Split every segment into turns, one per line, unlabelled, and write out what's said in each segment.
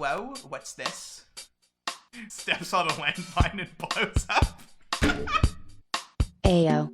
whoa, what's this? Steps on a landmine and blows up.
Ayo.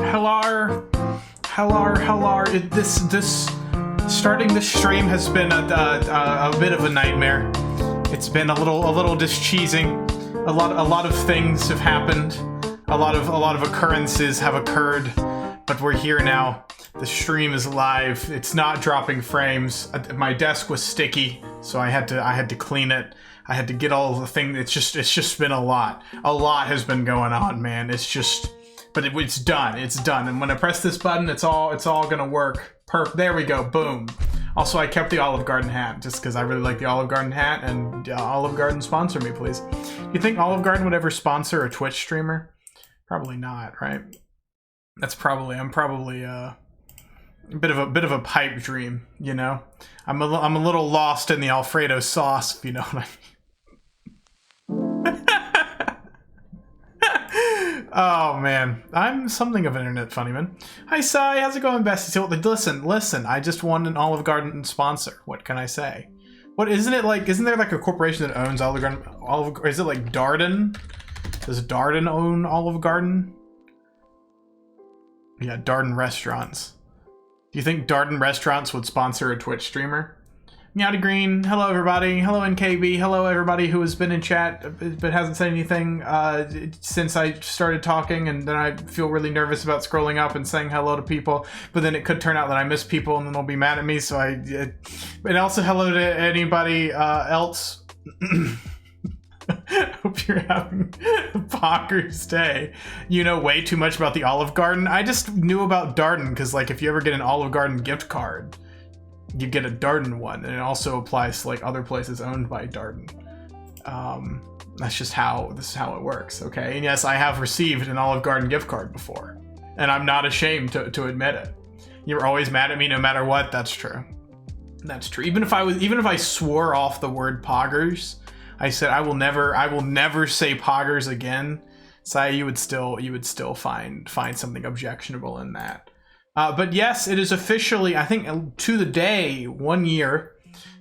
hello. This starting this stream has been a bit of a nightmare. It's been a little discheesing. A lot of things have happened. A lot of occurrences have occurred, but we're here now. The stream is live. It's not dropping frames. My desk was sticky, so I had to clean it. I had to get all of the things. It's just been a lot. A lot has been going on, man. It's just, but it's done. It's done. And when I press this button, it's all gonna work. There we go. Boom. Also, I kept the Olive Garden hat just because I really like the Olive Garden hat, and Olive Garden sponsor me, please. Do you think Olive Garden would ever sponsor a Twitch streamer? Probably not, right? I'm probably a bit of a pipe dream, you know. I'm a little lost in the Alfredo sauce, if you know what I mean. Oh man, I'm something of an internet funny man. Hi Sai, how's it going, bestie? So, listen, I just won an Olive Garden sponsor. What can I say? What isn't it like? Isn't there like a corporation that owns Olive Garden? Is it like Darden? Does Darden own Olive Garden? Yeah, Darden Restaurants. Do you think Darden Restaurants would sponsor a Twitch streamer? Meowdy Green, hello everybody. Hello NKB. Hello everybody who has been in chat but hasn't said anything since I started talking, and then I feel really nervous about scrolling up and saying hello to people, but then it could turn out that I miss people and then they'll be mad at me, so and also hello to anybody else. Hope you're having a poggers day. You know way too much about the Olive Garden. I just knew about Darden because, like, if you ever get an Olive Garden gift card, you get a Darden one, and it also applies to like other places owned by Darden. That's just how it works, okay? And yes, I have received an Olive Garden gift card before, and I'm not ashamed to admit it. You're always mad at me no matter what. That's true. That's true. Even if I swore off the word poggers, I said I will never say poggers again. Sai, you would still find something objectionable in that. But yes, it is officially, I think, to the day, 1 year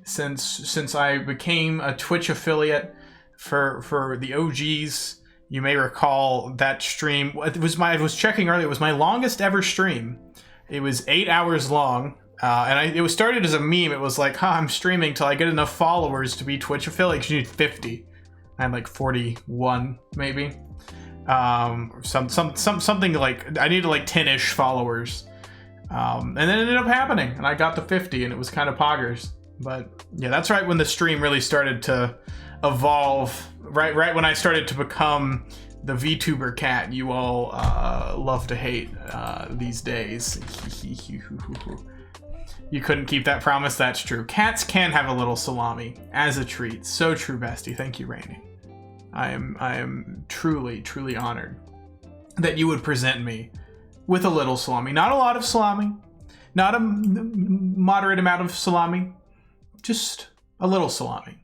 since I became a Twitch affiliate for the OGs. You may recall that stream. I was checking earlier. It was my longest ever stream. It was 8 hours long, and it was started as a meme. It was like, I'm streaming till I get enough followers to be Twitch affiliate. 'Cause you need 50. I had like 41, maybe. Something like, I needed like 10-ish followers. And then it ended up happening, and I got to 50, and it was kind of poggers. But yeah, that's right when the stream really started to evolve. Right when I started to become the VTuber cat you all love to hate these days. You couldn't keep that promise. That's true. Cats can have a little salami as a treat. So true, bestie. Thank you, Rainy. I am truly honored that you would present me with a little salami. Not a lot of salami. Not a moderate amount of salami. Just a little salami.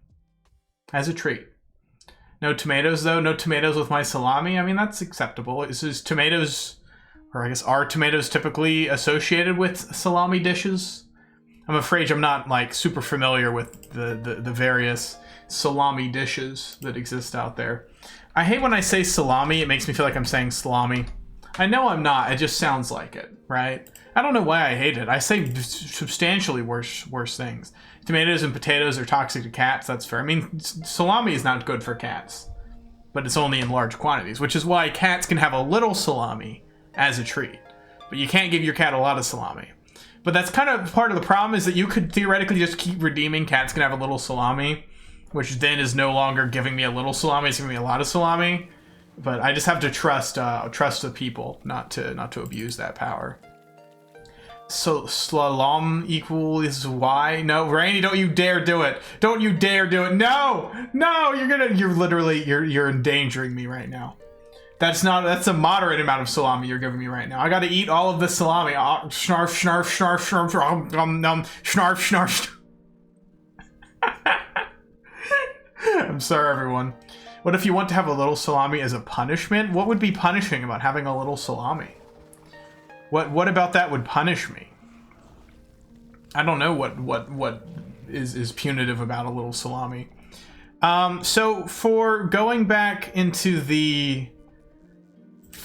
As a treat. No tomatoes, though. No tomatoes with my salami. I mean, that's acceptable. Is tomatoes, or I guess are tomatoes typically associated with salami dishes? I'm afraid I'm not, like, super familiar with the various salami dishes that exist out there. I hate when I say salami. It makes me feel like I'm saying salami. I know I'm not. It just sounds like it, right? I don't know why I hate it. I say substantially worse things. Tomatoes and potatoes are toxic to cats. That's fair. I mean, salami is not good for cats, but it's only in large quantities, which is why cats can have a little salami as a treat, but you can't give your cat a lot of salami. But that's kind of part of the problem, is that you could theoretically just keep redeeming cats can have a little salami, which then is no longer giving me a little salami, it's giving me a lot of salami. But I just have to trust the people not to abuse that power. So slalom equals Y. No, Rainy, don't you dare do it. Don't you dare do it. No, you're endangering me right now. That's a moderate amount of salami you're giving me right now. I got to eat all of this salami. Snarf, snarf, snarf, snarf, snarf, snarf. I'm sorry, everyone. What if you want to have a little salami as a punishment? What would be punishing about having a little salami? What about that would punish me? I don't know what is punitive about a little salami. So for going back into the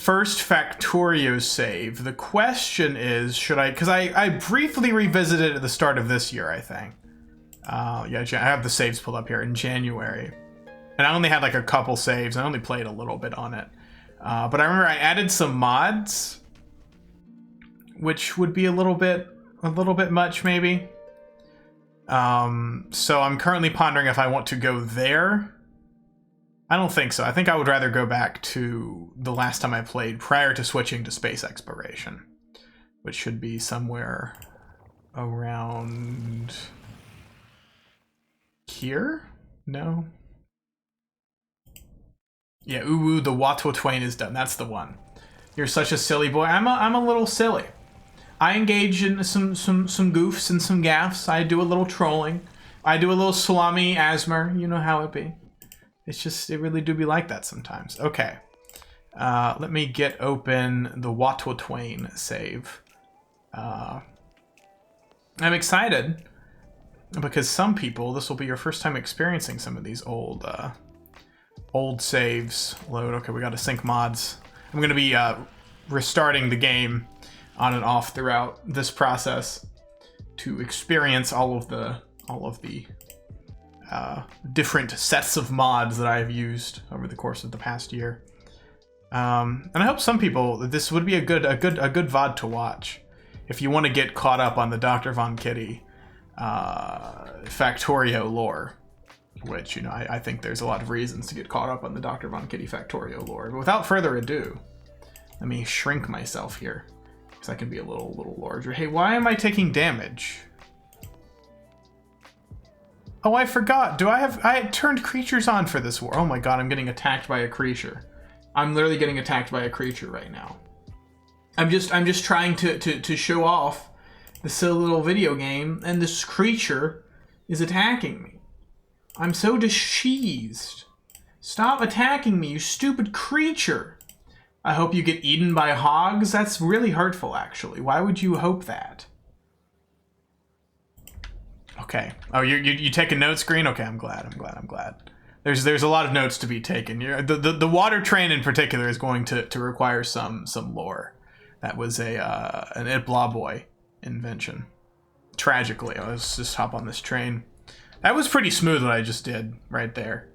first Factorio save. The question is, should I... Because I briefly revisited at the start of this year, I think. Yeah, I have the saves pulled up here in January. And I only had like a couple saves. I only played a little bit on it. But I remember I added some mods, which would be a little bit much, maybe. So I'm currently pondering if I want to go there. I don't think so. I think I would rather go back to the last time I played prior to switching to space exploration, which should be somewhere around here? No? Yeah, ooh, the Watto Twain is done. That's the one. You're such a silly boy. I'm a little silly. I engage in some goofs and some gaffes. I do a little trolling. I do a little salami asmer. You know how it be. It's just, it really do be like that sometimes. Okay. Let me get open the Watto Twain save. I'm excited because some people, this will be your first time experiencing some of these old saves. Load. Okay, we got to sync mods. I'm going to be restarting the game on and off throughout this process to experience all of the different sets of mods that I've used over the course of the past year. And I hope some people, this would be a good VOD to watch if you want to get caught up on the Dr. Von Kitty Factorio lore. Which, you know, I think there's a lot of reasons to get caught up on the Dr. Von Kitty Factorio lore. But without further ado, let me shrink myself here, because I can be a little larger. Hey, why am I taking damage? Oh, I forgot. I turned creatures on for this war. Oh my god, I'm getting attacked by a creature. I'm literally getting attacked by a creature right now. I'm just trying to show off the silly little video game, and this creature is attacking me. I'm so diseased. Stop attacking me, you stupid creature. I hope you get eaten by hogs. That's really hurtful, actually. Why would you hope that? Okay. Oh, you taking notes, Green? Okay, I'm glad. There's a lot of notes to be taken. The water train in particular is going to require some lore. That was an Itblah Boy invention. Tragically, let's just hop on this train. That was pretty smooth what I just did right there.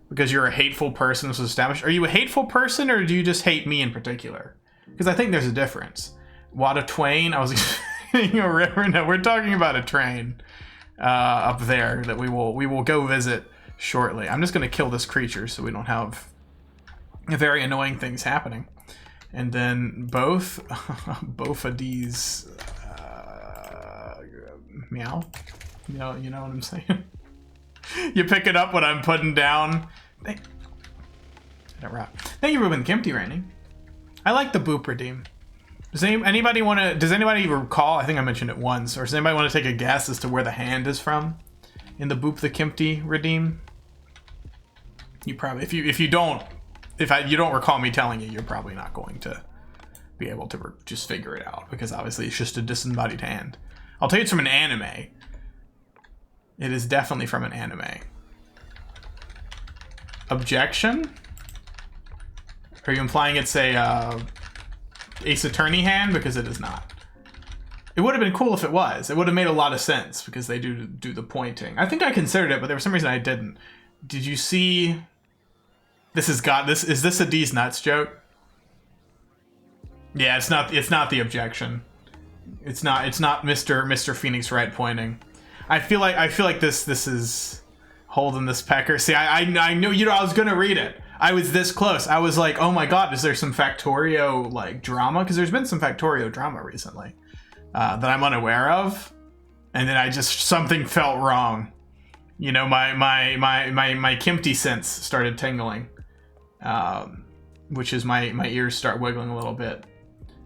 Because you're a hateful person, this was established. Are you a hateful person, or do you just hate me in particular? Because I think there's a difference. Watto Twain, I was expecting a river. No, we're talking about a train up there that we will go visit shortly. I'm just going to kill this creature so we don't have very annoying things happening. And then both of these meow. You know what I'm saying? You pick it up when I'm putting down. Thank you, Ruben Kempty, Randy. I like the boop redeem. Does anybody recall? I think I mentioned it once. Or does anybody want to take a guess as to where the hand is from in the boop the Kempty redeem? You probably, if you don't recall me telling you, you're probably not going to be able to just figure it out, because obviously it's just a disembodied hand. I'll tell you it's from an anime. It is definitely from an anime. Objection? Are you implying it's a Ace Attorney hand? Because it is not. It would have been cool if it was. It would have made a lot of sense, because they do the pointing. I think I considered it, but there was some reason I didn't. Did you see? Is this a D's nuts joke? Yeah, it's not the objection. It's not Mr. Phoenix Wright pointing. I feel like this is holding this pecker. See, I knew, I was gonna read it. I was this close. I was like, oh my god, is there some Factorio like drama? Because there's been some Factorio drama recently that I'm unaware of, and then something felt wrong. You know, my Kempty sense started tingling, which is my ears start wiggling a little bit.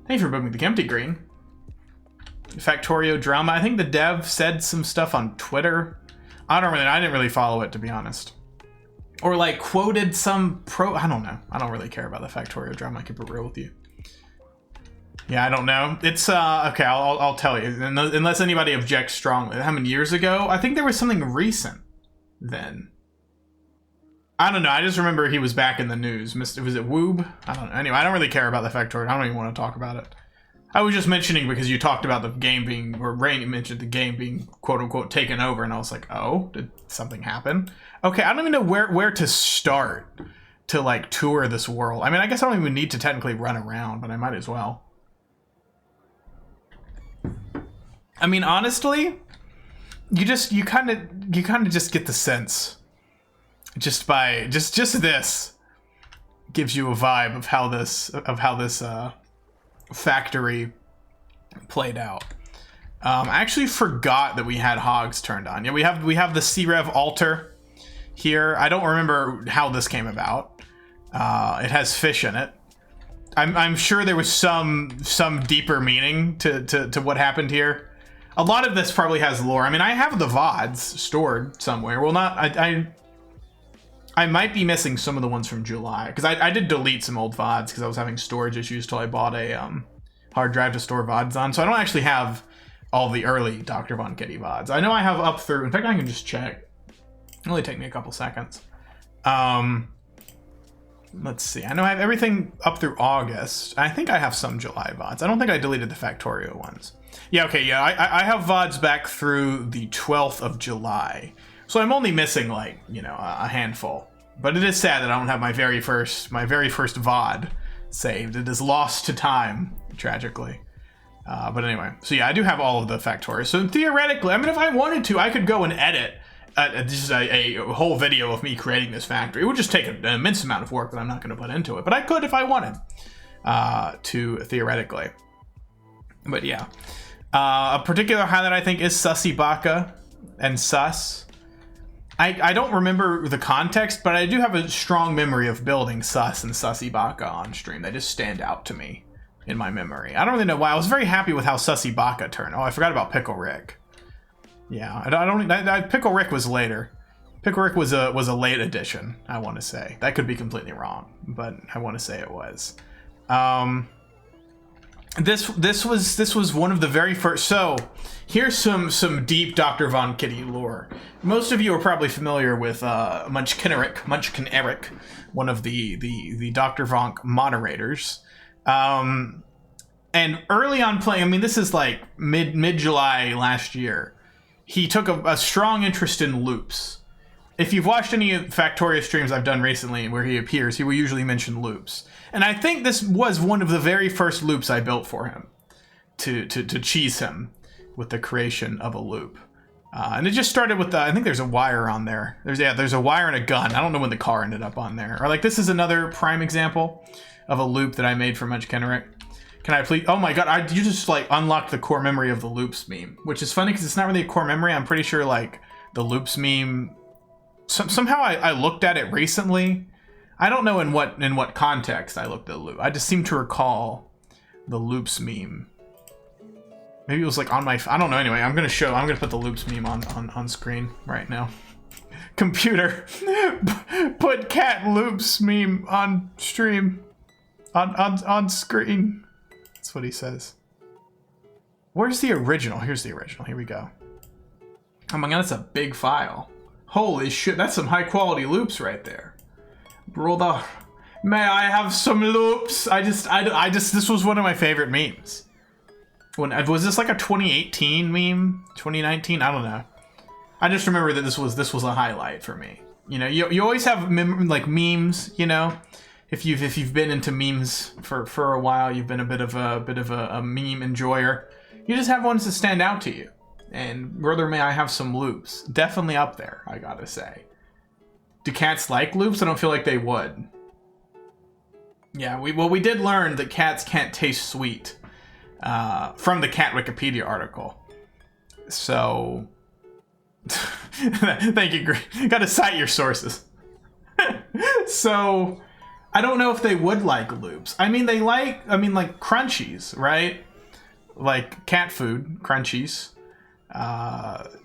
Thank you for booking the Kempty Green. Factorio drama. I think the dev said some stuff on Twitter. I didn't really follow it, to be honest. Or like quoted some I don't know. I don't really care about the Factorio drama. I keep it real with you. Yeah, I don't know. It's okay. I'll tell you. Unless anybody objects strongly. How many years ago? I think there was something recent then. I don't know. I just remember he was back in the news. Was it Woob? I don't know. Anyway, I don't really care about the factoid. I don't even want to talk about it. I was just mentioning because you talked about the game being, or Rainey mentioned the game being quote unquote taken over, and I was like, oh, did something happen? Okay, I don't even know where to start to like tour this world. I mean, I guess I don't even need to technically run around, but I might as well. I mean, honestly, you kind of just get the sense just by just this gives you a vibe of how this factory played out. I actually forgot that we had hogs turned on. Yeah, we have the C-Rev altar here. I don't remember how this came about. It has fish in it. I'm sure there was some deeper meaning to what happened here. A lot of this probably has lore. I mean, I have the VODs stored somewhere. Well, not I might be missing some of the ones from July, because I did delete some old VODs because I was having storage issues till I bought a hard drive to store VODs on. So I don't actually have all the early Dr. Von Kitty VODs. I know I have up through, in fact, I can just check. It'll only take me a couple seconds. Let's see. I know I have everything up through August. I think I have some July VODs. I don't think I deleted the Factorio ones. Yeah, okay, yeah, I have VODs back through the 12th of July. So I'm only missing, like, you know, a handful. But it is sad that I don't have my very first VOD saved. It is lost to time, tragically. But anyway, so yeah, I do have all of the Factorio. So theoretically, I mean, if I wanted to, I could go and edit just a whole video of me creating this factory. It would just take an immense amount of work that I'm not going to put into it. But I could if I wanted to, theoretically. But yeah. A particular highlight, I think, is Sussy Baka and Sus. I don't remember the context, but I do have a strong memory of building Sus and Sussy Baka on stream. They just stand out to me in my memory. I don't really know why. I was very happy with how Sussy Baka turned. Oh, I forgot about Pickle Rick. Yeah, Pickle Rick was later. Pickle Rick was a late addition, I want to say. That could be completely wrong, but I want to say it was. This was one of the very first. So here's some deep Dr. Von Kitty lore. Most of you are probably familiar with Munchkin Eric, one of the Dr. Vonk moderators. And early on playing, I mean, this is like mid July last year. He took a strong interest in loops. If you've watched any Factorio streams I've done recently where he appears, he will usually mention loops. And I think this was one of the very first loops I built for him to cheese him with the creation of a loop. And it just started with I think there's a wire on there. There's a wire and a gun. I don't know when the car ended up on there. Or like, this is another prime example of a loop that I made for Munchkin Eric. Can I please? Oh my god, you just like unlocked the core memory of the loops meme, which is funny because it's not really a core memory. I'm pretty sure like the loops meme, somehow I looked at it recently. I don't know in what context I looked at the loop. I just seem to recall the loops meme. Maybe it was like on my, I don't know. Anyway, I'm gonna put the loops meme on screen right now. Computer, put cat loops meme on stream, on screen. That's what he says. Where's the original? Here's the original. Here we go. Oh my god, that's a big file. Holy shit, that's some high quality loops right there. Brother, may I have some loops? I just, this was one of my favorite memes. Was this like a 2018 meme? 2019? I don't know. I just remember that this was a highlight for me. You know, you always have like memes, you know? If you've been into memes for a while, you've been a bit of a meme enjoyer. You just have ones that stand out to you. And brother, may I have some loops? Definitely up there, I gotta say. Do cats like loops? I don't feel like they would. Yeah, we did learn that cats can't taste sweet from the cat Wikipedia article. So, thank you. Gotta cite your sources. So, I don't know if they would like loops. I mean, like crunchies, right? Like cat food, crunchies.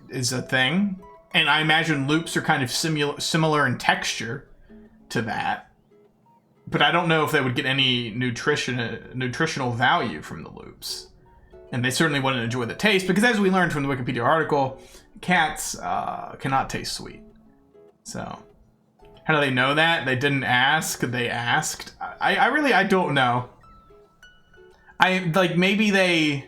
Is a thing, and I imagine loops are kind of similar in texture to that, but I don't know if they would get any nutritional value from the loops, and they certainly wouldn't enjoy the taste, because as we learned from the Wikipedia article, cats cannot taste sweet. So How do they know that? They didn't ask. They asked. I really, I don't know. Like, maybe they...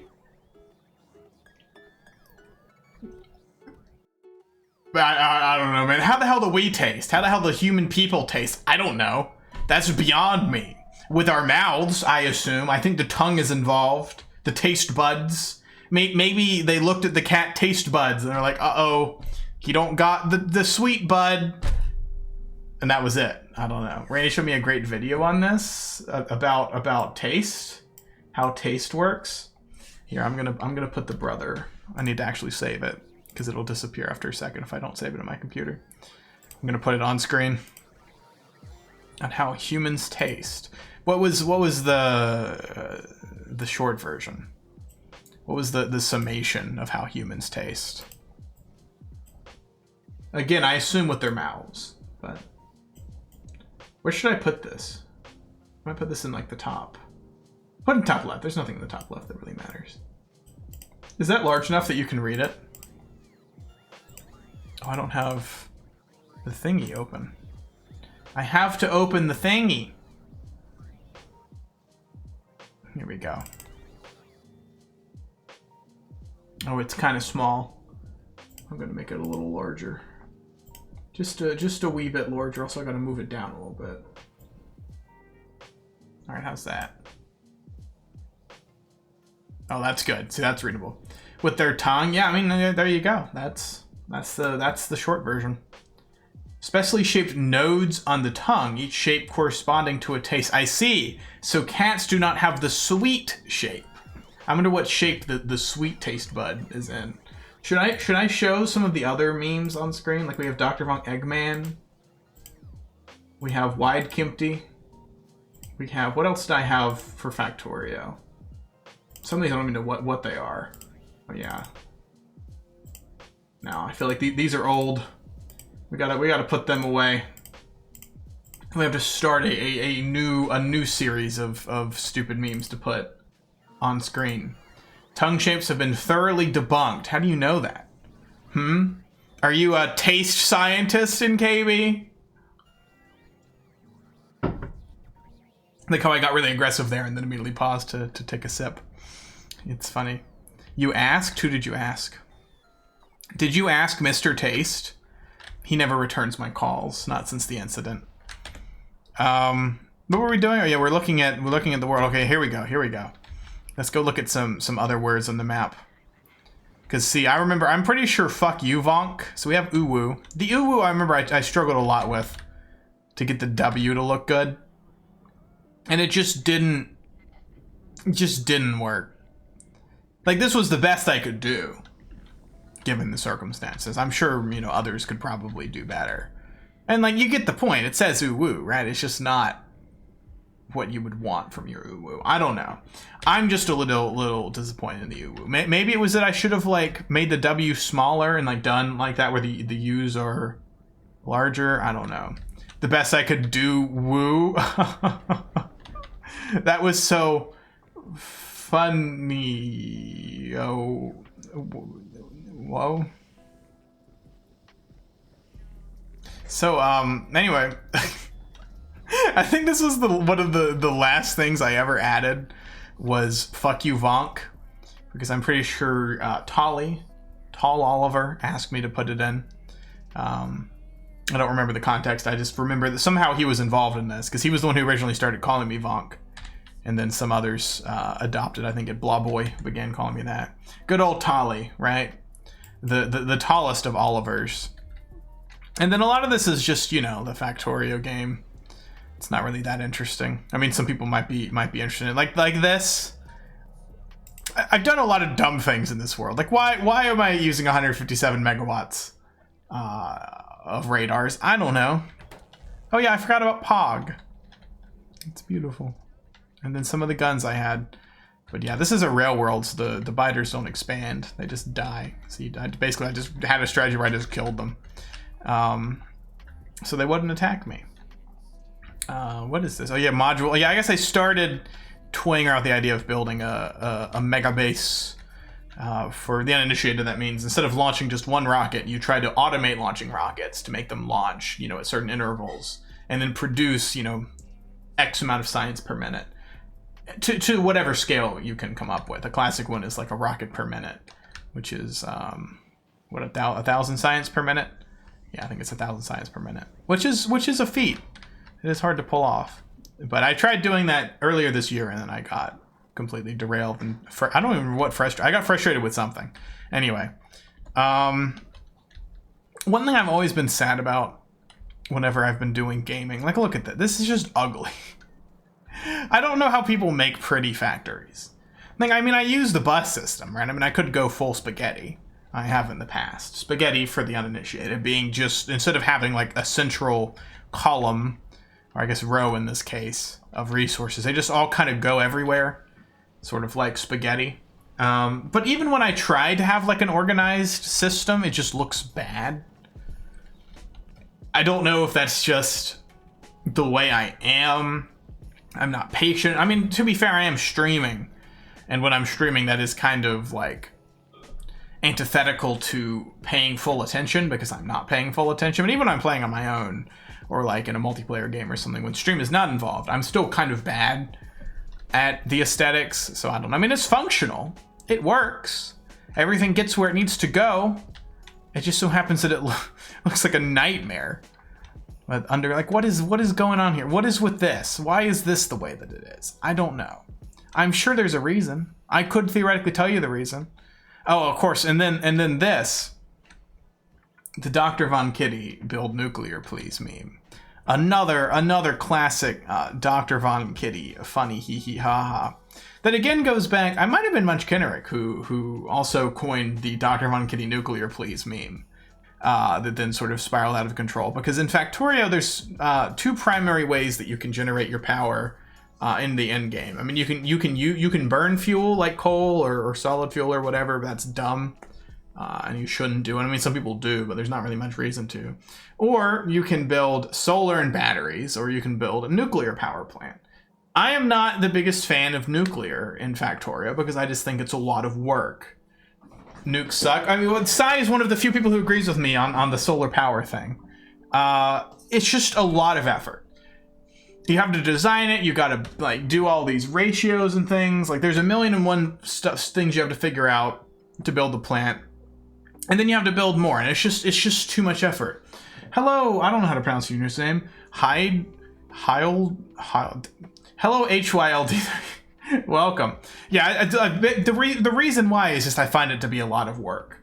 I don't know, man. How the hell do we taste? How the hell do human people taste? I don't know. That's beyond me. With our mouths, I assume. I think the tongue is involved. The taste buds. Maybe they looked at the cat taste buds and they're like, uh-oh, he don't got the sweet bud. And that was it. I don't know. Randy showed me a great video on this about taste, how taste works. Here, I'm gonna put the brother. I need to actually save it because it'll disappear after a second if I don't save it on my computer. I'm gonna put it on screen on how humans taste. What was the short version? What was the summation of how humans taste? Again, I assume with their mouths, but where should I put this? I might put this in like the top. Put in top left. There's nothing in the top left that really matters. Is that large enough that you can read it? Oh, I don't have the thingy open. I have to open the thingy. Here we go. Oh, it's kind of small. I'm gonna make it a little larger. Just a wee bit larger. Also, I gotta move it down a little bit. All right, how's that? Oh, that's good. See, that's readable. With their tongue, yeah. I mean, there you go. That's the short version. Specially shaped nodes on the tongue, each shape corresponding to a taste. I see. So cats do not have the sweet shape. I wonder what shape the sweet taste bud is in. Should I show some of the other memes on screen? Like we have Dr. Von Eggman. We have Wide Kimpty. We have, what else did I have for Factorio? Some of these I don't even know what they are. Oh yeah. No, I feel like these are old. We gotta put them away. We have to start a new series of stupid memes to put on screen. Tongue shapes have been thoroughly debunked. How do you know that? Are you a taste scientist in KB? Like how I got really aggressive there and then immediately paused to take a sip. It's funny. You asked? Who did you ask? Did you ask Mr. Taste? He never returns my calls, not since the incident. What were we doing? Oh yeah, we're looking at the world. Okay, here we go. Let's go look at some other words on the map. Cause see, I'm pretty sure fuck you, Vonk. So we have uwu. The uwu I remember I struggled a lot with to get the W to look good. And it just didn't work. Like this was the best I could do, given the circumstances. I'm sure, others could probably do better. And like, you get the point. It says uwu, right? It's just not what you would want from your uwu. I don't know. I'm just a little disappointed in the uwu. Maybe it was that I should have like made the W smaller and like done like that where the U's are larger. I don't know. The best I could do, woo. That was so funny. Oh, whoa. So, anyway, I think this was one of the last things I ever added was fuck you, Vonk, because I'm pretty sure Tall Oliver asked me to put it in. I don't remember the context. I just remember that somehow he was involved in this because he was the one who originally started calling me Vonk. And then some others adopted. I think at Blawboy began calling me that. Good old Tolly, right? The tallest of Olivers. And then a lot of this is just, the Factorio game. It's not really that interesting. I mean, some people might be interested in it. Like this. I've done a lot of dumb things in this world. Like why am I using 157 megawatts of radars? I don't know. Oh yeah, I forgot about Pog. It's beautiful. And then some of the guns I had. But yeah, this is a rail world, so the biters don't expand. They just die. So basically I just had a strategy where I just killed them. So they wouldn't attack me. What is this? Oh yeah, module. Yeah, I guess I started toying around with the idea of building a mega base For the uninitiated, that means instead of launching just one rocket, you try to automate launching rockets to make them launch, at certain intervals, and then produce, X amount of science per minute to whatever scale you can come up with. A classic one is like a rocket per minute, which is 1,000 science per minute. Yeah, I think it's 1,000 science per minute, which is a feat. It is hard to pull off, but I tried doing that earlier this year, and then I got completely derailed, and I don't even know what I got frustrated with something. Anyway, one thing I've always been sad about whenever I've been doing gaming, like, look at that. This is just ugly. I don't know how people make pretty factories. Like, I mean, I use the bus system, right? I mean, I could go full spaghetti. I have in the past. Spaghetti, for the uninitiated, being just, instead of having like a central column, or I guess row in this case, of resources, they just all kind of go everywhere. Sort of like spaghetti. But even when I try to have like an organized system, it just looks bad. I don't know if that's just the way I am. I'm not patient. I mean, to be fair, I am streaming. And when I'm streaming, that is kind of like antithetical to paying full attention, because I'm not paying full attention. But even when I'm playing on my own, or like in a multiplayer game or something, when stream is not involved, I'm still kind of bad at the aesthetics. So I don't know. I mean, it's functional. It works. Everything gets where it needs to go. It just so happens that it looks like a nightmare. But under, like, what is going on here? What is with this? Why is this the way that it is? I don't know. I'm sure there's a reason. I could theoretically tell you the reason. Oh, of course. And then this, the Dr. Von Kitty build nuclear please meme. Another classic Dr. Von Kitty funny hee hee ha ha. That again goes back. I might have been Munch Kinnerick who also coined the Dr. Von Kitty nuclear please meme. That then sort of spiraled out of control, because in Factorio there's two primary ways that you can generate your power in the end game. I mean, you can burn fuel like coal or solid fuel or whatever. But that's dumb, and you shouldn't do it. I mean, some people do, but there's not really much reason to. Or you can build solar and batteries, or you can build a nuclear power plant. I am not the biggest fan of nuclear in Factorio because I just think it's a lot of work. Nukes suck. I mean, Sai is one of the few people who agrees with me on the solar power thing. It's just a lot of effort. You have to design it. You got to like do all these ratios and things. Like, there's a million and one things you have to figure out to build the plant, and then you have to build more. And it's just too much effort. Hello, I don't know how to pronounce your name. Hyld. Hello, HYLD. Welcome. Yeah, the reason why is just I find it to be a lot of work.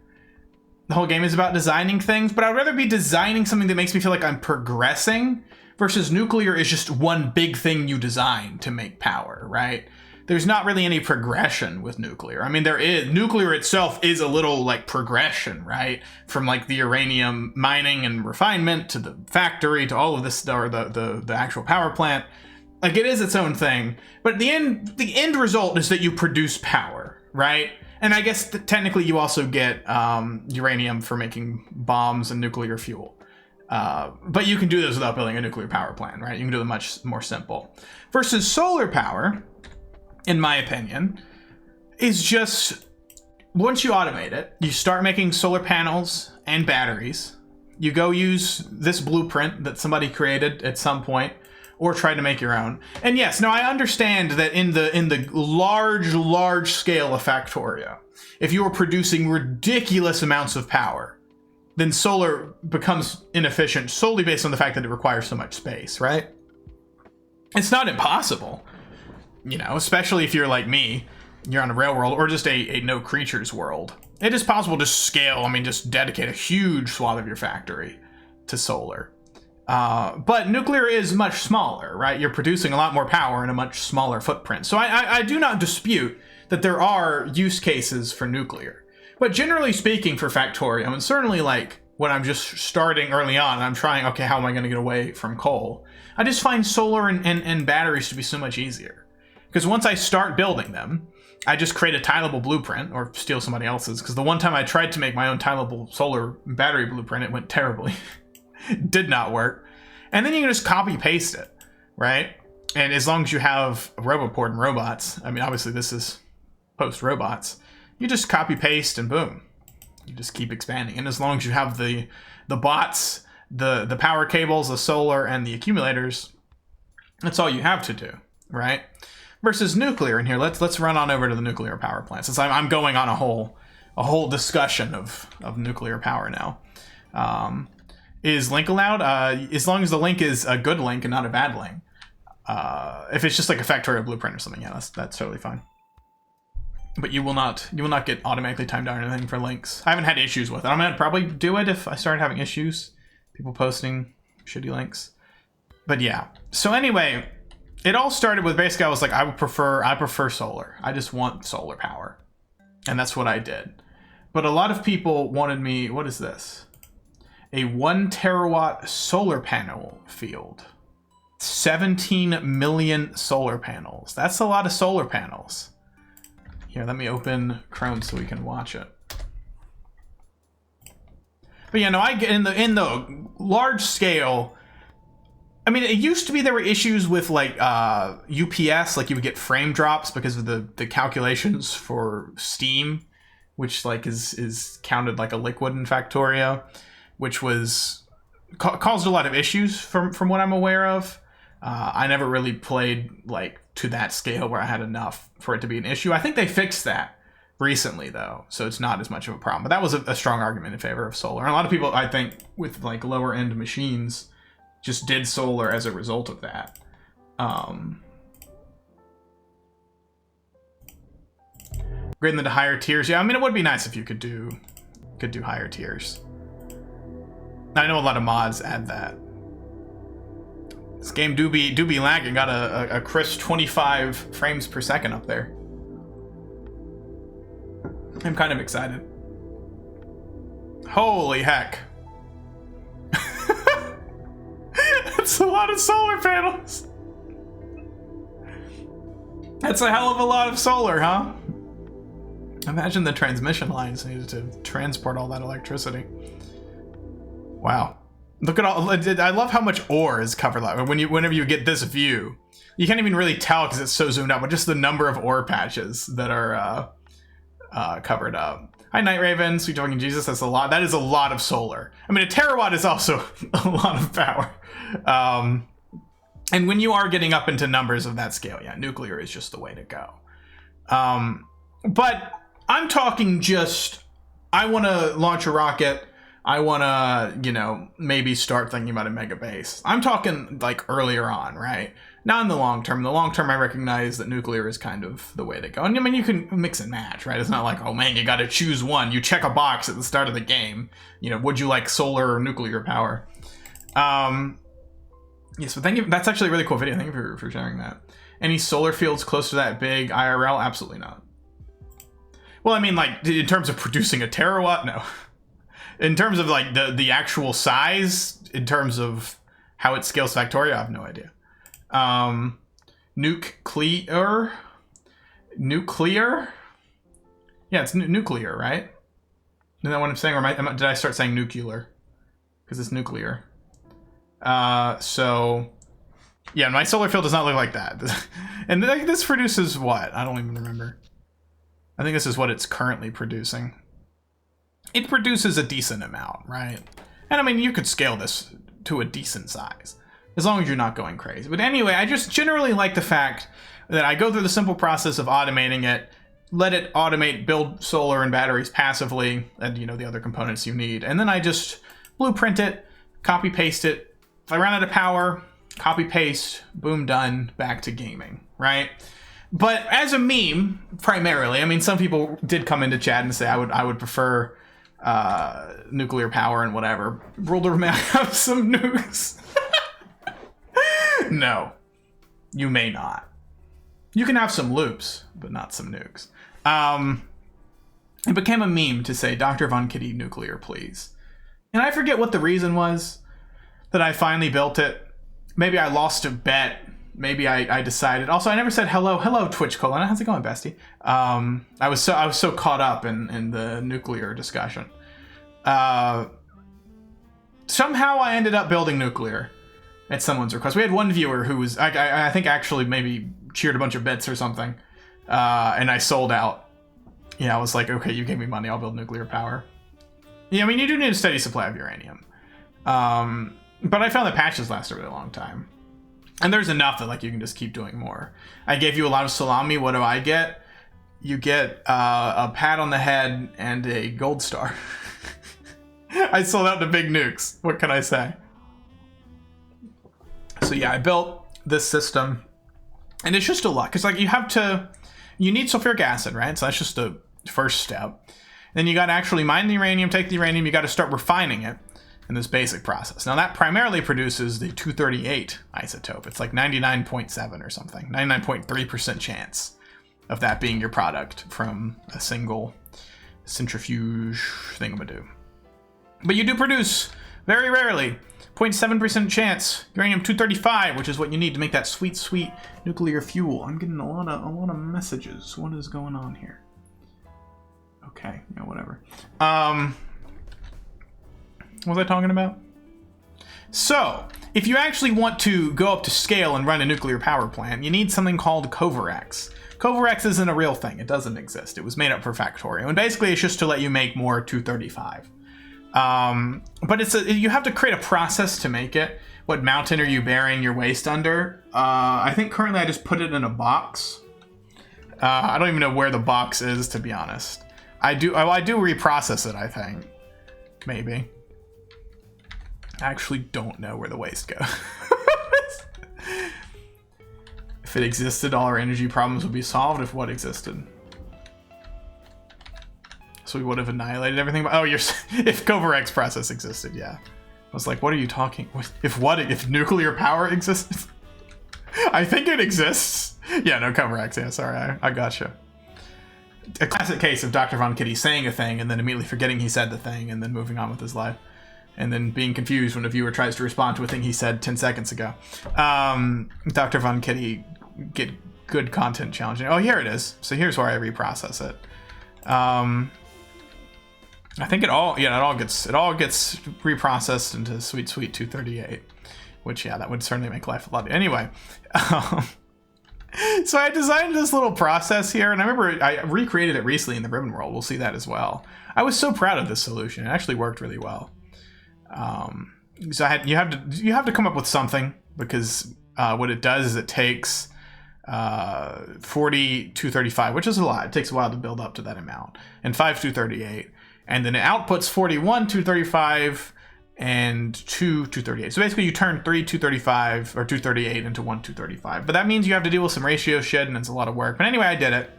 The whole game is about designing things, but I'd rather be designing something that makes me feel like I'm progressing versus nuclear is just one big thing you design to make power, right? There's not really any progression with nuclear. I mean, there is. Nuclear itself is a little like progression, right? From like the uranium mining and refinement to the factory to all of this, or the actual power plant. Like, it is its own thing, but the end result is that you produce power, right? And I guess technically you also get uranium for making bombs and nuclear fuel. But you can do this without building a nuclear power plant, right? You can do it much more simple. Versus solar power, in my opinion, is just, once you automate it, you start making solar panels and batteries. You go use this blueprint that somebody created at some point, or try to make your own. And yes, now I understand that in the large scale of Factorio, if you are producing ridiculous amounts of power, then solar becomes inefficient solely based on the fact that it requires so much space, right? It's not impossible, especially if you're like me, you're on a rail world or just a no creatures world. It is possible to scale, just dedicate a huge swath of your factory to solar. But nuclear is much smaller, right? You're producing a lot more power in a much smaller footprint. So I do not dispute that there are use cases for nuclear. But generally speaking for Factorio, and certainly like when I'm just starting early on and I'm trying, okay, how am I going to get away from coal? I just find solar and batteries to be so much easier. Because once I start building them, I just create a tileable blueprint or steal somebody else's. Because the one time I tried to make my own tileable solar battery blueprint, it went terribly. Did not work. And then you can just copy paste it, right? And as long as you have a Roboport and robots, obviously this is post robots, you just copy paste and boom, you just keep expanding. And as long as you have the bots, the power cables, the solar, and the accumulators, that's all you have to do, right? Versus nuclear. And here, let's run on over to the nuclear power plant, since I'm going on a whole discussion of nuclear power now. Is link allowed? As long as the link is a good link and not a bad link. If it's just like a factorial blueprint or something, yeah, that's totally fine. But you will not get automatically timed down or anything for links. I haven't had issues with it. I'm gonna probably do it if I started having issues. People posting shitty links. But yeah. So anyway, it all started with basically I was like, I prefer solar. I just want solar power. And that's what I did. But a lot of people wanted me, what is this? A 1 terawatt solar panel field. 17 million solar panels. That's a lot of solar panels. Here, let me open Chrome so we can watch it. But yeah, no, I get in the large scale. I mean, it used to be there were issues with like UPS, like you would get frame drops because of the calculations for Steam, which like is counted like a liquid in Factorio, which was caused a lot of issues from what I'm aware of. I never really played like to that scale where I had enough for it to be an issue. I think they fixed that recently though, so it's not as much of a problem. But that was a strong argument in favor of solar. And a lot of people, I think, with like lower end machines, just did solar as a result of that. Grading them to higher tiers. Yeah, I mean, it would be nice if you could do higher tiers. I know a lot of mods add that. This game do be lagging. Got a crisp 25 frames per second up there. I'm kind of excited. Holy heck. That's a lot of solar panels. That's a hell of a lot of solar, huh? Imagine the transmission lines needed to transport all that electricity. Wow. Look at all, I love how much ore is covered. Whenever you get this view, you can't even really tell because it's so zoomed out, but just the number of ore patches that are covered up. Hi, Night Raven, sweet talking Jesus, that's a lot. That is a lot of solar. I mean, a terawatt is also a lot of power. And when you are getting up into numbers of that scale, yeah, nuclear is just the way to go. But I'm talking just, I want to launch a rocket. I want to, you know, maybe start thinking about a mega base. I'm talking like earlier on, right? Not in the long term. In the long term, I recognize that nuclear is kind of the way to go. And I mean, you can mix and match, right? It's not like, oh man, you got to choose one. You check a box at the start of the game. You know, would you like solar or nuclear power? Yes, but thank you. That's actually a really cool video. Thank you for sharing that. Any solar fields close to that big IRL? Absolutely not. Well, I mean, like, in terms of producing a terawatt, no. In terms of, like, the actual size, in terms of how it scales Factorio, I have no idea. Nuclear? Yeah, it's nuclear, right? Isn't that what I'm saying? Or did I start saying nuclear? Because it's nuclear. So, yeah, my solar field does not look like that. And this produces what? I don't even remember. I think this is what it's currently producing. It produces a decent amount, right? And I mean, you could scale this to a decent size, as long as you're not going crazy. But anyway, I just generally like the fact that I go through the simple process of automating it, let it automate, build solar and batteries passively, and, you know, the other components you need. And then I just blueprint it, copy paste it. If I run out of power, copy paste, boom, done, back to gaming, right? But as a meme, primarily, I mean, some people did come into chat and say I would prefer nuclear power and whatever. Ruler, may I have some nukes? No, you may not. You can have some loops, but not some nukes. It became a meme to say, Dr. Von Kitty, nuclear, please. And I forget what the reason was that I finally built it. Maybe I lost a bet. Maybe I decided. Also, I never said hello, Twitch colon. How's it going, bestie? I was so caught up in the nuclear discussion. Somehow I ended up building nuclear at someone's request. We had one viewer who was, I think, actually maybe cheered a bunch of bits or something, and I sold out. Yeah, I was like, okay, you gave me money, I'll build nuclear power. Yeah, I mean, you do need a steady supply of uranium. But I found that patches last a really long time. And there's enough that like you can just keep doing more. I gave you a lot of salami. What do I get? You get a pat on the head and a gold star. I sold out the big nukes. What can I say? So yeah, I built this system. And it's just a lot. Because like you need sulfuric acid, right? So that's just the first step. Then you got to actually mine the uranium, take the uranium. You got to start refining it in this basic process. Now that primarily produces the 238 isotope. It's like 99.7 or something. 99.3% chance of that being your product from a single centrifuge thingamadoo. But you do produce, very rarely, 0.7% chance uranium-235, which is what you need to make that sweet, sweet nuclear fuel. I'm getting a lot of messages. What is going on here? Okay, yeah, whatever. What was I talking about? So, if you actually want to go up to scale and run a nuclear power plant, you need something called Covarex. Covarex isn't a real thing. It doesn't exist. It was made up for Factorio. And basically, it's just to let you make more 235. But you have to create a process to make it. What mountain are you burying your waste under? I think currently I just put it in a box. I don't even know where the box is, to be honest. I do reprocess it, I think. Maybe. I actually don't know where the waste goes. If it existed, all our energy problems would be solved. If what existed? So we would have annihilated everything. Oh, if Covarex process existed, yeah. I was like, what are you talking? If nuclear power exists? I think it exists. Yeah, no, Covarex. Yeah, sorry, I gotcha. A classic case of Dr. Von Kitty saying a thing and then immediately forgetting he said the thing and then moving on with his life. And then being confused when a viewer tries to respond to a thing he said 10 seconds ago. Dr. Von Kitty, get good content challenging. Oh, here it is. So here's where I reprocess it. I think it all gets reprocessed into sweet, sweet 238. Which, yeah, that would certainly make life a lot. Anyway. So I designed this little process here, and I remember I recreated it recently in the Ribbon World. We'll see that as well. I was so proud of this solution. It actually worked really well. So you have to come up with something, because what it does is it takes 40 235, which is a lot. It takes a while to build up to that amount, and 5 238, and then it outputs 41 235 and 2 238. So basically you turn 3 235 or 238 into 1 235. But that means you have to deal with some ratio shit, and it's a lot of work. But anyway, I did it.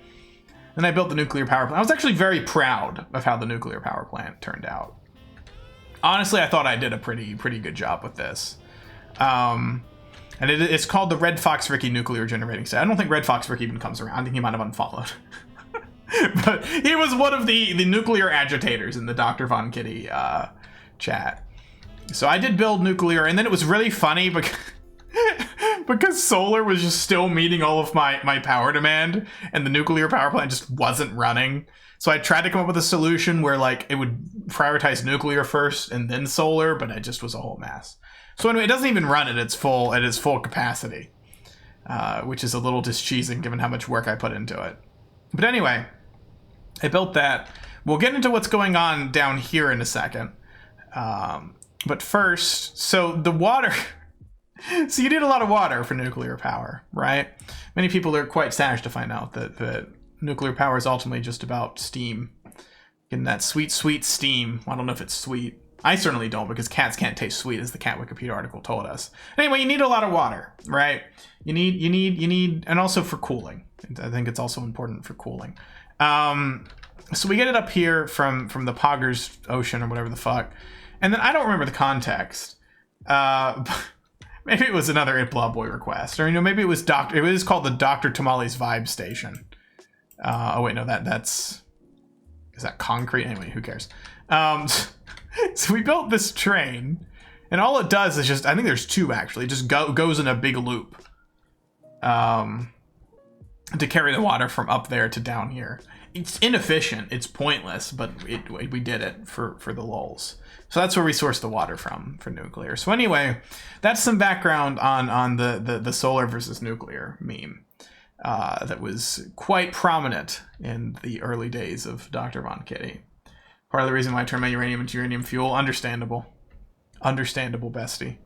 Then I built the nuclear power plant. I was actually very proud of how the nuclear power plant turned out. Honestly, I thought I did a pretty good job with this. And it's called the Red Fox Ricky Nuclear Generating Set. I don't think Red Fox Ricky even comes around. I think he might have unfollowed. But he was one of the nuclear agitators in the Dr. Von Kitty chat. So I did build nuclear, and then it was really funny because solar was just still meeting all of my power demand, and the nuclear power plant just wasn't running. So I tried to come up with a solution where like it would prioritize nuclear first and then solar, but it just was a whole mess. So anyway, it doesn't even run at its full capacity, which is a little discheesing given how much work I put into it. But anyway, I built that. We'll get into what's going on down here in a second. But first, so the water. So you need a lot of water for nuclear power, right? Many people are quite sad to find out that nuclear power is ultimately just about steam. Getting that sweet, sweet steam. I don't know if it's sweet. I certainly don't, because cats can't taste sweet, as the Cat Wikipedia article told us. Anyway, you need a lot of water, right? You need, and also for cooling. I think it's also important for cooling. So we get it up here from the Poggers Ocean or whatever the fuck. And then I don't remember the context. Maybe it was another It Blah Boy request, or maybe it was it was called the Dr. Tamales Vibe Station. Oh wait, no, is that concrete? Anyway, who cares? So we built this train, and all it does is just, I think there's two actually, it just goes in a big loop to carry the water from up there to down here. It's inefficient, it's pointless, but we did it for the lulz. So that's where we source the water from for nuclear. So anyway, that's some background on the solar versus nuclear meme. that was quite prominent in the early days of Dr. Von Kitty. Part of the reason why I turned my uranium into uranium fuel, understandable. Understandable, bestie.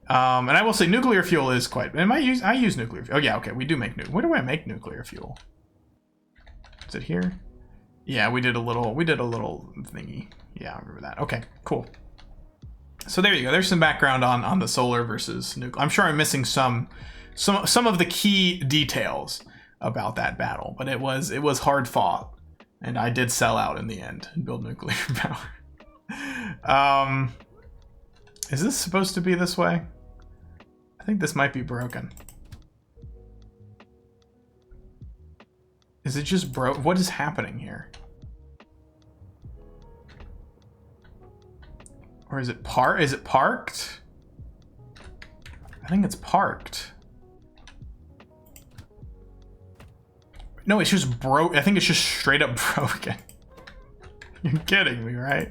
And I will say nuclear fuel is quite... I use nuclear fuel. Oh, yeah, okay, we do make nuclear... Where do I make nuclear fuel? Is it here? Yeah, we did a little thingy. Yeah, I remember that. Okay, cool. So there you go. There's some background on the solar versus nuclear. I'm sure I'm missing some of the key details about that battle, but it was hard fought, and I did sell out in the end and build nuclear power. Is this supposed to be this way? I think this might be broken. Is it just broke? What is happening here? Or is it parked? I think it's parked. No, it's just broke. I think it's just straight up broken. You're kidding me, right?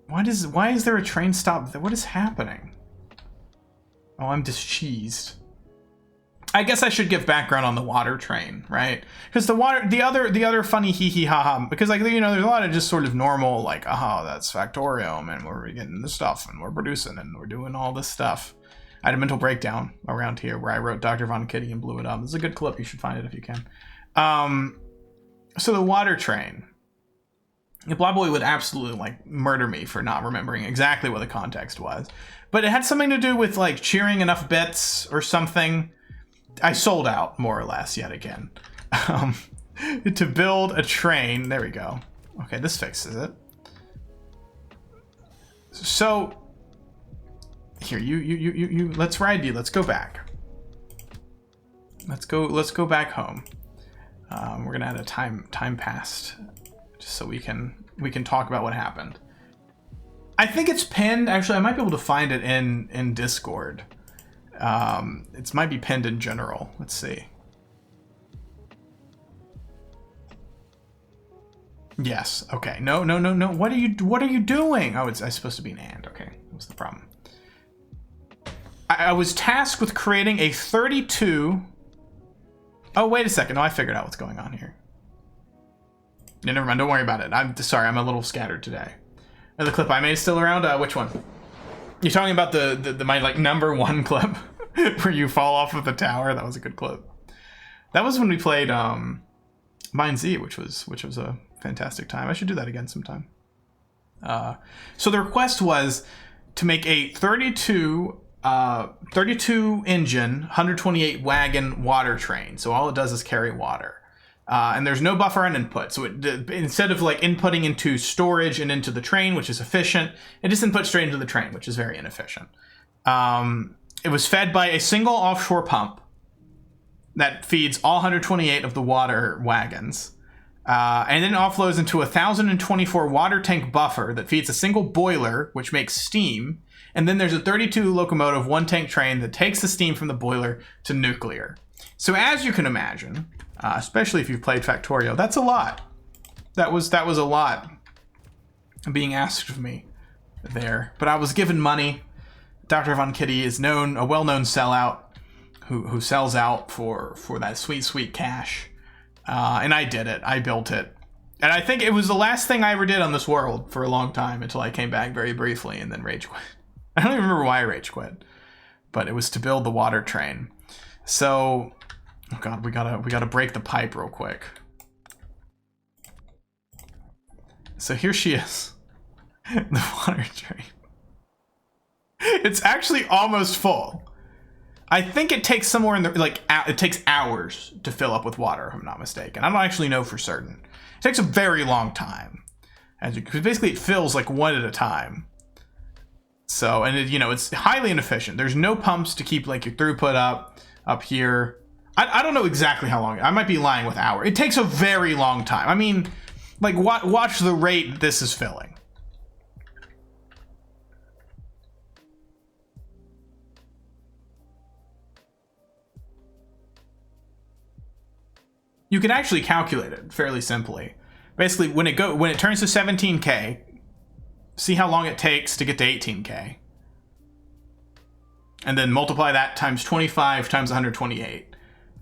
Why is there a train stop? What is happening? Oh, I'm discheesed. I guess I should give background on the water train, right? Because the other funny hee hee ha ha, because like, you know, there's a lot of just sort of normal, like, aha, that's Factorium, and we're getting this stuff, and we're producing, and we're doing all this stuff. I had a mental breakdown around here where I wrote Dr. Von Kitty and blew it up. This is a good clip. You should find it if you can. So the water train. Blah Boy would absolutely like murder me for not remembering exactly what the context was, but it had something to do with like cheering enough bits or something. I sold out more or less yet again to build a train. There we go. Okay, this fixes it. So here, you let's ride you. Let's go back. Let's go back home. We're gonna add a time passed, just so we can talk about what happened. I think it's pinned. Actually, I might be able to find it in Discord. It might be pinned in general. Let's see. Yes. Okay. No. What are you doing? Oh, it's supposed to be an and. Okay. What's the problem? I was tasked with creating a 32. Oh, wait a second. No, I figured out what's going on here. Yeah, never mind. Don't worry about it. I'm sorry. I'm a little scattered today. And the clip I made is still around. Which one? You're talking about the my like #1 clip where you fall off of the tower. That was a good clip. That was when we played Mine Z, which was a fantastic time. I should do that again sometime. So the request was to make a 32 engine, 128 wagon water train. So all it does is carry water. And there's no buffer and input. So instead of like inputting into storage and into the train, which is efficient, it just inputs straight into the train, which is very inefficient. It was fed by a single offshore pump that feeds all 128 of the water wagons. And then offloads into a 1,024 water tank buffer that feeds a single boiler, which makes steam. And then there's a 32 locomotive one tank train that takes the steam from the boiler to nuclear. So as you can imagine, especially if you've played Factorio, that's a lot. That was a lot being asked of me there. But I was given money. Dr. Von Kitty is a well-known sellout who sells out for that sweet cash. And I did it. I built it. And I think it was the last thing I ever did on this world for a long time until I came back very briefly and then rage quit. I don't even remember why I rage quit, but it was to build the water train. So, oh god, we gotta break the pipe real quick. So here she is, the water train. It's actually almost full. I think it takes somewhere in the it takes hours to fill up with water, if I'm not mistaken. I don't actually know for certain. It takes a very long time, because basically it fills like one at a time. So, and it's highly inefficient. There's no pumps to keep like your throughput up here. I don't know exactly how long. I might be lying with hour. It takes a very long time. I mean, like watch the rate this is filling. You can actually calculate it fairly simply. Basically, when it turns to 17K, see how long it takes to get to 18K. and then multiply that times 25 times 128.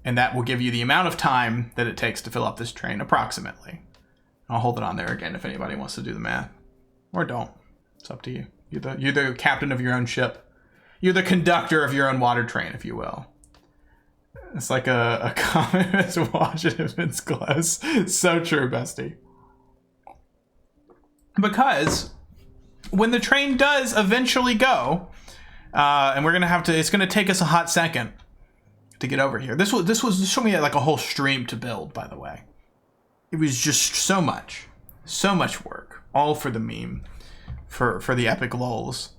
And that will give you the amount of time that it takes to fill up this train, approximately. I'll hold it on there again if anybody wants to do the math. Or don't. It's up to you. You're the captain of your own ship. You're the conductor of your own water train, if you will. It's like a comet that's washing its clothes. So true, bestie. Because when the train does eventually go, and we're gonna have to, it's gonna take us a hot second to get over here. This showed me like a whole stream to build, by the way. It was just so much work, all for the meme, for the epic lulz.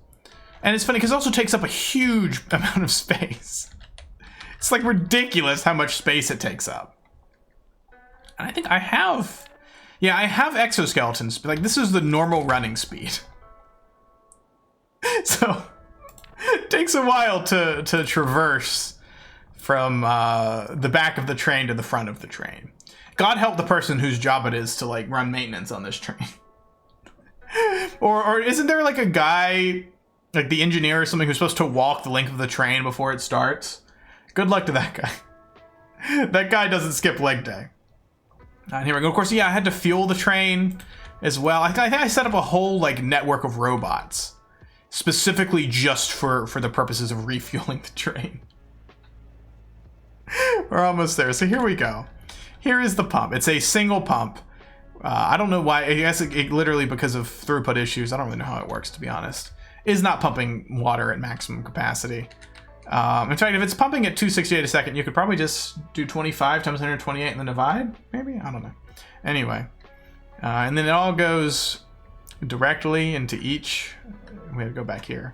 And it's funny because it also takes up a huge amount of space. It's like ridiculous how much space it takes up. And I think I have exoskeletons, but like this is the normal running speed. So it takes a while to traverse from the back of the train to the front of the train. God help the person whose job it is to like run maintenance on this train. or isn't there like a guy, like the engineer or something, who's supposed to walk the length of the train before it starts? Good luck to that guy. That guy doesn't skip leg day. And here we go. Of course, yeah, I had to fuel the train as well. I think I set up a whole like network of robots specifically just for the purposes of refueling the train. We're almost there. So here we go. Here is the pump. It's a single pump. I don't know why. I guess it literally, because of throughput issues, I don't really know how it works, to be honest, is not pumping water at maximum capacity. In fact, if it's pumping at 268 a second, you could probably just do 25 times 128 and then divide, maybe? I don't know. Anyway, and then it all goes directly into each, we have to go back here,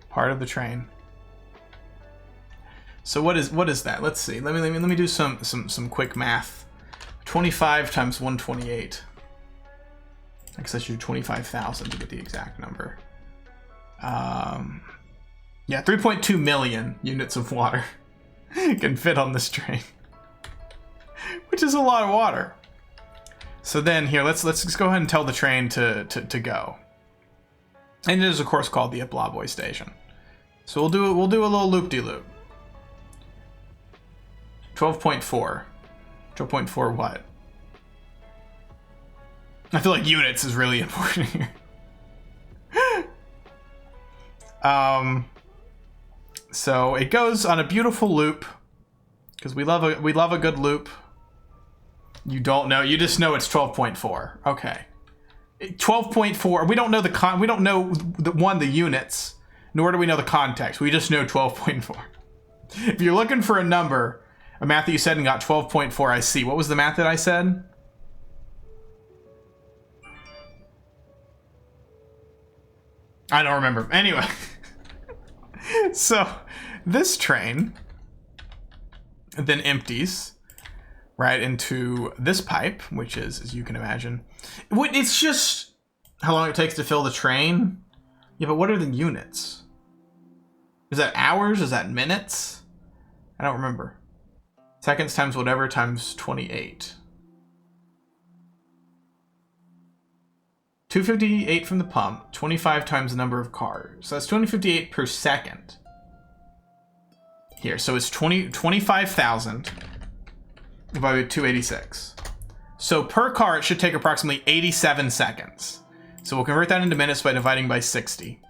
part of the train. So what is that? Let's see. Let me do some quick math. 25 times 128. I guess I should do 25,000 to get the exact number. Yeah, 3.2 million units of water can fit on this train, which is a lot of water. So then here, let's go ahead and tell the train to go. And it is of course called the Iblaboy station. So we'll do a little loop-de-loop. 12.4. 12.4 what? I feel like units is really important here. So it goes on a beautiful loop because we love a good loop. You don't know, you just know it's 12.4. Okay. 12.4. We don't know we don't know the units, nor do we know the context. We just know 12.4. If you're looking for a number, a math that you said and got 12.4, I see. What was the math that I said? I don't remember. Anyway. So this train then empties right into this pipe, which is, as you can imagine, it's just how long it takes to fill the train. Yeah, but what are the units? Is that hours? Is that minutes? I don't remember. Seconds times whatever times 28. 258 from the pump, 25 times the number of cars. So that's 258 per second. Here, so it's 25,000 divided by 286. So per car, it should take approximately 87 seconds. So we'll convert that into minutes by dividing by 60.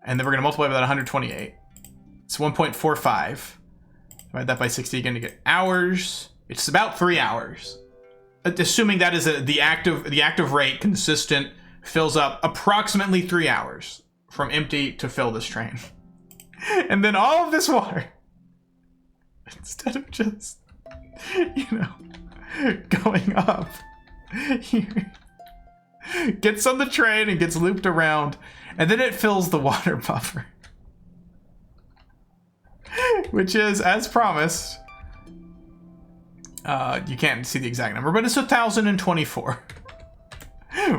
And then we're gonna multiply by that 128. It's 1.45. Divide that by 60 again to get hours. It's about 3 hours. Assuming that is the active rate consistent, fills up approximately 3 hours from empty to fill this train. And then all of this water, instead of just, going up here, gets on the train and gets looped around, and then it fills the water buffer. Which is, as promised, you can't see the exact number, but it's 1,024.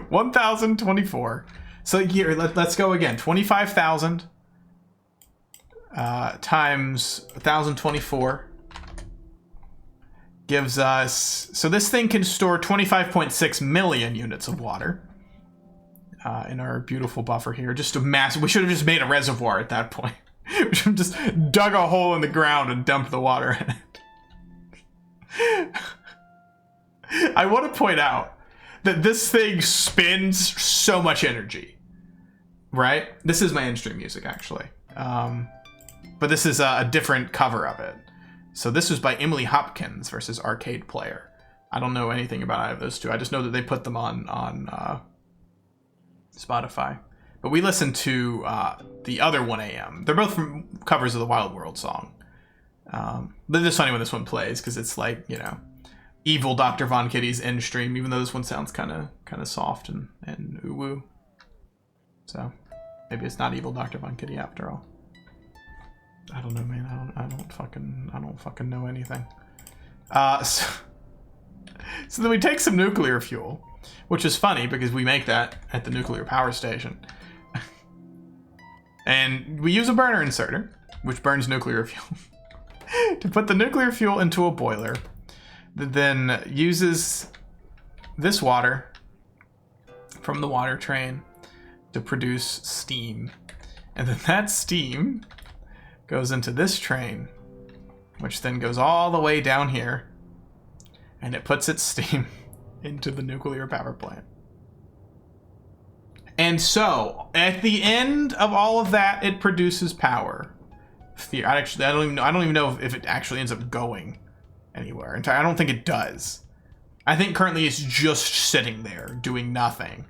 1,024. So here, let's go again. 25,000 times 1,024 gives us... So this thing can store 25.6 million units of water in our beautiful buffer here. Just a massive... We should have just made a reservoir at that point. Just dug a hole in the ground and dumped the water in it. I want to point out that this thing spins so much energy, right? This is my in-stream music, actually. But this is a different cover of it. So this was by Emily Hopkins versus Arcade Player. I don't know anything about either of those two. I just know that they put them on Spotify. But we listened to the other 1 a.m. They're both from covers of the Wild World song. But it's funny when this one plays because it's like, you know, evil Dr. Von Kitty's end stream, even though this one sounds kind of soft and ooh-woo. So maybe it's not evil Dr. Von Kitty after all. I don't know, man. I don't fucking know anything. So then we take some nuclear fuel, which is funny because we make that at the nuclear power station. And we use a burner inserter, which burns nuclear fuel, to put the nuclear fuel into a boiler that then uses this water from the water train to produce steam. And then that steam goes into this train, which then goes all the way down here, and it puts its steam into the nuclear power plant. And so, at the end of all of that, it produces power. I don't even know if it actually ends up going anywhere. I don't think it does. I think currently it's just sitting there doing nothing,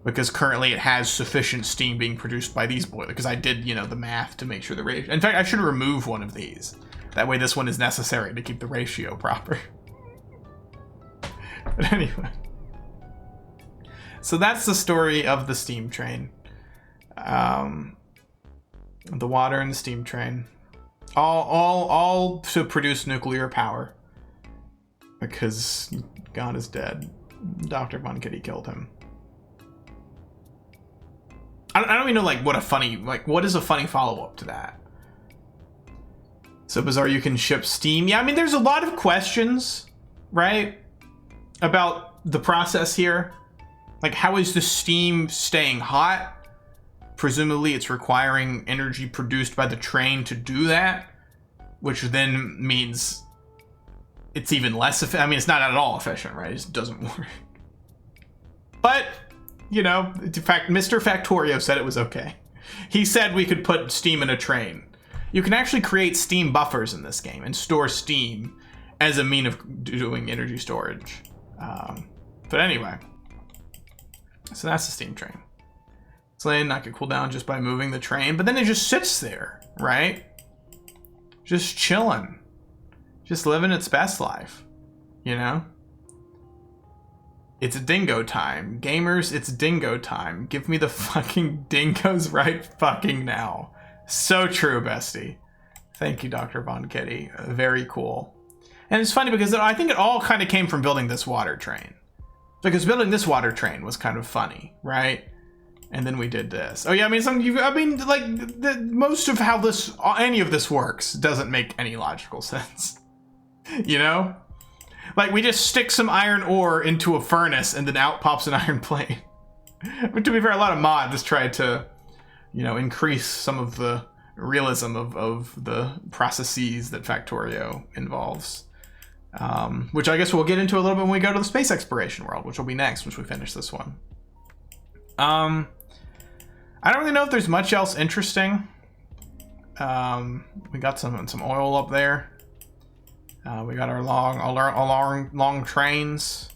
because currently it has sufficient steam being produced by these boilers. Because I did, you know, the math to make sure the ratio. In fact, I should remove one of these. That way, this one is necessary to keep the ratio proper. But anyway. So that's the story of the steam train. The water and the steam train. All to produce nuclear power. Because God is dead. Dr. Von Kitty killed him. I don't even know, like, what is a funny follow-up to that? So bizarre you can ship steam. Yeah, I mean, there's a lot of questions, right? About the process here. Like, how is the steam staying hot? Presumably it's requiring energy produced by the train to do that, which then means it's even less efficient. I mean, it's not at all efficient, right? It just doesn't work. But, you know, in fact, Mr. Factorio said it was okay. He said we could put steam in a train. You can actually create steam buffers in this game and store steam as a mean of doing energy storage. But anyway. So that's the steam train. So then I could cool down just by moving the train, but then it just sits there, right? Just chilling. Just living its best life, you know? It's dingo time. Gamers, it's dingo time. Give me the fucking dingoes right fucking now. So true, bestie. Thank you, Dr. Von Kitty. Very cool. And it's funny because I think it all kind of came from building this water train. Because building this water train was kind of funny, right? And then we did this. Oh yeah, most of how any of this works doesn't make any logical sense. You know? Like, we just stick some iron ore into a furnace and then out pops an iron plate. But to be fair, a lot of mods tried to, you know, increase some of the realism of the processes that Factorio involves. Which I guess we'll get into a little bit when we go to the space exploration world, which will be next once we finish this one. I don't really know if there's much else interesting. We got some oil up there. We got our long trains.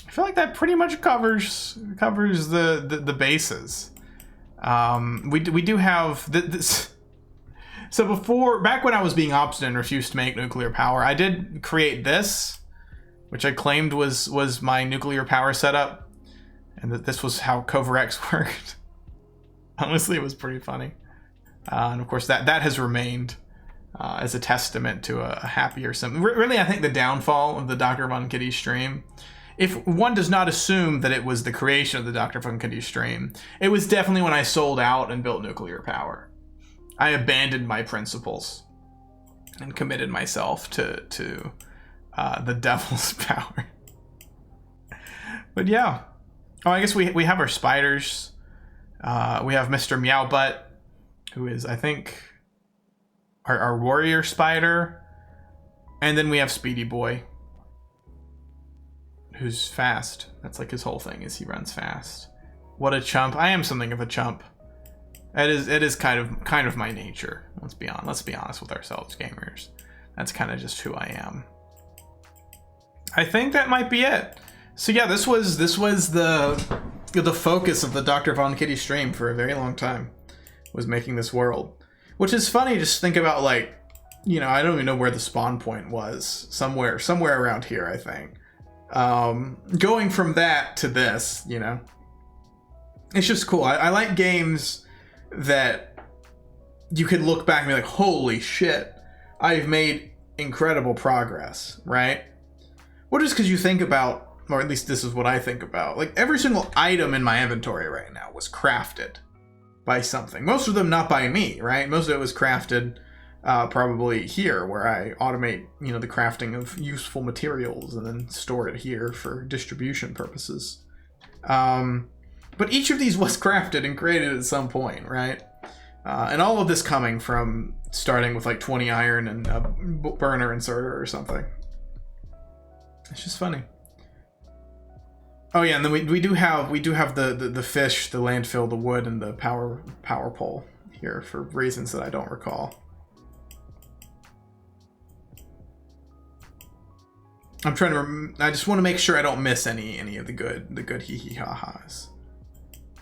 I feel like that pretty much covers the bases. We do have this. So back when I was being obstinate and refused to make nuclear power, I did create this, which I claimed was my nuclear power setup, and that this was how Covarex worked. Honestly, it was pretty funny. And of course, that has remained as a testament to a happier sim. Really, I think the downfall of the Dr. Von Kitty stream, if one does not assume that it was the creation of the Dr. Von Kitty stream, it was definitely when I sold out and built nuclear power. I abandoned my principles and committed myself to the devil's power. But yeah. Oh, I guess we have our spiders. We have Mr. Meowbutt, who is, I think, our warrior spider. And then we have Speedy Boy, who's fast. That's like his whole thing, is he runs fast. What a chump. I am something of a chump. It is kind of my nature. Let's be honest with ourselves, gamers. That's kind of just who I am. I think that might be it. So yeah, this was the focus of the Dr. Von Kitty stream for a very long time, was making this world. Which is funny, just think about, like, you know, I don't even know where the spawn point was. Somewhere around here, I think. Going from that to this, you know. It's just cool. I like games that you could look back and be like, holy shit, I've made incredible progress, right? Well, just because you think about, or at least this is what I think about, like every single item in my inventory right now was crafted by something. Most of them not by me, right? Most of it was crafted probably here, where I automate, you know, the crafting of useful materials and then store it here for distribution purposes. But each of these was crafted and created at some point, right? And all of this coming from starting with like 20 iron and a burner inserter or something. It's just funny. Oh yeah, and then we do have the fish, the landfill, the wood, and the power pole here for reasons that I don't recall. I'm trying to. I just want to make sure I don't miss any of the good hee hee ha ha's.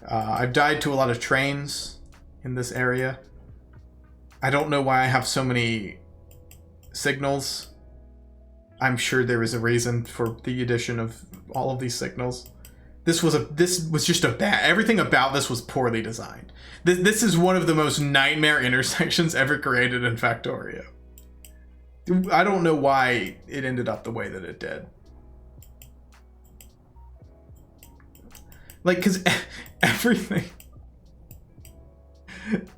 I've died to a lot of trains in this area. I don't know why I have so many signals. I'm sure there is a reason for the addition of all of these signals. This was just a bad. Everything about this was poorly designed. This is one of the most nightmare intersections ever created in Factorio. I don't know why it ended up the way that it did. Like, because everything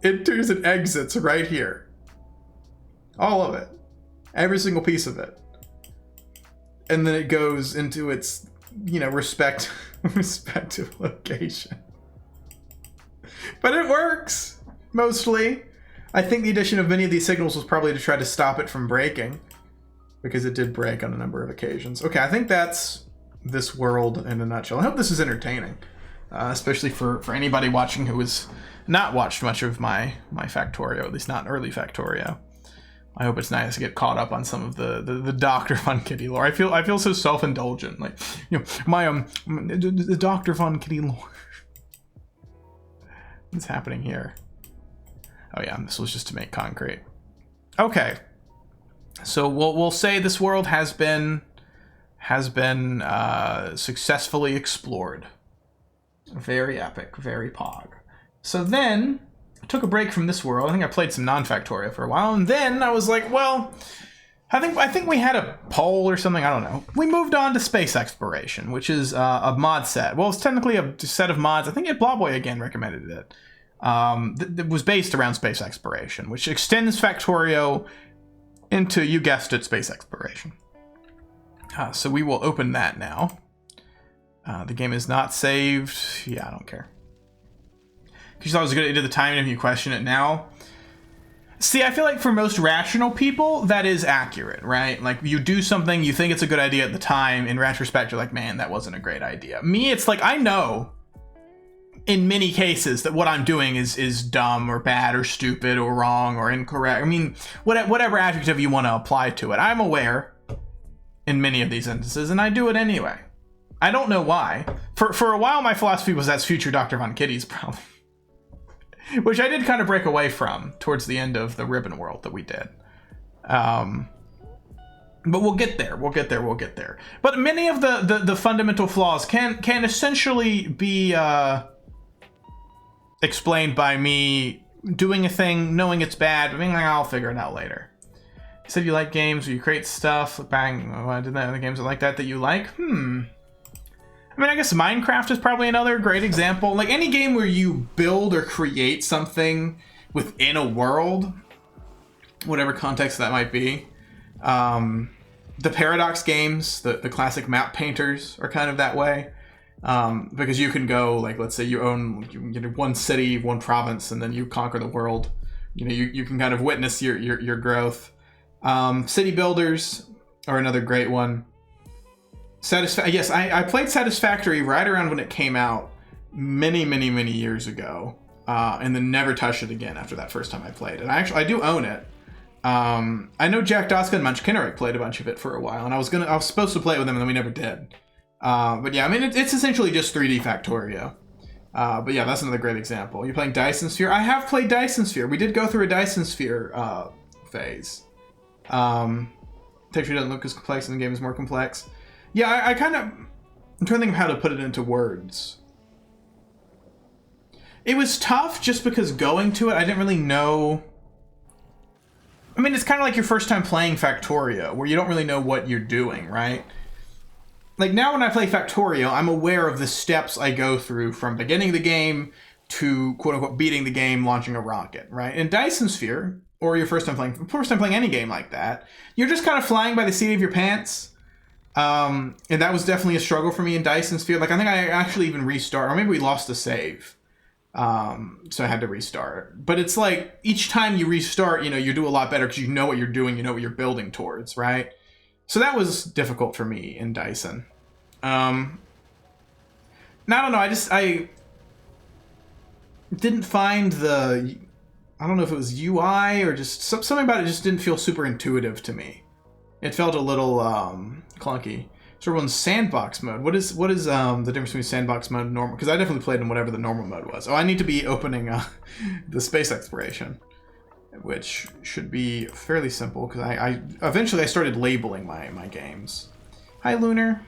enters and exits right here. All of it. Every single piece of it. And then it goes into its, you know, respective location. But it works, mostly. I think the addition of many of these signals was probably to try to stop it from breaking, because it did break on a number of occasions. Okay, I think that's this world in a nutshell. I hope this is entertaining, especially for anybody watching who has not watched much of my Factorio, at least not early Factorio. I hope it's nice to get caught up on some of the Dr. Von Kitty lore. I feel so self-indulgent, like, you know, the Dr. Von Kitty lore. What's happening here? Oh yeah, this was just to make concrete. Okay, so we'll say this world has been successfully explored. Very epic, very pog. So then I took a break from this world. I think I played some non-Factorio for a while, and then I was like, well, I think we had a poll or something. I don't know. We moved on to space exploration, which is a mod set. Well, it's technically a set of mods. I think Blobboy again recommended it. That was based around space exploration, which extends Factorio into, you guessed it, space exploration. So we will open that now. The game is not saved. Yeah, I don't care. Because you thought it was a good idea at the time, and if you question it now. See, I feel like for most rational people, that is accurate, right? Like, you do something, you think it's a good idea at the time, in retrospect, you're like, man, that wasn't a great idea. Me, it's like, I know in many cases that what I'm doing is dumb or bad or stupid or wrong or incorrect. I mean, whatever adjective you want to apply to it. I'm aware in many of these instances, and I do it anyway. I don't know why. For a while, my philosophy was that's future Dr. Von Kitty's problem. Which I did kind of break away from towards the end of the Ribbon World that we did. But we'll get there. We'll get there. But many of the fundamental flaws can essentially be explained by me doing a thing, knowing it's bad, but being like, I'll figure it out later. You said you like games where you create stuff. Bang, I did that. Other games like that you like? I mean, I guess Minecraft is probably another great example. Like, any game where you build or create something within a world, whatever context that might be. The Paradox games, the classic map painters are kind of that way. Because you can go, like, let's say you own one city, one province, and then you conquer the world you know, you can kind of witness your growth. City builders are another great one. Yes, I played Satisfactory right around when it came out many years ago, and then never touched it again after that first time I played. And I do own it. I know Jack Doska and Munch Kinnerik played a bunch of it for a while, and I was supposed to play it with them, and then we never did. But yeah, I mean, it's essentially just 3D Factorio. But yeah, that's another great example. You're playing Dyson Sphere. I have played Dyson Sphere. We did go through a Dyson Sphere phase. Texture doesn't look as complex, and the game is more complex. Yeah, I'm trying to think of how to put it into words. It was tough just because going to it, I didn't really know. I mean, it's kind of like your first time playing Factorio, where you don't really know what you're doing, right? Like now when I play Factorio, I'm aware of the steps I go through from beginning the game to quote unquote beating the game, launching a rocket, right? In Dyson Sphere, or your first time playing any game like that, you're just kind of flying by the seat of your pants. And that was definitely a struggle for me in Dyson Sphere. Like I think I actually even restarted, or maybe we lost a save. So I had to restart. But it's like each time you restart, you know, you do a lot better because you know what you're doing, you know what you're building towards, right? So that was difficult for me in Dyson. Now I don't know, I didn't find I don't know if it was UI or just something about it just didn't feel super intuitive to me. It felt a little clunky. So everyone's sandbox mode. What is the difference between sandbox mode and normal? Because I definitely played in whatever the normal mode was. Oh, I need to be opening the space exploration, which should be fairly simple because I eventually I started labeling my games. Hi Lunar.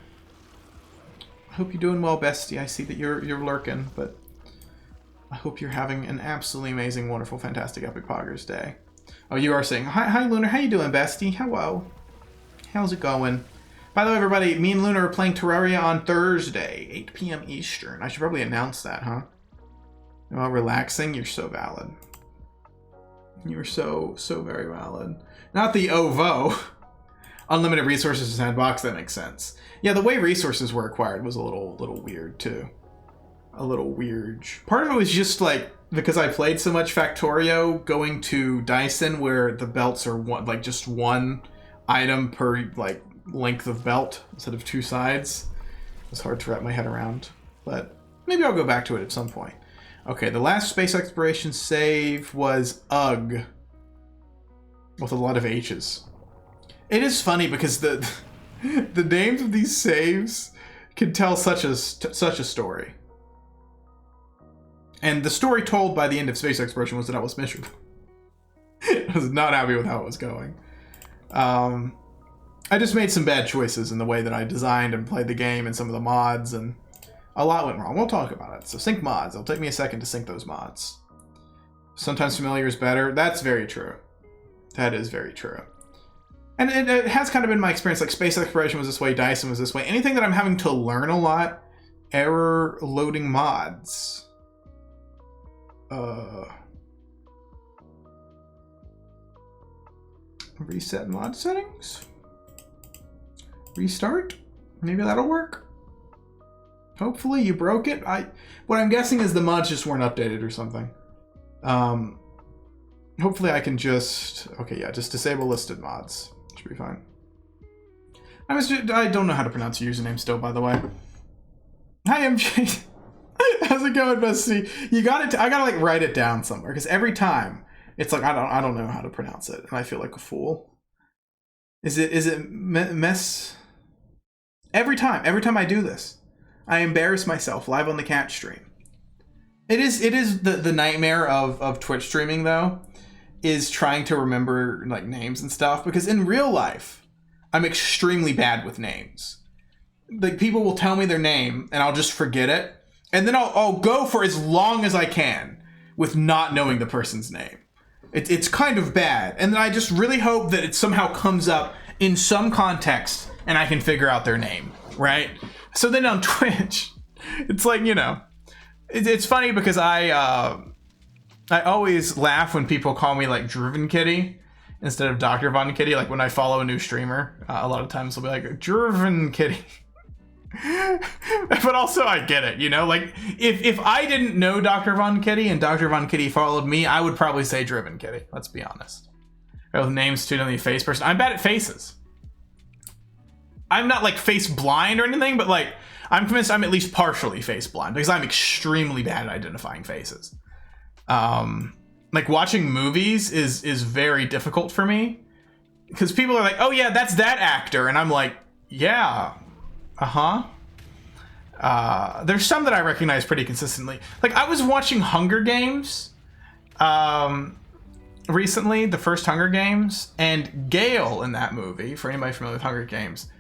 I hope you're doing well, bestie. I see that you're lurking, but I hope you're having an absolutely amazing, wonderful, fantastic, epic poggers day. Oh, you are saying hi Lunar. How you doing, bestie? Hello. How's it going? By the way, everybody, me and Luna are playing Terraria on Thursday, 8 p.m. Eastern. I should probably announce that, huh? While relaxing, you're so valid. You're so very valid. Not the OVO. Unlimited resources in sandbox, that makes sense. Yeah, the way resources were acquired was a little weird, too. A little weird. Part of it was just, like, because I played so much Factorio, going to Dyson, where the belts are just one item per, like, length of belt instead of two sides. It's hard to wrap my head around, but maybe I'll go back to it at some point. Okay, the last space exploration save was UGG with a lot of H's. It is funny because the names of these saves can tell such a story. And the story told by the end of space exploration was that I was miserable. I was not happy with how it was going. I just made some bad choices in the way that I designed and played the game and some of the mods, and a lot went wrong. We'll talk about it. So sync mods. It'll take me a second to sync those mods. Sometimes familiar is better. That's very true. That is very true. And it has kind of been my experience. Like space exploration was this way, Dyson was this way. Anything that I'm having to learn a lot, error loading mods. Reset mod settings. Restart? Maybe that'll work. Hopefully you broke it. What I'm guessing is the mods just weren't updated or something. Hopefully I can just disable listed mods. Should be fine. I don't know how to pronounce your username still, by the way. Hi MJ. How's it going, bestie? You got it. I gotta like write it down somewhere because every time it's like I don't know how to pronounce it and I feel like a fool. Is it mess? Every time I do this, I embarrass myself live on the cat stream. It is the nightmare of Twitch streaming though, is trying to remember like names and stuff, because in real life, I'm extremely bad with names. Like people will tell me their name and I'll just forget it. And then I'll go for as long as I can with not knowing the person's name. It's kind of bad. And then I just really hope that it somehow comes up in some context and I can figure out their name, right? So then on Twitch, it's like, you know, it's funny because I always laugh when people call me like Driven Kitty instead of Dr. Von Kitty. Like when I follow a new streamer, a lot of times they'll be like, Driven Kitty. But also I get it, you know, like if I didn't know Dr. Von Kitty and Dr. Von Kitty followed me, I would probably say Driven Kitty. Let's be honest. With names too, only face person. I'm bad at faces. I'm not like face blind or anything, but like I'm convinced I'm at least partially face blind because I'm extremely bad at identifying faces. Like watching movies is very difficult for me because people are like, oh yeah, that's that actor, and I'm like, yeah. There's some that I recognize pretty consistently. Like I was watching Hunger Games recently, the first Hunger Games, and Gale in that movie, for anybody familiar with Hunger Games,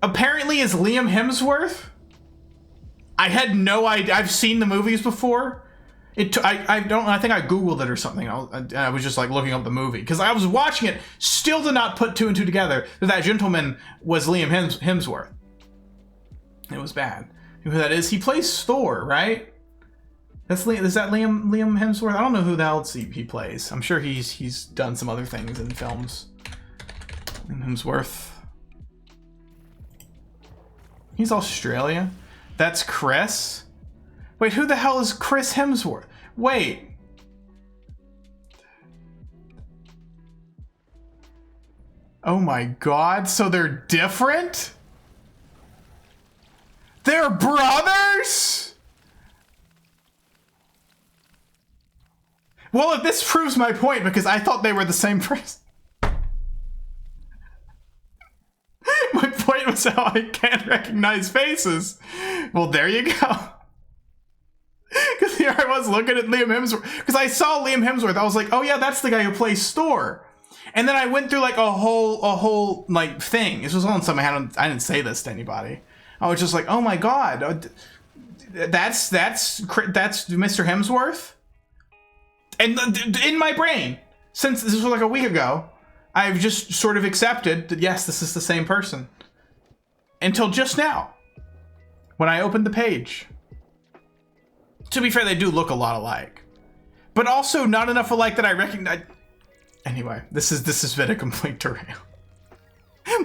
apparently is Liam Hemsworth. I had no idea. I've seen the movies before. I think I Googled it or something. I was just like looking up the movie because I was watching it, still did not put two and two together that gentleman was Liam Hemsworth. It was bad. Who that is? He plays Thor, right? Is that Liam Hemsworth? I don't know who the else he plays. I'm sure he's done some other things in films. Liam Hemsworth. He's Australia. That's Chris. Wait, who the hell is Chris Hemsworth? Wait. Oh my god, so they're different? They're brothers? Well, if this proves my point, because I thought they were the same person. My point was how I can't recognize faces. Well, there you go. Because here I was looking at Liam Hemsworth. Because I saw Liam Hemsworth. I was like, oh yeah, that's the guy who plays Thor. And then I went through like a whole like thing. This was on something I didn't say this to anybody. I was just like, oh my god, that's Mr. Hemsworth. And in my brain, since this was like a week ago, I've just sort of accepted that yes, this is the same person. Until just now, when I opened the page. To be fair, they do look a lot alike, but also not enough alike that I recognize. Anyway, this has been a complete derail.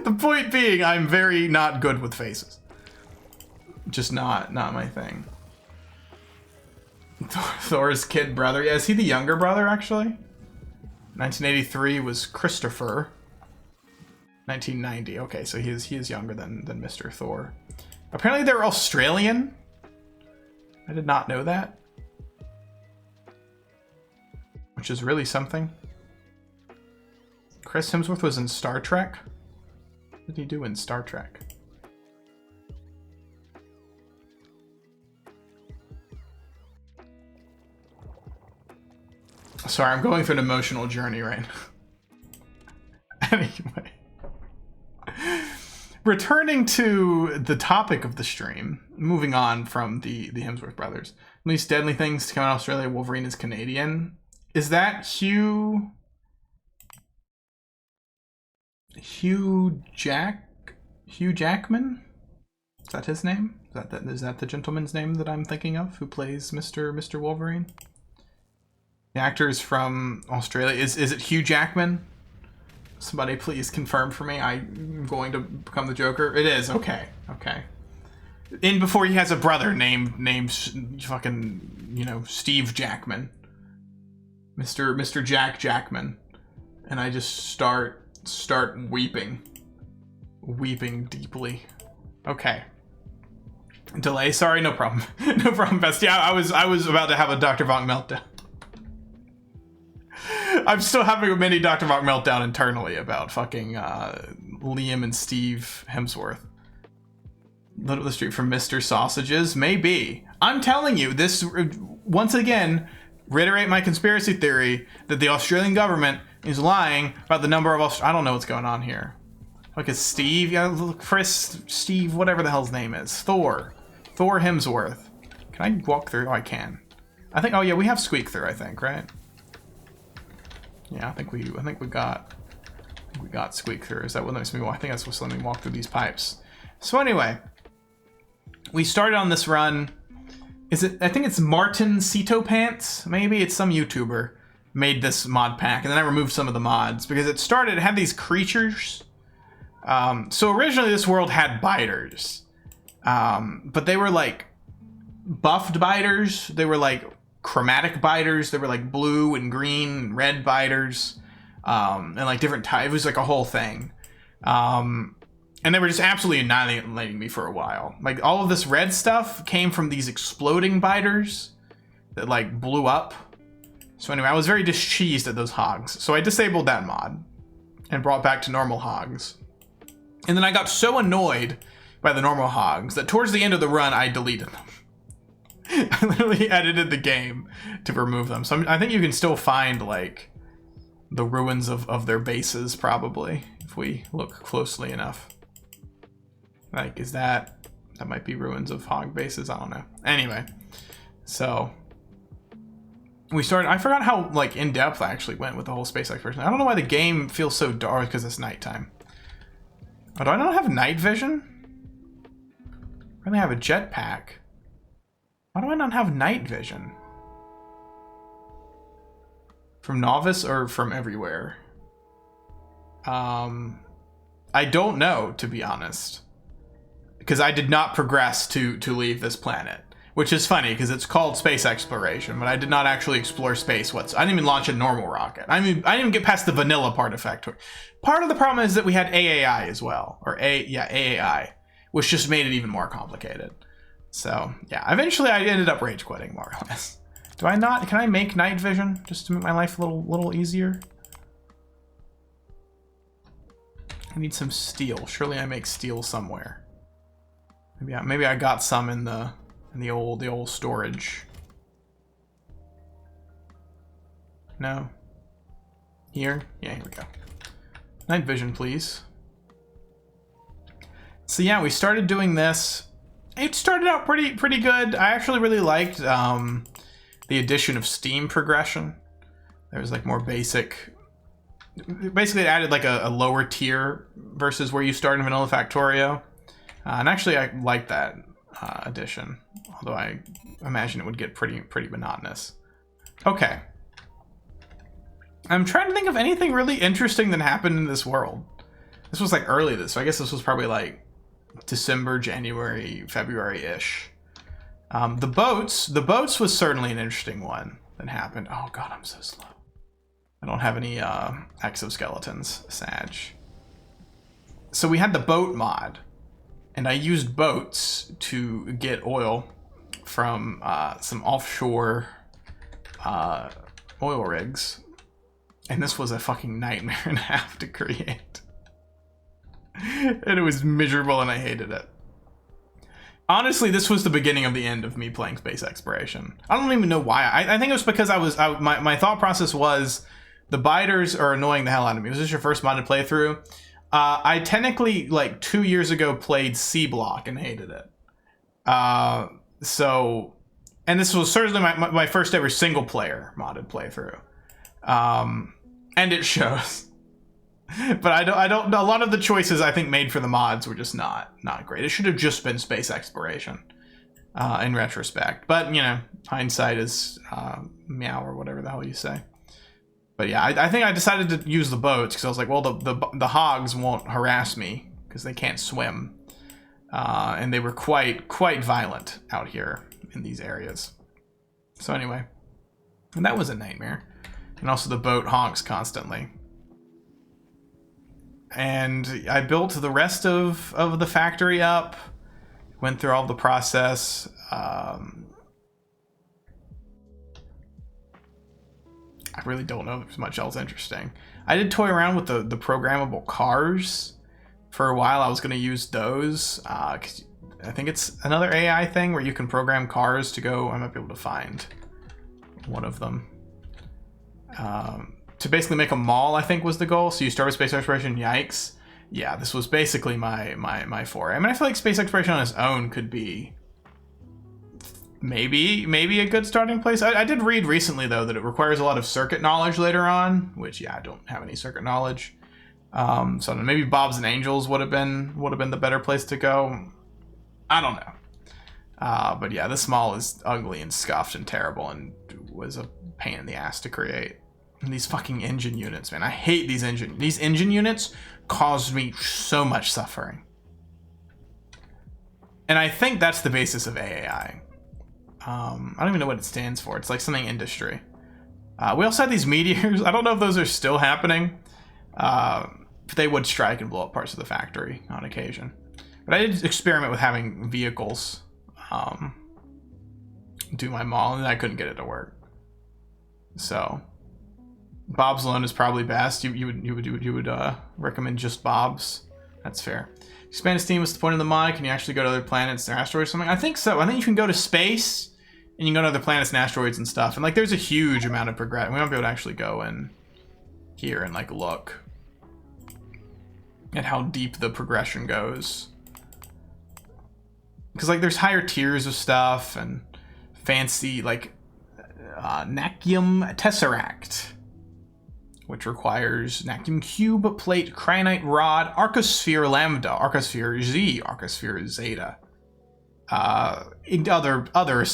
The point being, I'm very not good with faces. Just not my thing. Thor's kid brother. Yeah, is he the younger brother, actually? 1983 was Christopher. 1990. Okay, so he is younger than Mr. Thor. Apparently they're Australian. I did not know that. Which is really something. Chris Hemsworth was in Star Trek. What did he do in Star Trek? Sorry, I'm going through an emotional journey right now. Anyway. Returning to the topic of the stream, moving on from the Hemsworth brothers. Least deadly things to come out of Australia, Wolverine is Canadian. Is that Hugh Jackman? Is that his name? Is that the gentleman's name that I'm thinking of who plays Mr. Wolverine? The actor is from Australia. Is it Hugh Jackman? Somebody please confirm for me. I'm going to become the Joker. It is. Okay. In before he has a brother named fucking, you know, Steve Jackman. Mr. Jack Jackman. And I just start weeping deeply. Okay. Delay. Sorry, no problem. No problem, Best. Yeah, I was about to have a Dr. Vonk meltdown. I'm still having a mini Dr. Vonk meltdown internally about fucking Liam and Steve Hemsworth. Little the street from Mr. Sausages? Maybe. I'm telling you, this, once again, reiterate my conspiracy theory that the Australian government is lying about the number of I don't know what's going on here. Like a Steve, yeah, Chris, Steve, whatever the hell his name is. Thor Hemsworth. Can I walk through? Oh, I can. I think, oh yeah, we have squeak through, I think, right? Yeah, I think we got squeak through. Is that what makes me walk? I think that's what's letting me walk through these pipes. So anyway, we started on this run. I think it's Martin Ceto Pants, maybe? It's some YouTuber made this mod pack, and then I removed some of the mods because it had these creatures. So originally this world had biters, But they were like buffed biters. They were like chromatic biters. They were like blue and green and red biters, and like different types. It was like a whole thing. And they were just absolutely annihilating me for a while. Like, all of this red stuff came from these exploding biters that, like, blew up. So anyway, I was very displeased at those hogs. So I disabled that mod and brought back to normal hogs. And then I got so annoyed by the normal hogs that towards the end of the run, I deleted them. I literally edited the game to remove them. So I think you can still find, like, the ruins of their bases, probably, if we look closely enough. Like, is that might be ruins of hog bases? I don't know. Anyway, so we started. I forgot how like in depth I actually went with the whole space exploration. I don't know why the game feels so dark because it's nighttime. Oh, do I not have night vision? I really have a jetpack. Why do I not have night vision? From novice or from everywhere? I don't know, to be honest. Because I did not progress to leave this planet. Which is funny, because it's called space exploration, but I did not actually explore space I didn't even launch a normal rocket. I didn't even get past the vanilla part of Factory. Part of the problem is that we had AAI as well. AAI. Which just made it even more complicated. So, yeah. Eventually, I ended up rage quitting, more or less. Do I not? Can I make night vision, just to make my life a little easier? I need some steel. Surely I make steel somewhere. Maybe I got some in the old storage. No. Here? Yeah, here we go. Night vision, please. So yeah, we started doing this. It started out pretty good. I actually really liked the addition of Steam progression. There was like more basic. Basically, it added like a lower tier versus where you start in Vanilla Factorio. And actually, I like that addition, although I imagine it would get pretty monotonous. Okay. I'm trying to think of anything really interesting that happened in this world. This was like early so I guess this was probably like December, January, February-ish. The boats was certainly an interesting one that happened. Oh god, I'm so slow. I don't have any exoskeletons, Sag. So we had the boat mod. And I used boats to get oil from some offshore oil rigs. And this was a fucking nightmare and a half to create. And it was miserable and I hated it. Honestly, this was the beginning of the end of me playing space exploration. I don't even know why. I think it was because my thought process was the biters are annoying the hell out of me. Was this your first modded playthrough? I technically, like, 2 years ago played C-Block and hated it. And this was certainly my first ever single-player modded playthrough. And it shows. But I don't, a lot of the choices I think made for the mods were just not great. It should have just been space exploration, in retrospect. But, you know, hindsight is, meow or whatever the hell you say. But yeah, I think I decided to use the boats because I was like, well, the hogs won't harass me because they can't swim. And they were quite violent out here in these areas. So anyway, and that was a nightmare. And also the boat honks constantly. And I built the rest of the factory up, went through all the process. I really don't know if there's much else interesting. I did toy around with the programmable cars for a while. I was going to use those. 'Cause I think it's another AI thing where you can program cars to go. I might be able to find one of them. To basically make a mall, I think was the goal. So you start with space exploration, yikes. Yeah, this was basically my foray. I mean, I feel like space exploration on its own could be maybe a good starting place. I did read recently though that it requires a lot of circuit knowledge later on, which yeah, I don't have any circuit knowledge. So maybe Bob's and Angels would have been the better place to go. I don't know. But yeah, this mall is ugly and scuffed and terrible and was a pain in the ass to create. And these fucking engine units, man. I hate these engine units caused me so much suffering. And I think that's the basis of AAI. I don't even know what it stands for. It's like something industry. We also had these meteors. I don't know if those are still happening. But they would strike and blow up parts of the factory on occasion. But I did experiment with having vehicles do my mall, and I couldn't get it to work. So Bob's alone is probably best. You would recommend just Bob's. That's fair. Expand Steam, what's the point of the mod? Can you actually go to other planets or asteroids or something? I think so. I think you can go to space and you can go to other planets and asteroids and stuff. And like there's a huge amount of progression. We might be able to actually go in here and like look at how deep the progression goes. Because like there's higher tiers of stuff and fancy like Nakium Tesseract, which requires Nakium Cube, Plate, Cryonite Rod, Arcosphere Lambda, Arcosphere Z, Arcosphere Zeta, other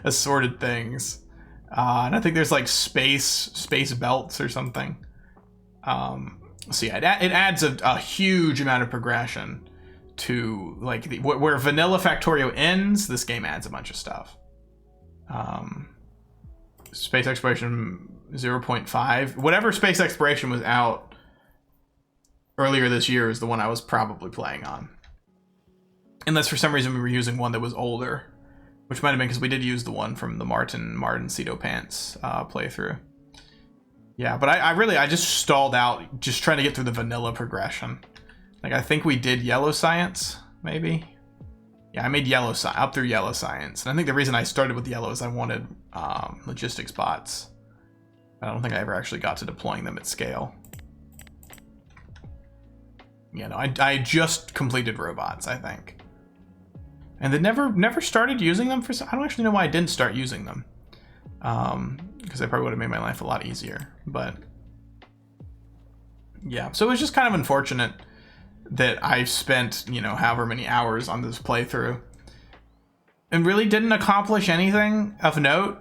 assorted things. And I think there's like space belts or something. So yeah, it adds a huge amount of progression to like where Vanilla Factorio ends. This game adds a bunch of stuff. Space Exploration 0.5. Whatever Space Exploration was out earlier this year is the one I was probably playing on. Unless for some reason we were using one that was older, which might have been because we did use the one from the Martin Cedo Pants playthrough. Yeah, but I just stalled out just trying to get through the vanilla progression. Like I think we did Yellow Science, maybe. Yeah, I made up through Yellow Science. And I think the reason I started with Yellow is I wanted logistics bots. I don't think I ever actually got to deploying them at scale. Yeah, no, I just completed robots, I think. And then never started using them for some, I don't actually know why I didn't start using them. Because I probably would have made my life a lot easier. But yeah, so it was just kind of unfortunate that I spent, you know, however many hours on this playthrough and really didn't accomplish anything of note.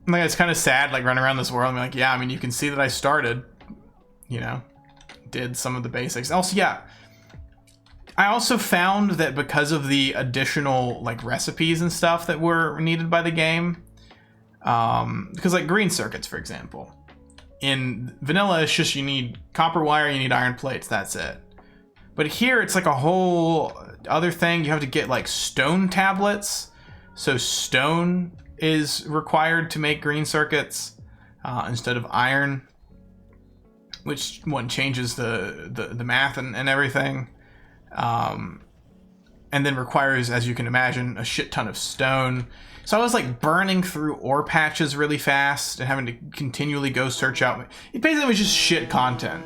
Like, it's kind of sad, like, running around this world and be like, yeah, I mean, you can see that I started, you know, did some of the basics. Also, yeah, I also found that because of the additional, like, recipes and stuff that were needed by the game, because, like, green circuits, for example, in vanilla, it's just you need copper wire, you need iron plates, that's it. But here, it's like a whole other thing. You have to get, like, stone tablets. So stone is required to make green circuits instead of iron, which one changes the math and everything. And then requires, as you can imagine, a shit ton of stone. So I was like burning through ore patches really fast and having to continually go search out. It basically was just shit content.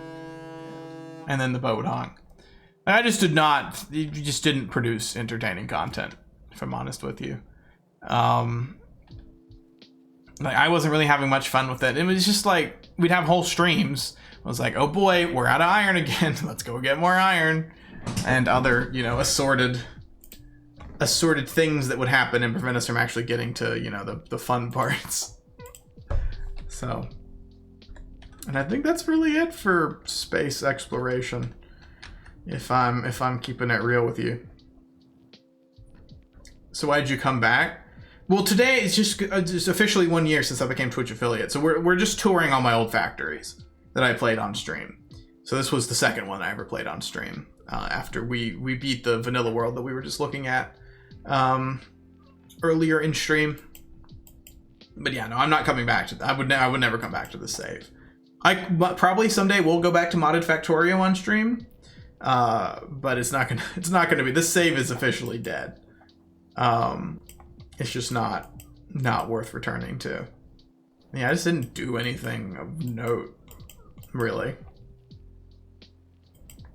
And then the boat hung. I just didn't produce entertaining content, if I'm honest with you. Like, I wasn't really having much fun with it. It was just like, we'd have whole streams. I was like, oh boy, we're out of iron again. Let's go get more iron. And other, you know, assorted things that would happen and prevent us from actually getting to, you know, the fun parts. So, and I think that's really it for space exploration. If I'm keeping it real with you. So why'd you come back? Well, today it's just officially 1 year since I became Twitch affiliate. So we're just touring all my old factories that I played on stream. So this was the second one I ever played on stream after we beat the vanilla world that we were just looking at earlier in stream. But yeah, no, I'm not coming back to. I would never come back to the save. Probably someday we'll go back to modded Factorio on stream. But it's not gonna be. This save is officially dead. It's just not worth returning to. Yeah, I just didn't do anything of note, really.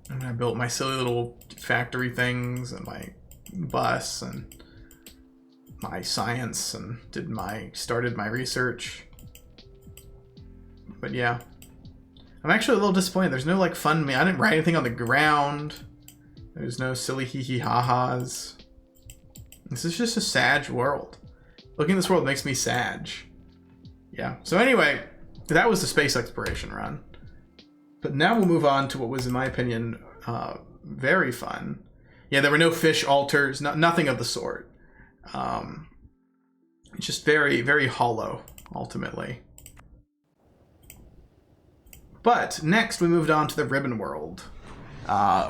And I built my silly little factory things and my bus and my science and started my research. But yeah. I'm actually a little disappointed. There's no like fun. I didn't write anything on the ground. There's no silly hee hee ha ha's. This is just a sad world. Looking at this world makes me sad. Yeah. So anyway, that was the space exploration run. But now we'll move on to what was, in my opinion, very fun. Yeah, there were no fish altars, nothing of the sort. It's just very, very hollow, ultimately. But next we moved on to the Ribbon World,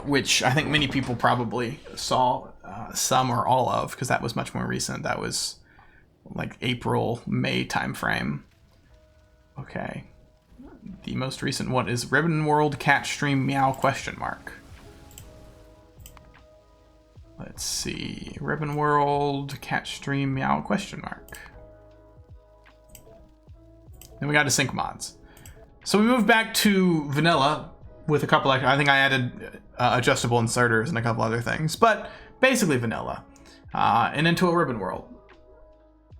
which I think many people probably saw some or all of, because that was much more recent. That was like April, May timeframe. Okay. The most recent one is Ribbon World Cat Stream Meow question mark. Let's see. Ribbon World Cat Stream Meow question mark. Then we got to sync mods. So we moved back to vanilla with a couple I think I added adjustable inserters and a couple other things, but basically vanilla. And into a Ribbon World.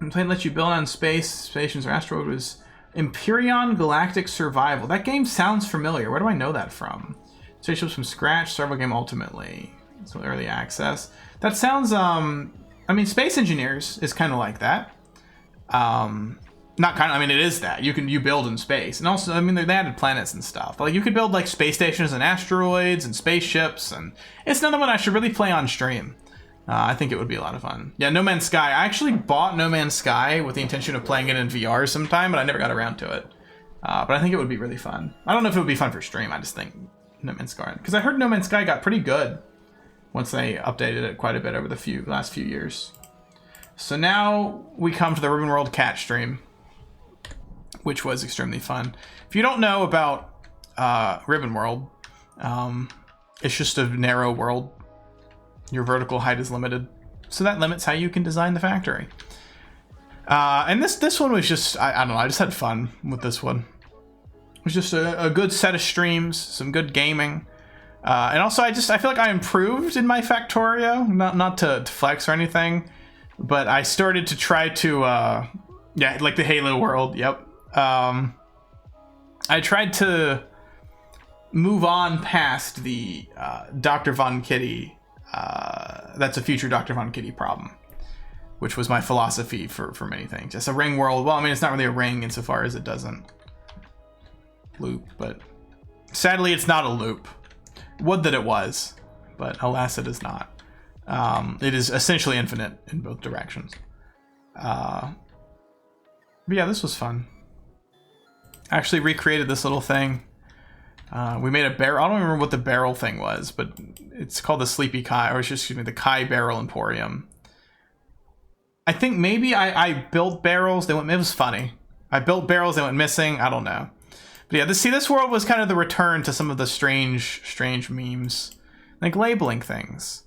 And plane lets you build on space stations or asteroid was Empyrean Galactic Survival. That game sounds familiar. Where do I know that from? Spaceships from scratch, survival game ultimately. So early access. That sounds, I mean, Space Engineers is kind of like that. Not kind of, I mean, it is that. You build in space. And also, I mean, they added planets and stuff. But, like, you could build, like, space stations and asteroids and spaceships. And it's another one I should really play on stream. I think it would be a lot of fun. Yeah, No Man's Sky. I actually bought No Man's Sky with the intention of playing it in VR sometime, but I never got around to it. But I think it would be really fun. I don't know if it would be fun for stream. I just think No Man's Sky. Because I heard No Man's Sky got pretty good once they updated it quite a bit over the last few years. So now we come to the Ribbon World Cat stream, which was extremely fun. If you don't know about Ribbon World, it's just a narrow world. Your vertical height is limited, so that limits how you can design the factory. And this one was just, I don't know, I just had fun with this one. It was just a good set of streams, some good gaming. And also, I feel like I improved in my Factorio, not to flex or anything, but I started to try to, yeah, like the Halo world, yep. I tried to move on past the Dr. Von Kitty, that's a future Dr. Von Kitty problem, which was my philosophy for many things. It's a ring world. Well, I mean, it's not really a ring insofar as it doesn't loop, but sadly, it's not a loop. Would that it was, but alas, it is not. It is essentially infinite in both directions. But yeah, this was fun. I actually recreated this little thing. We made a barrel. I don't remember what the barrel thing was, but it's called the Sleepy Kai, or excuse me, the Kai Barrel Emporium. I think maybe I built barrels. It was funny. I built barrels that went missing. I don't know. But yeah, this world was kind of the return to some of the strange memes, like labeling things.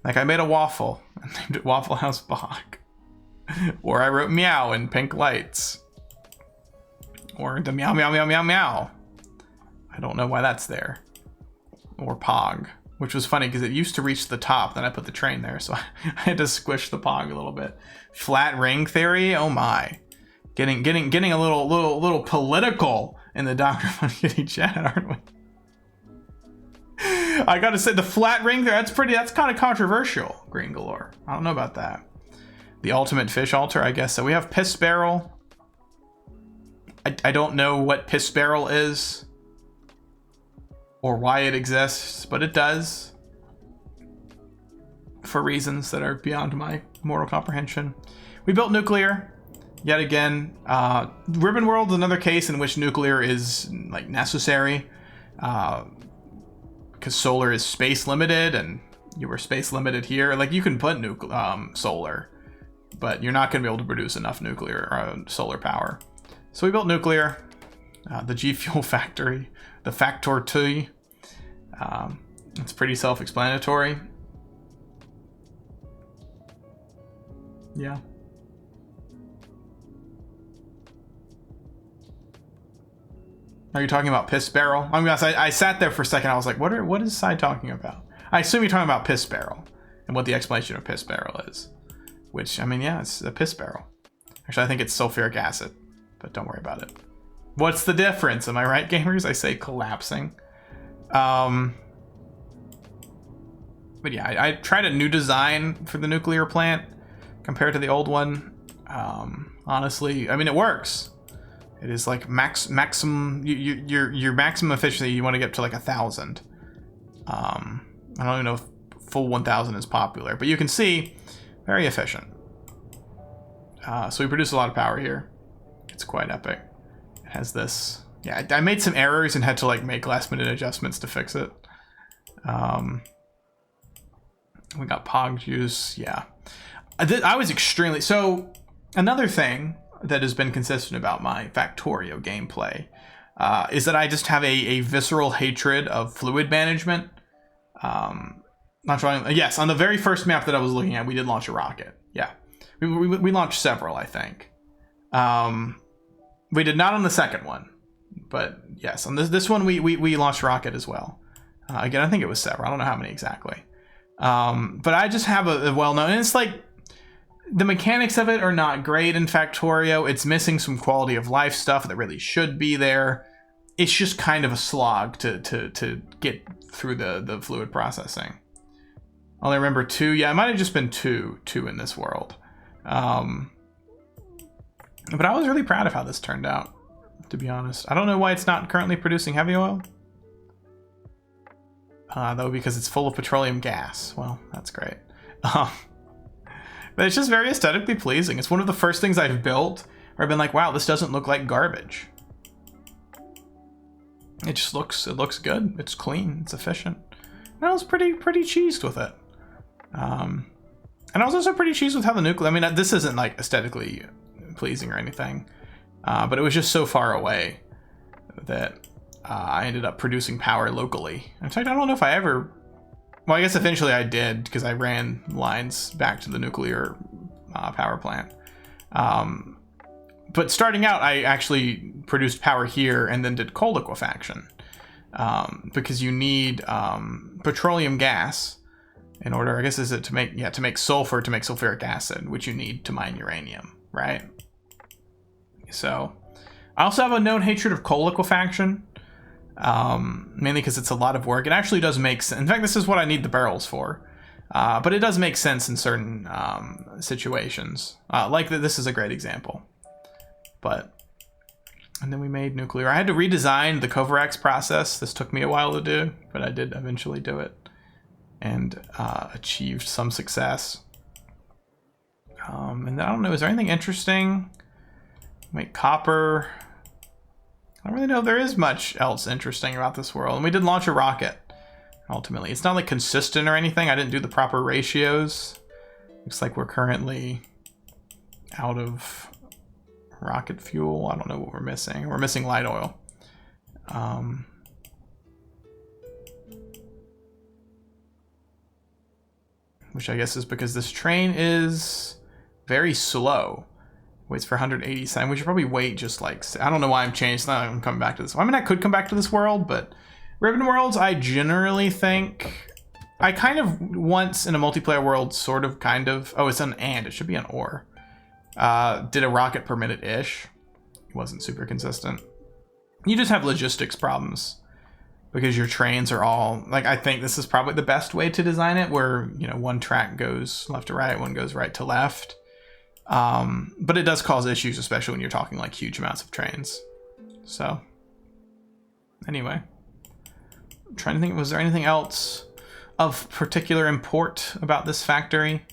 Like I made a waffle and named it Waffle House Bog, or I wrote meow in pink lights, or the meow meow meow meow meow. I don't know why that's there. Or Pog, which was funny because it used to reach the top. Then I put the train there, so I had to squish the Pog a little bit. Flat ring theory. Oh my, getting a little political in the Dr. Von Kitty chat, aren't we? I gotta say, the flat ring there. That's kind of controversial. Green Galore. I don't know about that. The ultimate fish altar, I guess. So we have Piss Barrel. I don't know what Piss Barrel is, or why it exists, but it does, for reasons that are beyond my mortal comprehension. We built nuclear, yet again. Ribbon World is another case in which nuclear is like necessary, because solar is space limited, and you were space limited here. Like you can put solar, but you're not going to be able to produce enough nuclear or solar power. So we built nuclear, the G Fuel factory, the Factor 2. It's pretty self-explanatory. Yeah. Are you talking about Piss Barrel? I mean, I sat there for a second. I was like, what is Sai talking about? I assume you're talking about Piss Barrel and what the explanation of Piss Barrel is. Which, I mean, yeah, it's a piss barrel. Actually, I think it's sulfuric acid, but don't worry about it. What's the difference? Am I right, gamers? I say collapsing. But yeah, I tried a new design for the nuclear plant compared to the old one. Honestly, I mean, it works. It is like maximum. Your maximum efficiency. You want to get to like 1,000. I don't even know if full 1000 is popular. But you can see, very efficient. So we produce a lot of power here. It's quite epic. It has this. Yeah, I made some errors and had to like make last minute adjustments to fix it. We got Pog juice. Yeah, I was extremely so. Another thing that has been consistent about my Factorio gameplay is that I just have a visceral hatred of fluid management. Not trying. Yes, on the very first map that I was looking at, we did launch a rocket. Yeah, we launched several, I think. We did not on the second one, but yes, on this one we launched a rocket as well. Again, I think it was several. I don't know how many exactly. But I just have a well-known, and it's like the mechanics of it are not great in Factorio. It's missing some quality of life stuff that really should be there. It's just kind of a slog to get through the fluid processing. I only remember 2. Yeah, it might have just been two in this world. But I was really proud of how this turned out, to be honest. I don't know why it's not currently producing heavy oil. Though, because it's full of petroleum gas. Well, that's great. But it's just very aesthetically pleasing. It's one of the first things I've built where I've been like, wow, this doesn't look like garbage. It just looks, it looks good. It's clean. It's efficient. And I was pretty cheesed with it. And I was also pretty cheesed with how the nuclear, I mean, this isn't like aesthetically pleasing or anything, but it was just so far away that I ended up producing power locally. In fact, I don't know if I ever, well, I guess eventually I did because I ran lines back to the nuclear power plant. But starting out, I actually produced power here and then did coal liquefaction because you need petroleum gas in order, I guess, is it to make, yeah, to make sulfuric acid, which you need to mine uranium, right? So I also have a known hatred of coal liquefaction. Mainly because it's a lot of work. It actually does make sense. In fact, this is what I need the barrels for. But it does make sense in certain situations. Like this is a great example. And then we made nuclear. I had to redesign the Kovarax process. This took me a while to do, but I did eventually do it. And achieved some success. And I don't know, is there anything interesting? Make copper. I don't really know if there is much else interesting about this world. And we did launch a rocket, ultimately. It's not like consistent or anything. I didn't do the proper ratios. Looks like we're currently out of rocket fuel. I don't know what we're missing. We're missing light oil. Which I guess is because this train is very slow. Waits for 180 seconds. We should probably wait just like, I don't know why I'm changed. I'm coming back to this. I mean, I could come back to this world, but Ribbon Worlds, I generally think, I kind of once in a multiplayer world, sort of, kind of, oh, it's an and, it should be an or. Did a rocket per minute-ish. It wasn't super consistent. You just have logistics problems because your trains are all, like, I think this is probably the best way to design it where, you know, one track goes left to right, one goes right to left. But it does cause issues, especially when you're talking like huge amounts of trains. So anyway, I'm trying to think, was there anything else of particular import about this factory?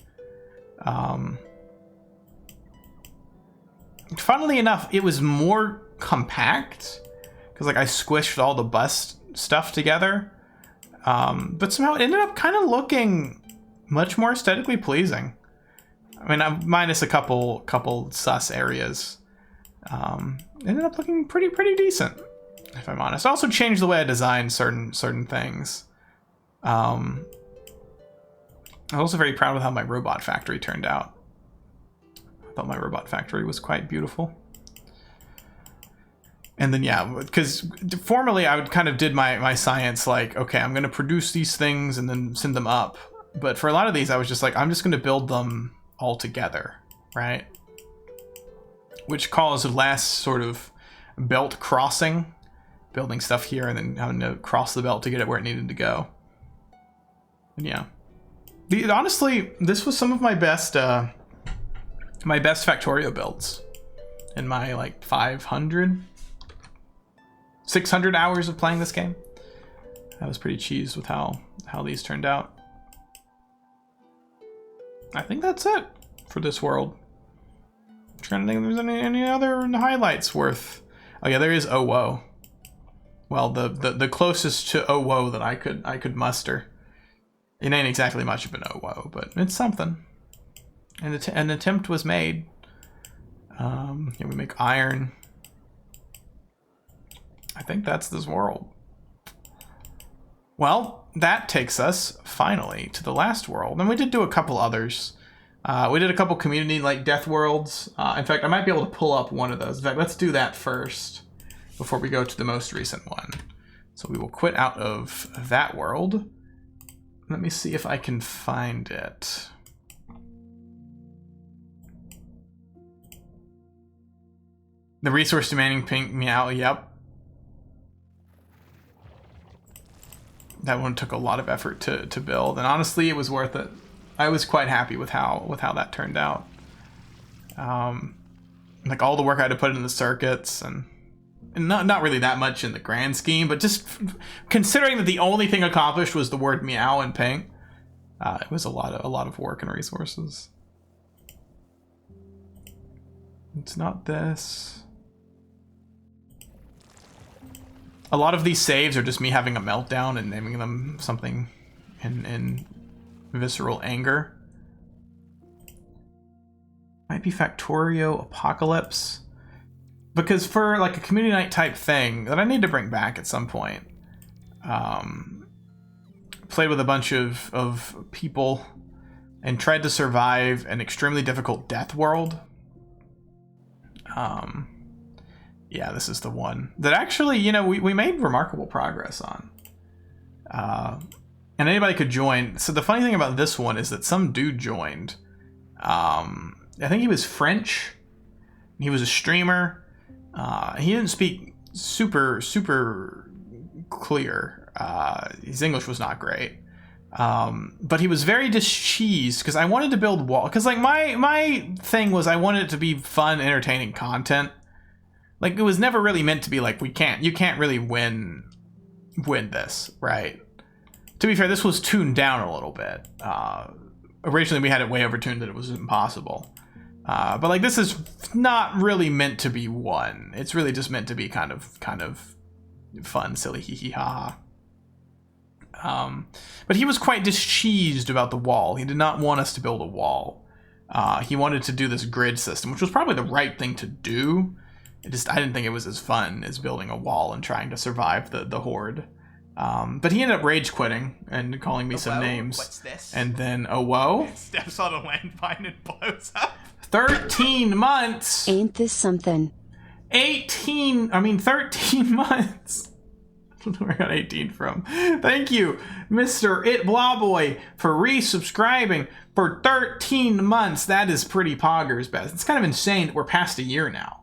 Funnily enough, it was more compact because like I squished all the bus stuff together. But somehow it ended up kind of looking much more aesthetically pleasing. I mean, minus a couple sus areas. Ended up looking pretty decent, if I'm honest. I also changed the way I designed certain things. I'm also very proud of how my robot factory turned out. I thought my robot factory was quite beautiful. And then, yeah, because formerly I would kind of did my science like, okay, I'm going to produce these things and then send them up. But for a lot of these, I was just like, I'm just going to build them all together, right? Which caused less sort of belt crossing, building stuff here and then having to cross the belt to get it where it needed to go. And yeah, honestly, this was some of my best Factorio builds in my like 600 hours of playing this game. I was pretty cheesed with how these turned out. I think that's it for this world. I'm trying to think if there's any other highlights worth. Oh yeah, there is Oh Whoa. Well, the closest to Oh Whoa that I could muster. It ain't exactly much of an Oh Whoa, but it's something. And an attempt was made. Yeah, we make iron. I think that's this world. Well, that takes us finally to the last world, and we did do a couple others. We did a couple community like death worlds. In fact, I might be able to pull up one of those. In fact, let's do that first before we go to the most recent one. So we will quit out of that world. Let me see if I can find it. The resource demanding pink meow, yep. That one took a lot of effort to build, and honestly, it was worth it. I was quite happy with how that turned out. Like all the work I had to put in the circuits, and not really that much in the grand scheme, but just considering that the only thing accomplished was the word meow and pink, it was a lot of work and resources. It's not this. A lot of these saves are just me having a meltdown and naming them something in visceral anger. Might be Factorio Apocalypse. Because for like a community night type thing that I need to bring back at some point. Played with a bunch of people and tried to survive an extremely difficult death world. Yeah, this is the one that actually, you know, we made remarkable progress on. And anybody could join. So the funny thing about this one is that some dude joined. I think he was French. He was a streamer. He didn't speak super clear. His English was not great. But he was very discheesed because I wanted to build wall. Because like my thing was I wanted it to be fun, entertaining content. Like, it was never really meant to be like, you can't really win this, right? To be fair, this was tuned down a little bit. Originally, we had it way overtuned that it was impossible. But like, this is not really meant to be won. It's really just meant to be kind of fun, silly, hee hee ha ha. But he was quite discheesed about the wall. He did not want us to build a wall. He wanted to do this grid system, which was probably the right thing to do. I didn't think it was as fun as building a wall and trying to survive the horde. But he ended up rage quitting and calling me some names.
What's this?
And then, oh, whoa.
Steps on a landmine and blows up.
13 months.
Ain't this something?
13 months. I don't know where I got 18 from. Thank you, Mr. It Blah Boy, for resubscribing for 13 months. That is pretty poggers, best. It's kind of insane that we're past a year now.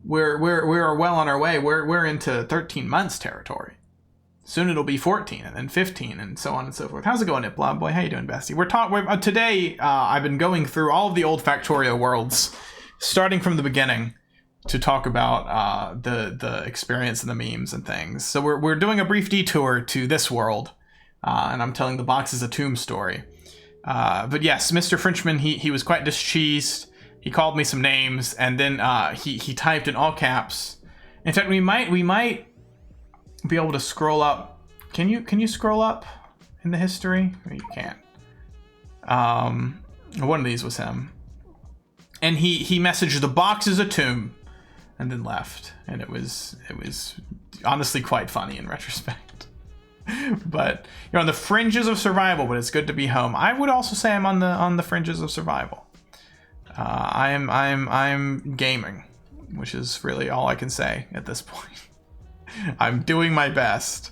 We're well on our way. We're into 13 months territory. Soon it'll be 14 and then 15 and so on and so forth. How's it going, It Blah Boy? How you doing, bestie? Today I've been going through all of the old Factorio worlds, starting from the beginning, to talk about the experience and the memes and things. So we're doing a brief detour to this world, and I'm telling the Box is a Tomb story. But yes, Mr. Frenchman, he was quite discheesed. He called me some names, and then he typed in all caps. In fact, we might be able to scroll up. Can you scroll up in the history? Or you can't. One of these was him, and he messaged the Box is a Tomb, and then left. And it was honestly quite funny in retrospect. But you're on the fringes of survival, but it's good to be home. I would also say I'm on the fringes of survival. I'm gaming, which is really all I can say at this point. I'm doing my best.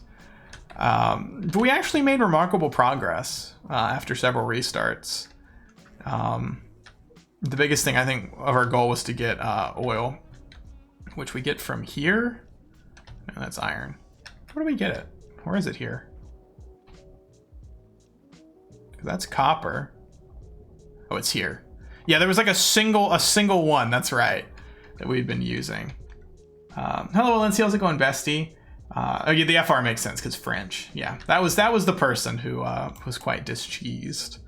But we actually made remarkable progress after several restarts. The biggest thing I think of our goal was to get oil, which we get from here. And that's iron. Where do we get it? Where is it here? That's copper. Oh, it's here. Yeah, there was like a single one, that's right, that we've been using. Hello, Valencia, how's it going, bestie? Oh yeah, the FR makes sense, because French. Yeah, that was the person who was quite discheesed.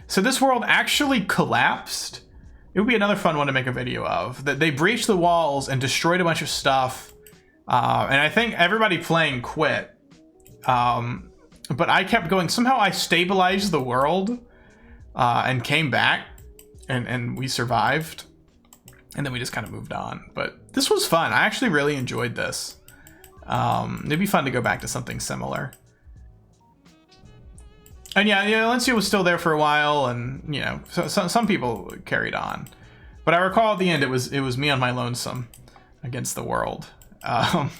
So this world actually collapsed. It would be another fun one to make a video of. That they breached the walls and destroyed a bunch of stuff. And I think everybody playing quit. But I kept going. Somehow I stabilized the world and came back. And we survived. And then we just kind of moved on. But this was fun. I actually really enjoyed this. It'd be fun to go back to something similar. And yeah, Valencia was still there for a while, and you know, some people carried on. But I recall at the end, it was me on my lonesome against the world. But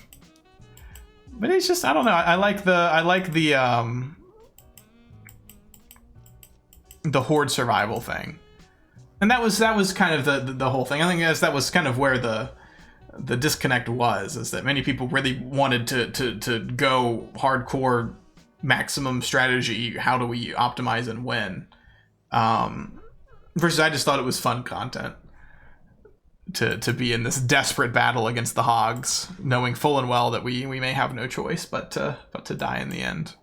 it's just, I don't know. I like the horde survival thing, and that was kind of the whole thing. I think that was kind of where the disconnect was, is that many people really wanted to go hardcore. Maximum strategy, how do we optimize and win, versus I just thought it was fun content to be in this desperate battle against the hogs, knowing full and well that we may have no choice but to die in the end.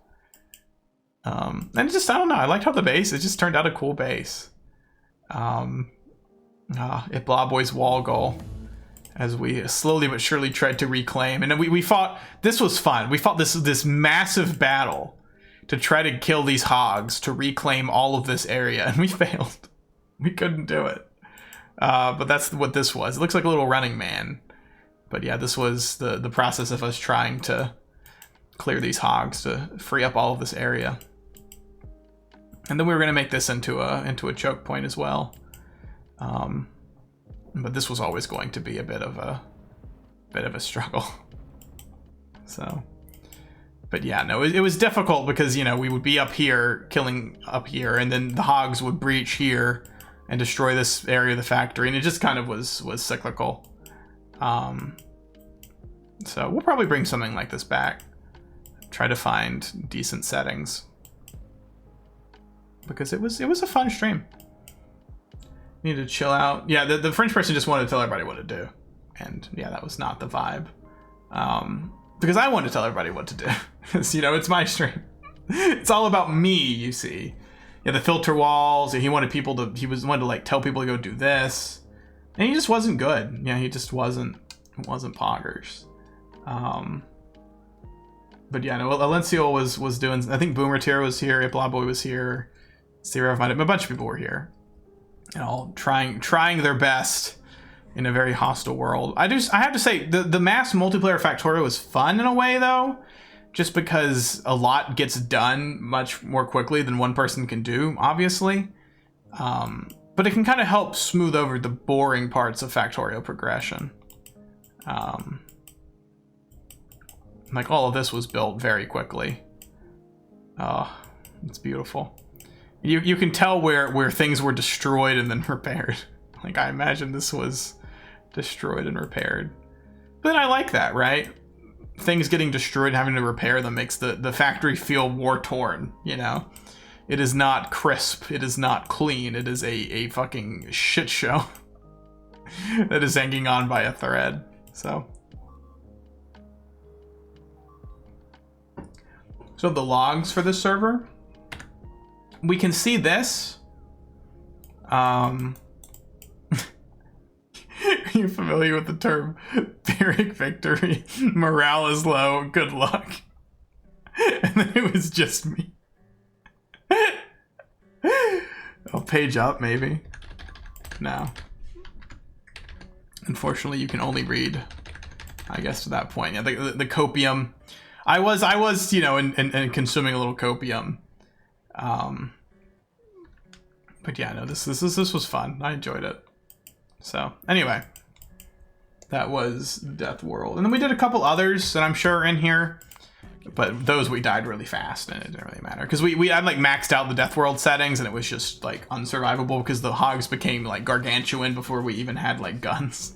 And just, I don't know, I liked how it just turned out a cool base. It Blobboy's wall goal, as we slowly but surely tried to reclaim. And then we fought, this was fun. We fought this massive battle to try to kill these hogs, to reclaim all of this area, and we failed. We couldn't do it. But that's what this was. It looks like a little Running Man. But yeah, this was the process of us trying to clear these hogs to free up all of this area. And then we were going to make this into a choke point as well. But this was always going to be a bit of a struggle. So, but yeah, no, it was difficult because, you know, we would be up here killing up here, and then the hogs would breach here and destroy this area of the factory, and it just kind of was cyclical. So we'll probably bring something like this back. Try to find decent settings, because it was a fun stream. Need to chill out. Yeah, the French person just wanted to tell everybody what to do. And yeah, that was not the vibe. Because I wanted to tell everybody what to do. Because, you know, it's my stream. It's all about me, you see. Yeah, the filter walls. He wanted wanted to like tell people to go do this. And he just wasn't good. Yeah, he just wasn't poggers. But yeah, no, Alencial was doing, I think Boomer Tier was here, Blobboy was here, Zero, a bunch of people were here. And all trying their best in a very hostile world. I have to say, the mass multiplayer Factorio was fun in a way, though, just because a lot gets done much more quickly than one person can do, obviously. But it can kind of help smooth over the boring parts of Factorio progression. Like, all of this was built very quickly. Oh, it's beautiful. You can tell where things were destroyed and then repaired. Like, I imagine this was destroyed and repaired. But then I like that, right? Things getting destroyed and having to repair them makes the factory feel war-torn, you know? It is not crisp. It is not clean. It is a fucking shit show that is hanging on by a thread. So the logs for this server. We can see this. Are you familiar with the term Pyrrhic victory? Morale is low, good luck. And then it was just me. I'll page up, maybe. No. Unfortunately, you can only read, I guess, to that point. Yeah, the copium. I was, you know, and consuming a little copium. But yeah, no, this was fun. I enjoyed it. So anyway, that was Death World, and then we did a couple others that I'm sure are in here, but those we died really fast, and it didn't really matter because we had like maxed out the Death World settings, and it was just like unsurvivable because the hogs became like gargantuan before we even had like guns.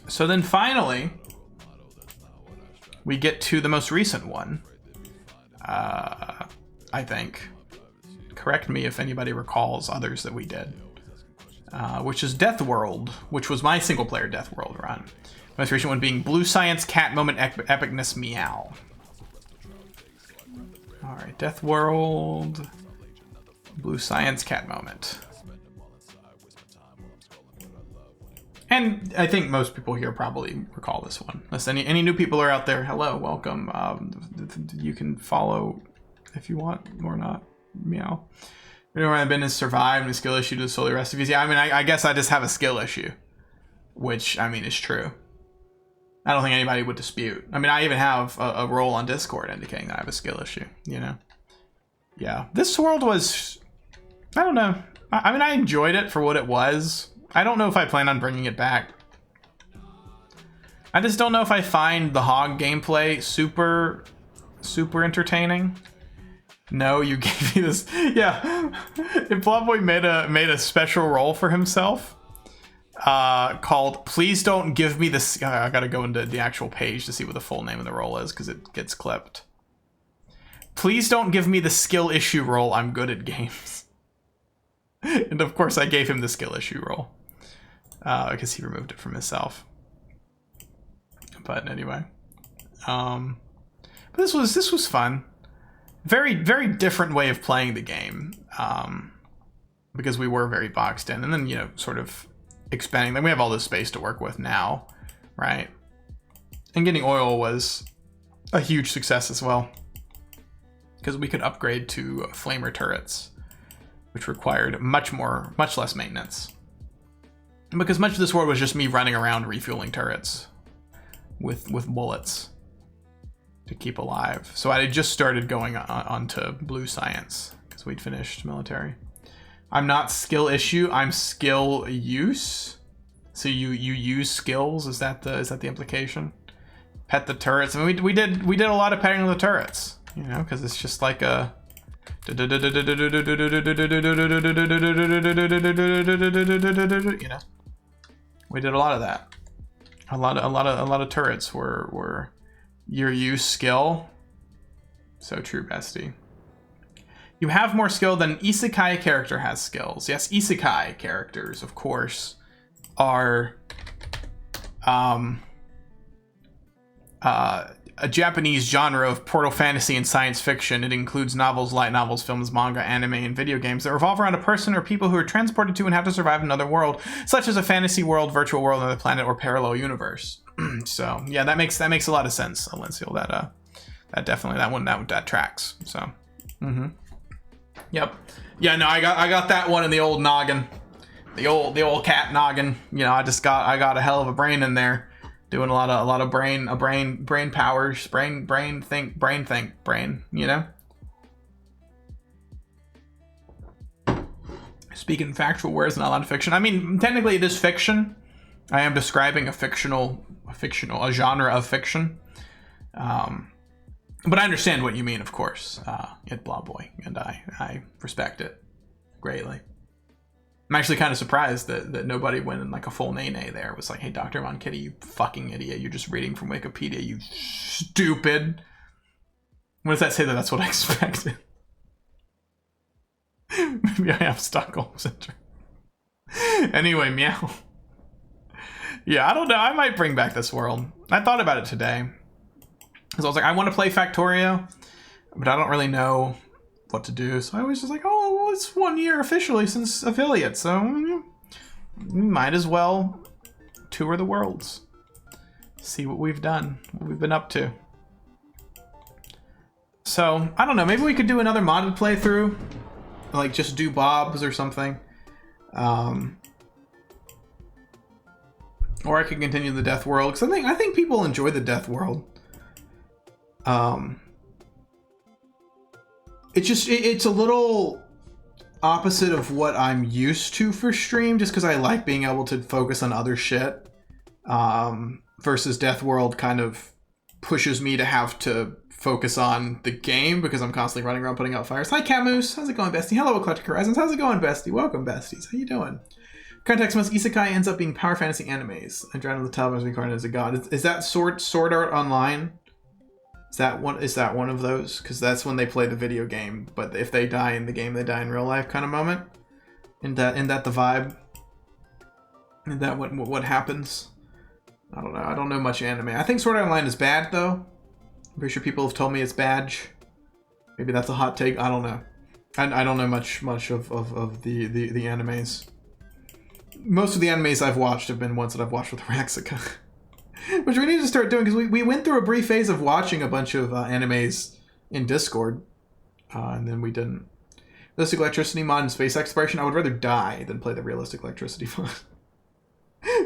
So then finally, we get to the most recent one. I think. Correct me if anybody recalls others that we did. Which is Death World, which was my single-player Death World run. Most recent one being Blue Science Cat Moment Epicness Meow. All right, Death World, Blue Science cat moment. And I think most people here probably recall this one. Unless any new people are out there, hello, welcome. You can follow if you want or not. Meow. You know where I've been is survive and skill issue to solely recipes. Yeah, I mean, I guess I just have a skill issue, which I mean is true. I don't think anybody would dispute. I mean, I even have a role on Discord indicating that I have a skill issue. You know. Yeah, this world was. I don't know. I mean, I enjoyed it for what it was. I don't know if I plan on bringing it back. I just don't know if I find the hog gameplay super entertaining. No, you gave me this. Yeah, if Blobboy made a special role for himself called "Please Don't Give Me the." I gotta go into the actual page to see what the full name of the role is because it gets clipped. Please don't give me the skill issue role. I'm good at games. And of course, I gave him the skill issue role because he removed it from himself. But anyway, but this was fun. Very different way of playing the game because we were very boxed in, and then, you know, sort of expanding. Then we have all this space to work with now, right? And getting oil was a huge success as well because we could upgrade to flamer turrets, which required much less maintenance. And because much of this world was just me running around refueling turrets with bullets to keep alive. So I had just started going on to Blue Science because we'd finished military. I'm not skill issue, I'm skill use. So you use skills, is that the implication? Pet the turrets. I mean, we did a lot of petting of the turrets, you know, because it's just like a you know, we did a lot of that. A lot of turrets were your use skill. So true, bestie. You have more skill than an isekai character has skills. Yes, isekai characters, of course, are a Japanese genre of portal fantasy and science fiction. It includes novels, light novels, films, manga, anime, and video games that revolve around a person or people who are transported to and have to survive in another world, such as a fantasy world, virtual world, another planet, or parallel universe. So yeah, that makes a lot of sense, Alenciel. That definitely that tracks. So, yep, yeah. No, I got that one in the old noggin, the old cat noggin. You know, I got a hell of a brain in there. Doing a lot of brain powers, brain think, you know? Speaking factual words, not a lot of fiction. I mean, technically it is fiction. I am describing a genre of fiction. But I understand what you mean, of course, at Blobboy, and I respect it greatly. I'm actually kind of surprised that nobody went in like a full nay there. It was like, hey, Dr. Von Kitty, you fucking idiot. You're just reading from Wikipedia, you stupid. What does that say? That's what I expected. Maybe I have Stockholm Syndrome. Anyway, meow. Yeah, I don't know. I might bring back this world. I thought about it today. Because I was like, I want to play Factorio, but I don't really know what to do. So I was just like, oh, well, it's 1 year officially since affiliate, so we might as well tour the worlds, see what we've done, what we've been up to. So I don't know, maybe we could do another modded playthrough, like just do Bob's or something, or I could continue the Death World, because I think people enjoy the Death World. It's a little opposite of what I'm used to for stream, just because I like being able to focus on other shit. Versus Death World kind of pushes me to have to focus on the game because I'm constantly running around putting out fires. Hi, Camus. How's it going, bestie? Hello, Eclectic Horizons. How's it going, bestie? Welcome, besties. How you doing? Context most isekai ends up being power fantasy animes. I drown on the top as reincarnated as a god. Is that Sword Art Online? Is that one of those? Because that's when they play the video game, but if they die in the game, they die in real life kind of moment. Isn't that the vibe? Isn't that what happens? I don't know. I don't know much anime. I think Sword Art Online is bad though. I'm pretty sure people have told me it's bad. Maybe that's a hot take. I don't know. I don't know much of the animes. Most of the animes I've watched have been ones that I've watched with Raxica. Which we need to start doing, because we went through a brief phase of watching a bunch of animes in Discord. And then we didn't. Realistic electricity mod and space exploration. I would rather die than play the realistic electricity mod.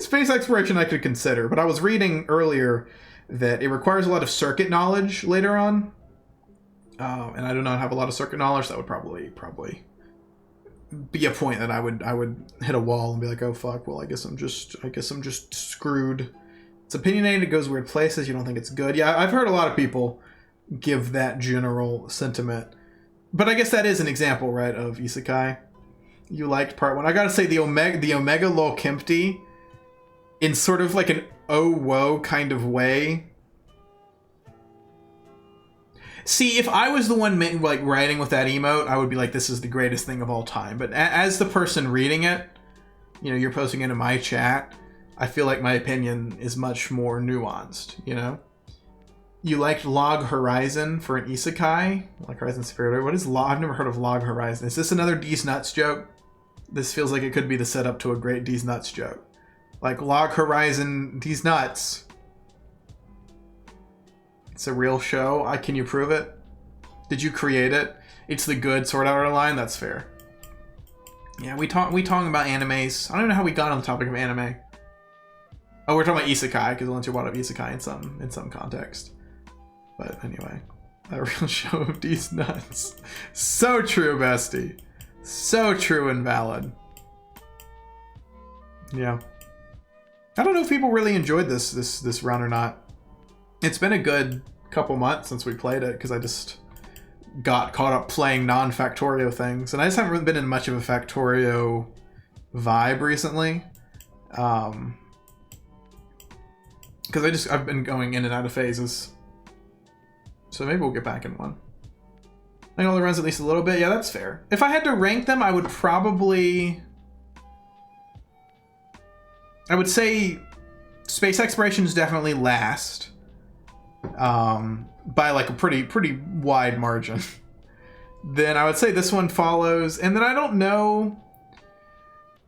Space exploration I could consider, but I was reading earlier that it requires a lot of circuit knowledge later on. And I do not have a lot of circuit knowledge. That would probably be a point that I would hit a wall and be like, oh fuck, well I guess I'm just screwed. It's opinionated, it goes weird places, you don't think it's good. Yeah, I've heard a lot of people give that general sentiment. But I guess that is an example, right, of isekai. You liked part 1. I gotta say, the Omega Lol Kempty, in sort of like an oh whoa kind of way. See, if I was the one like writing with that emote, I would be like, this is the greatest thing of all time. But as the person reading it, you know, you're posting into my chat, I feel like my opinion is much more nuanced, you know? You liked Log Horizon for an isekai? Like Horizon Superior. What is Log? I've never heard of Log Horizon. Is this another D's Nuts joke? This feels like it could be the setup to a great D's Nuts joke. Like Log Horizon D's Nuts. It's a real show. Can you prove it? Did you create it? It's the good Sword Art Online? That's fair. Yeah, we talking about animes. I don't know how we got on the topic of anime. Oh, we're talking about isekai, because once you brought up isekai in some context. But anyway, a real show of D's Nuts. So true, bestie. So true and valid. Yeah. I don't know if people really enjoyed this run or not. It's been a good couple months since we played it, because I just got caught up playing non-Factorio things. And I just haven't really been in much of a Factorio vibe recently. Because I've been going in and out of phases. So maybe we'll get back in one. I only runs at least a little bit. Yeah, that's fair. If I had to rank them, I would say space exploration is definitely last. By like a pretty wide margin. Then I would say this one follows. And then I don't know.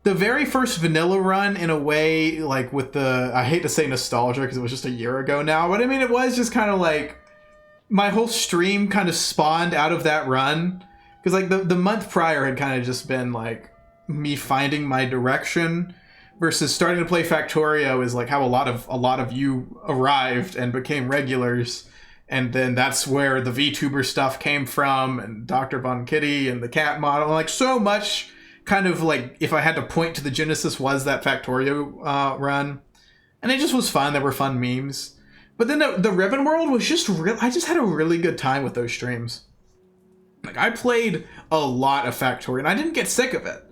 The very first vanilla run, in a way, like with the, I hate to say nostalgia because it was just a year ago now, but I mean, it was just kind of like, my whole stream kind of spawned out of that run. Because like the month prior had kind of just been like me finding my direction, versus starting to play Factorio is like how a lot of you arrived and became regulars. And then that's where the VTuber stuff came from, and Dr. Von Kitty and the cat model, like so much. Kind of like, if I had to point to the genesis, was that Factorio run. And it just was fun. There were fun memes. But then the Ribbon World was just real. I just had a really good time with those streams. Like, I played a lot of Factorio, and I didn't get sick of it.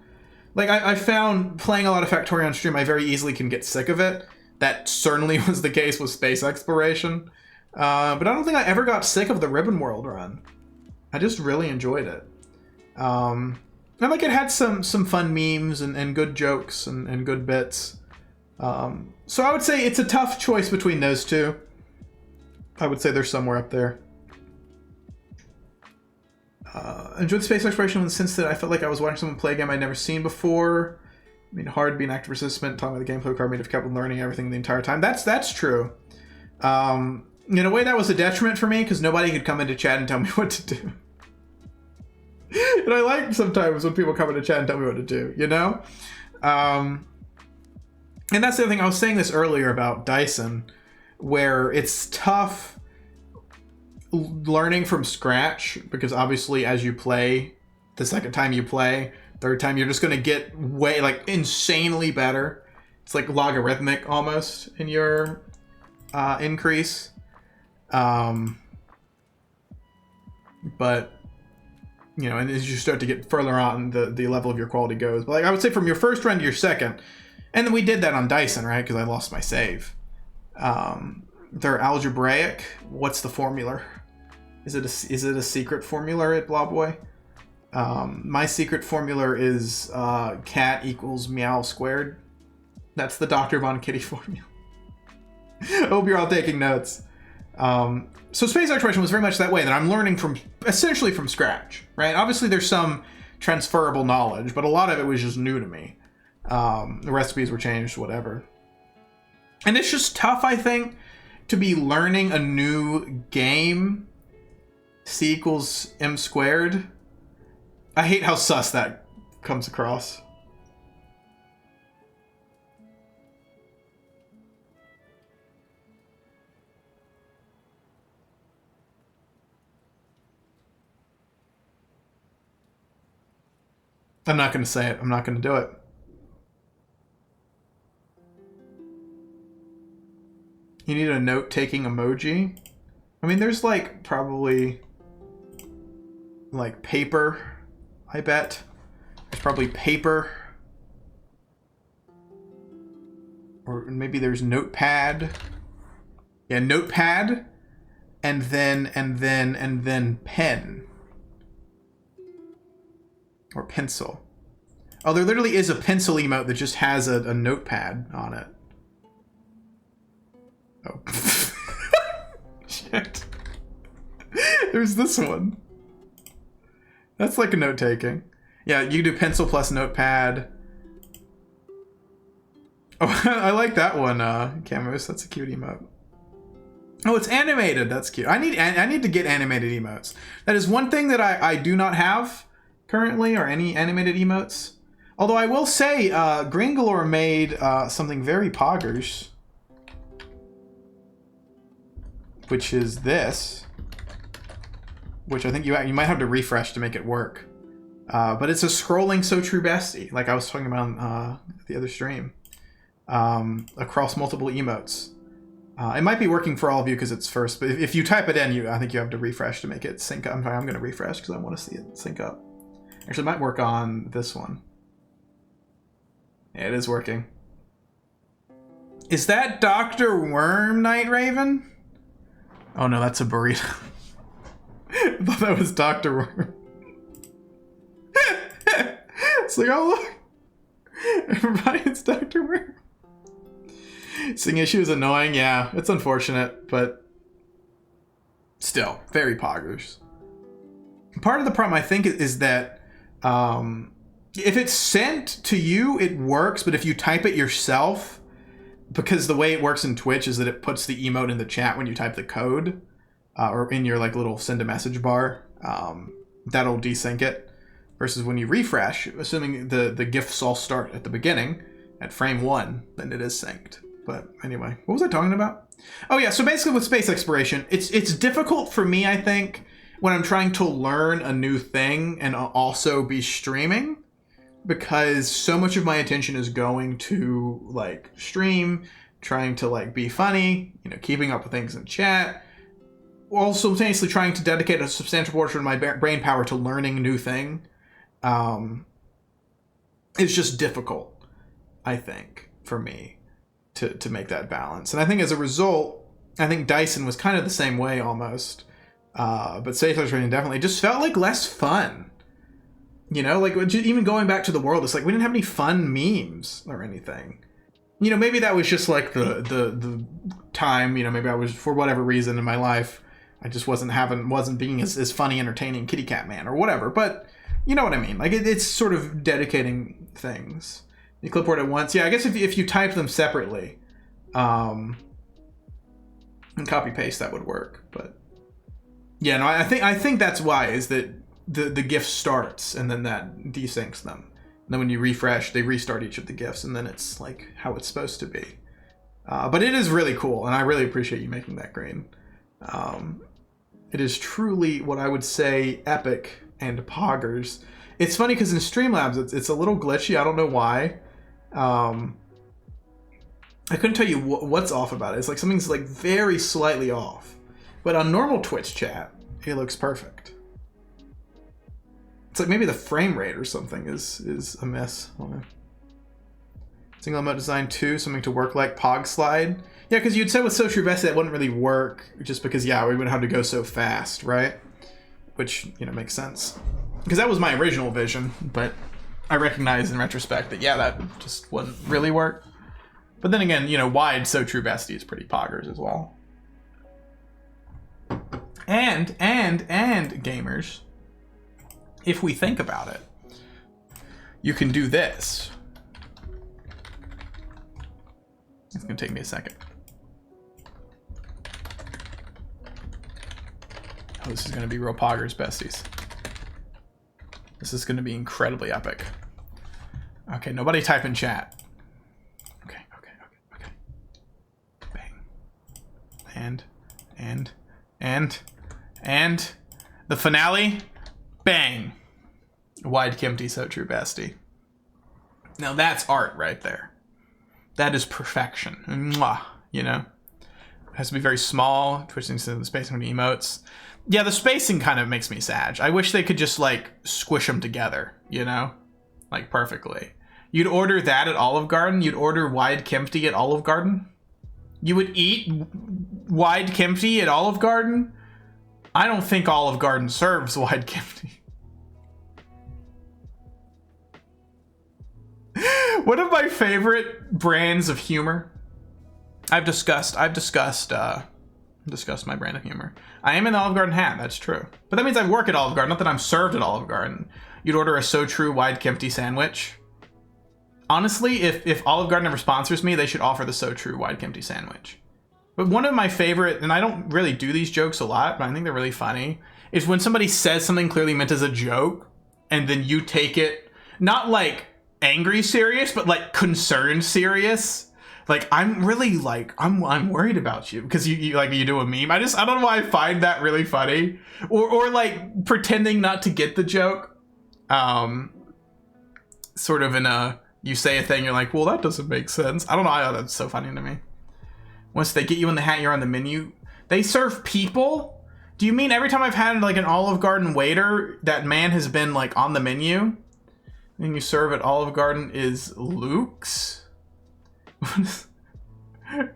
Like, I found playing a lot of Factorio on stream, I very easily can get sick of it. That certainly was the case with space exploration. But I don't think I ever got sick of the Ribbon World run. I just really enjoyed it. And like, it had some fun memes and good jokes and good bits. So I would say it's a tough choice between those two. I would say they're somewhere up there. Enjoyed space exploration in the sense that I felt like I was watching someone play a game I'd never seen before. I mean, hard being active participant, talking about the gameplay required me to have kept learning everything the entire time. That's true. In a way, that was a detriment for me, because nobody could come into chat and tell me what to do. And I like sometimes when people come into chat and tell me what to do, you know? And that's the other thing. I was saying this earlier about Dyson, where it's tough learning from scratch, because obviously as you play, the second time you play, third time, you're just going to get way, like, insanely better. It's like logarithmic almost in your increase. But, you know, and as you start to get further on, the level of your quality goes. But like, I would say from your first run to your second, and then we did that on Dyson, right? Because I lost my save. They're algebraic. What's the formula? Is it a secret formula at Blobboy? My secret formula is cat equals meow squared. That's the Dr. Von Kitty formula. I hope you're all taking notes. So space exploration was very much that way, that I'm learning from essentially from scratch, right? Obviously there's some transferable knowledge, but a lot of it was just new to me. The recipes were changed, whatever. And it's just tough, I think, to be learning a new game. C equals m squared. I hate how sus that comes across. I'm not going to say it. I'm not going to do it. You need a note-taking emoji. I mean, there's like probably like paper, I bet. There's probably paper. Or maybe there's notepad. Yeah, notepad. And then pen. Or pencil. Oh, there literally is a pencil emote that just has a notepad on it. Oh. Shit. There's this one. That's like a note-taking. Yeah, you do pencil plus notepad. Oh, I like that one, Camus. That's a cute emote. Oh, it's animated. That's cute. I need to get animated emotes. That is one thing that I do not have currently, or any animated emotes. Although I will say, Gringalore made something very poggers. Which is this. Which I think you might have to refresh to make it work. But it's a scrolling So True Bestie, like I was talking about on the other stream. Across multiple emotes. It might be working for all of you because it's first, but if you type it in, I think you have to refresh to make it sync up. I'm going to refresh because I want to see it sync up. Actually, it might work on this one. Yeah, it is working. Is that Dr. Worm, Night Raven? Oh no, that's a burrito. I thought that was Dr. Worm. It's like, oh look. Everybody, it's Dr. Worm. Sing issue is annoying, yeah. It's unfortunate, but still, very poggers. Part of the problem, I think, is that if it's sent to you, it works, but if you type it yourself, because the way it works in Twitch is that it puts the emote in the chat when you type the code, or in your like little send a message bar, that'll desync it. Versus when you refresh, assuming the GIFs all start at the beginning, at frame 1, then it is synced. But anyway, what was I talking about? Oh yeah, so basically with space exploration, it's difficult for me, I think, when I'm trying to learn a new thing and also be streaming, because so much of my attention is going to like stream, trying to like be funny, keeping up with things in chat, while simultaneously trying to dedicate a substantial portion of my brain power to learning a new thing. It's just difficult, I think, for me to make that balance. And I think as a result, I think Dyson was kind of the same way almost. But Space Exploration definitely just felt like less fun. Like even going back to the world, it's like we didn't have any fun memes or anything. Maybe that was just like the time, maybe I was, for whatever reason in my life, I just wasn't being as funny, entertaining kitty cat man or whatever. But you know what I mean? Like it's sort of dedicating things. You clipboard at once. Yeah, I guess if you type them separately, and copy paste, that would work. But yeah, no, I think that's why, is that the GIF starts and then that desyncs them. And then when you refresh, they restart each of the GIFs, and then it's like how it's supposed to be. But it is really cool, and I really appreciate you making that green. It is truly what I would say epic and poggers. It's funny because in Streamlabs it's a little glitchy. I don't know why. I couldn't tell you what's off about it. It's like something's like very slightly off. But on normal Twitch chat, it looks perfect. It's like maybe the frame rate or something is amiss. Single emote design 2, something to work like Pog Slide. Yeah, because you'd said with So True Bestie that wouldn't really work just because, yeah, we would have to go so fast, right? Which, makes sense. Because that was my original vision, but I recognize in retrospect that, yeah, that just wouldn't really work. But then again, wide So True Bestie is pretty poggers as well. And gamers, if we think about it, you can do this. It's gonna take me a second. Oh, this is gonna be real poggers, besties. This is gonna be incredibly epic. Okay, nobody type in chat. Okay. Bang. And the finale, bang. Wide Kempty, so true, bestie. Now that's art right there. That is perfection. Mwah, you know? It has to be very small, twisting to the spacing between emotes. Yeah, the spacing kind of makes me sad. I wish they could just, like, squish them together, you know? Like, perfectly. You'd order that at Olive Garden? You'd order Wide Kempty at Olive Garden? You would eat Wide Kempty at Olive Garden? I don't think Olive Garden serves Wide Kempty. One of my favorite brands of humor. I've discussed my brand of humor. I am in the Olive Garden hat, that's true. But that means I work at Olive Garden, not that I'm served at Olive Garden. You'd order a So True Wide Kempty sandwich. Honestly, if Olive Garden ever sponsors me, they should offer the So True Wide Kempty sandwich. But one of my favorite, and I don't really do these jokes a lot, but I think they're really funny, is when somebody says something clearly meant as a joke, and then you take it, not like angry serious, but like concerned serious. Like, I'm really like, I'm worried about you because you like, you do a meme. I don't know why I find that really funny. Or like pretending not to get the joke. Sort of in a, you say a thing, you're like, well, that doesn't make sense. I don't know, that's so funny to me. Once they get you in the hat, you're on the menu. They serve people? Do you mean every time I've had like an Olive Garden waiter, that man has been like on the menu? And you serve at Olive Garden is Luke's?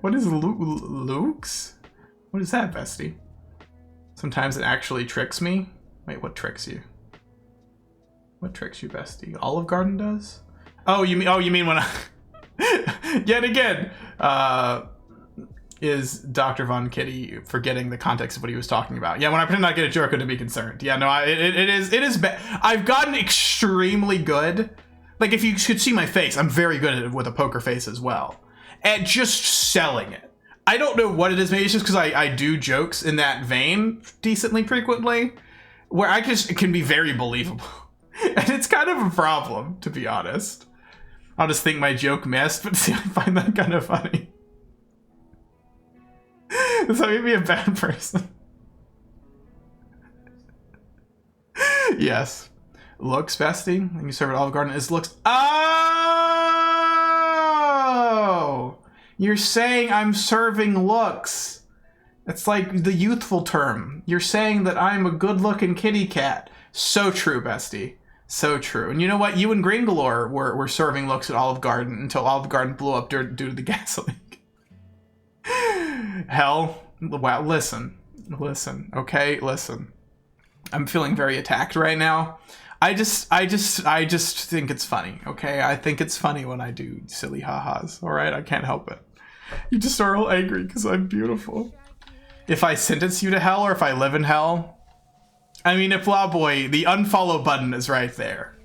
What is Luke's? What is that, bestie? Sometimes it actually tricks me. Wait, what tricks you? What tricks you, bestie? Olive Garden does? Oh, you mean when I... Yet again, is Dr. Von Kitty forgetting the context of what he was talking about. Yeah, when I pretend not to get a joke, to be concerned. Yeah, no, it is bad. I've gotten extremely good. Like, if you could see my face, I'm very good at it with a poker face as well. At just selling it. I don't know what it is. Maybe it's just because I do jokes in that vein decently frequently, where it can be very believable. And it's kind of a problem, to be honest. I'll just think my joke missed, but see, I find that kind of funny. Does that make me a bad person? Yes. Looks, bestie. And you serve at Olive Garden is looks. Oh! You're saying I'm serving looks. It's like the youthful term. You're saying that I'm a good-looking kitty cat. So true, bestie. So true. And you know what? You and Green Galore were serving looks at Olive Garden until Olive Garden blew up due to the gas leak. Hell, wow, listen, okay, listen. I'm feeling very attacked right now. I just think it's funny, okay? I think it's funny when I do silly ha-has, all right? I can't help it. You just are all angry because I'm beautiful. If I sentence you to hell or if I live in hell, I mean, if Boy, the unfollow button is right there.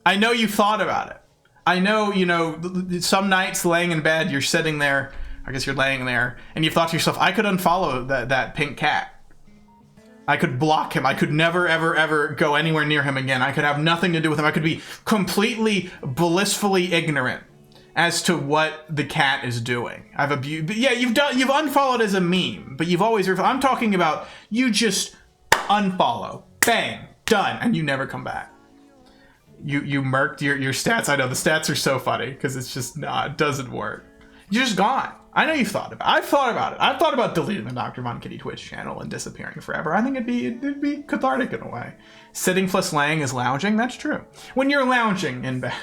I know you've thought about it. I know, you know, some nights laying in bed, you're sitting there, I guess you're laying there, and you've thought to yourself, I could unfollow that pink cat. I could block him. I could never, ever, ever go anywhere near him again. I could have nothing to do with him. I could be completely, blissfully ignorant as to what the cat is doing. I've abused, yeah, you've unfollowed as a meme, but you've always, I'm talking about you just unfollow, bang, done, and you never come back. You murked your stats. I know the stats are so funny because it's just it doesn't work. You're just gone. I know you've thought about it. I've thought about it. I've thought about deleting the Dr. Von Kitty Twitch channel and disappearing forever. I think it'd be cathartic in a way. Sitting plus laying is lounging. That's true. When you're lounging in bed.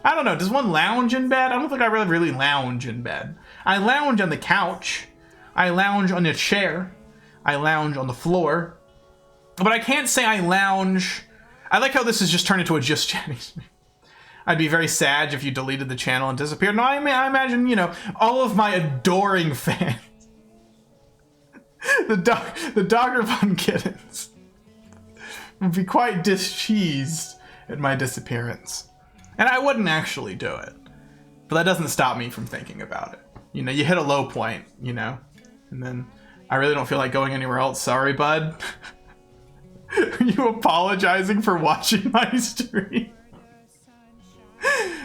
I don't know. Does one lounge in bed? I don't think I really lounge in bed. I lounge on the couch. I lounge on a chair. I lounge on the floor. But I can't say I lounge. I like how this has just turned into a Just Chatting stream. I'd be very sad if you deleted the channel and disappeared. No, I imagine, you know, all of my adoring fans the Dr. Von Kittens would be quite displeased at my disappearance. And I wouldn't actually do it. But that doesn't stop me from thinking about it. You know, you hit a low point, you know, and then I really don't feel like going anywhere else. Sorry, bud. Are you apologizing for watching my stream?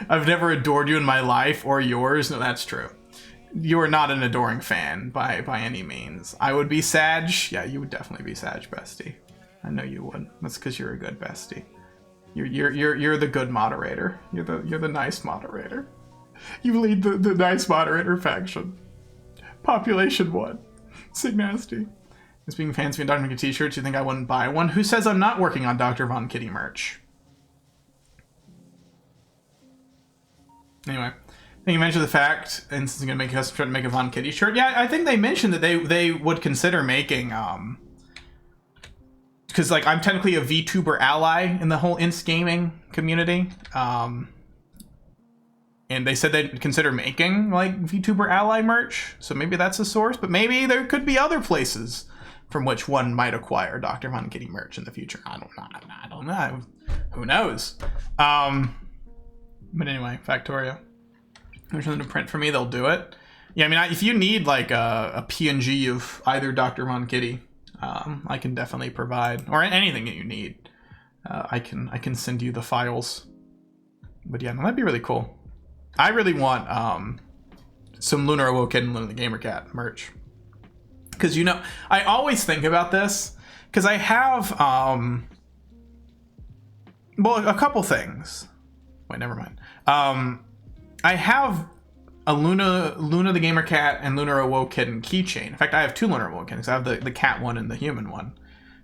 I've never adored you in my life or yours. No, that's true. You are not an adoring fan by any means. I would be Sag. Yeah, you would definitely be Sag, bestie. I know you would. That's because you're a good bestie. You're the good moderator. You're the nice moderator. You lead the nice moderator faction. Population 1. Sick nasty. Speaking of fans being Dr. Von Kitty t-shirts, you think I wouldn't buy one? Who says I'm not working on Dr. Von Kitty merch? Anyway, I think you mentioned the fact, and since I'm gonna make a custom shirt to make a Von Kitty shirt. Yeah, I think they mentioned that they would consider making because like I'm technically a VTuber ally in the whole Inst gaming community. And they said they'd consider making like VTuber ally merch, so maybe that's a source. But maybe there could be other places from which one might acquire Dr. Von Kitty merch in the future. I don't know. Who knows? But anyway, Factorio. There's something to print for me, they'll do it. Yeah, I mean, if you need like a PNG of either Dr. Von Kitty, I can definitely provide, or anything that you need. I can send you the files. But yeah, that'd be really cool. I really want some Lunar Awoken and Luna the Gamer Cat merch. Because, you know, I always think about this. Because I have, well, a couple things. Wait, never mind. I have a Luna the Gamer Cat and Lunar Awoken keychain. In fact, I have two Lunar Awokens. I have the cat one and the human one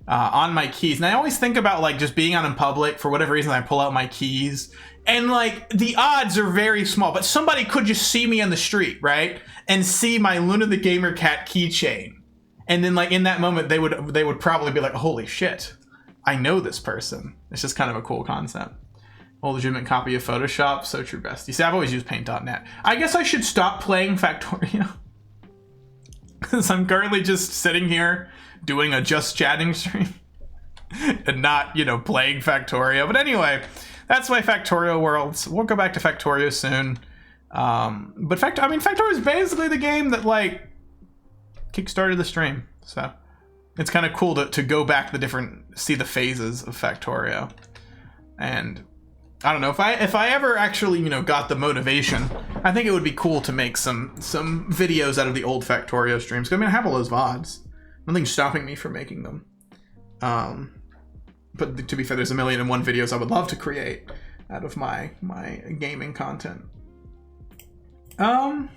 on my keys. And I always think about, like, just being out in public. For whatever reason, I pull out my keys. And, like, the odds are very small. But somebody could just see me on the street, right? And see my Luna the Gamer Cat keychain. And then, like, in that moment, they would probably be like, holy shit, I know this person. It's just kind of a cool concept. A legitimate copy of Photoshop. So true, bestie. See, I've always used Paint.net. I guess I should stop playing Factorio. Because I'm currently just sitting here doing a just chatting stream. And not, you know, playing Factorio. But anyway, that's my Factorio worlds. We'll go back to Factorio soon. But Factorio is basically the game that, like, kickstarted the stream. So it's kind of cool to go back see the phases of Factorio. And I don't know, if I ever actually, you know, got the motivation, I think it would be cool to make some videos out of the old Factorio streams. 'Cause I mean, I have all those VODs. Nothing's stopping me from making them. But to be fair, there's 1,000,001 videos I would love to create out of my gaming content. I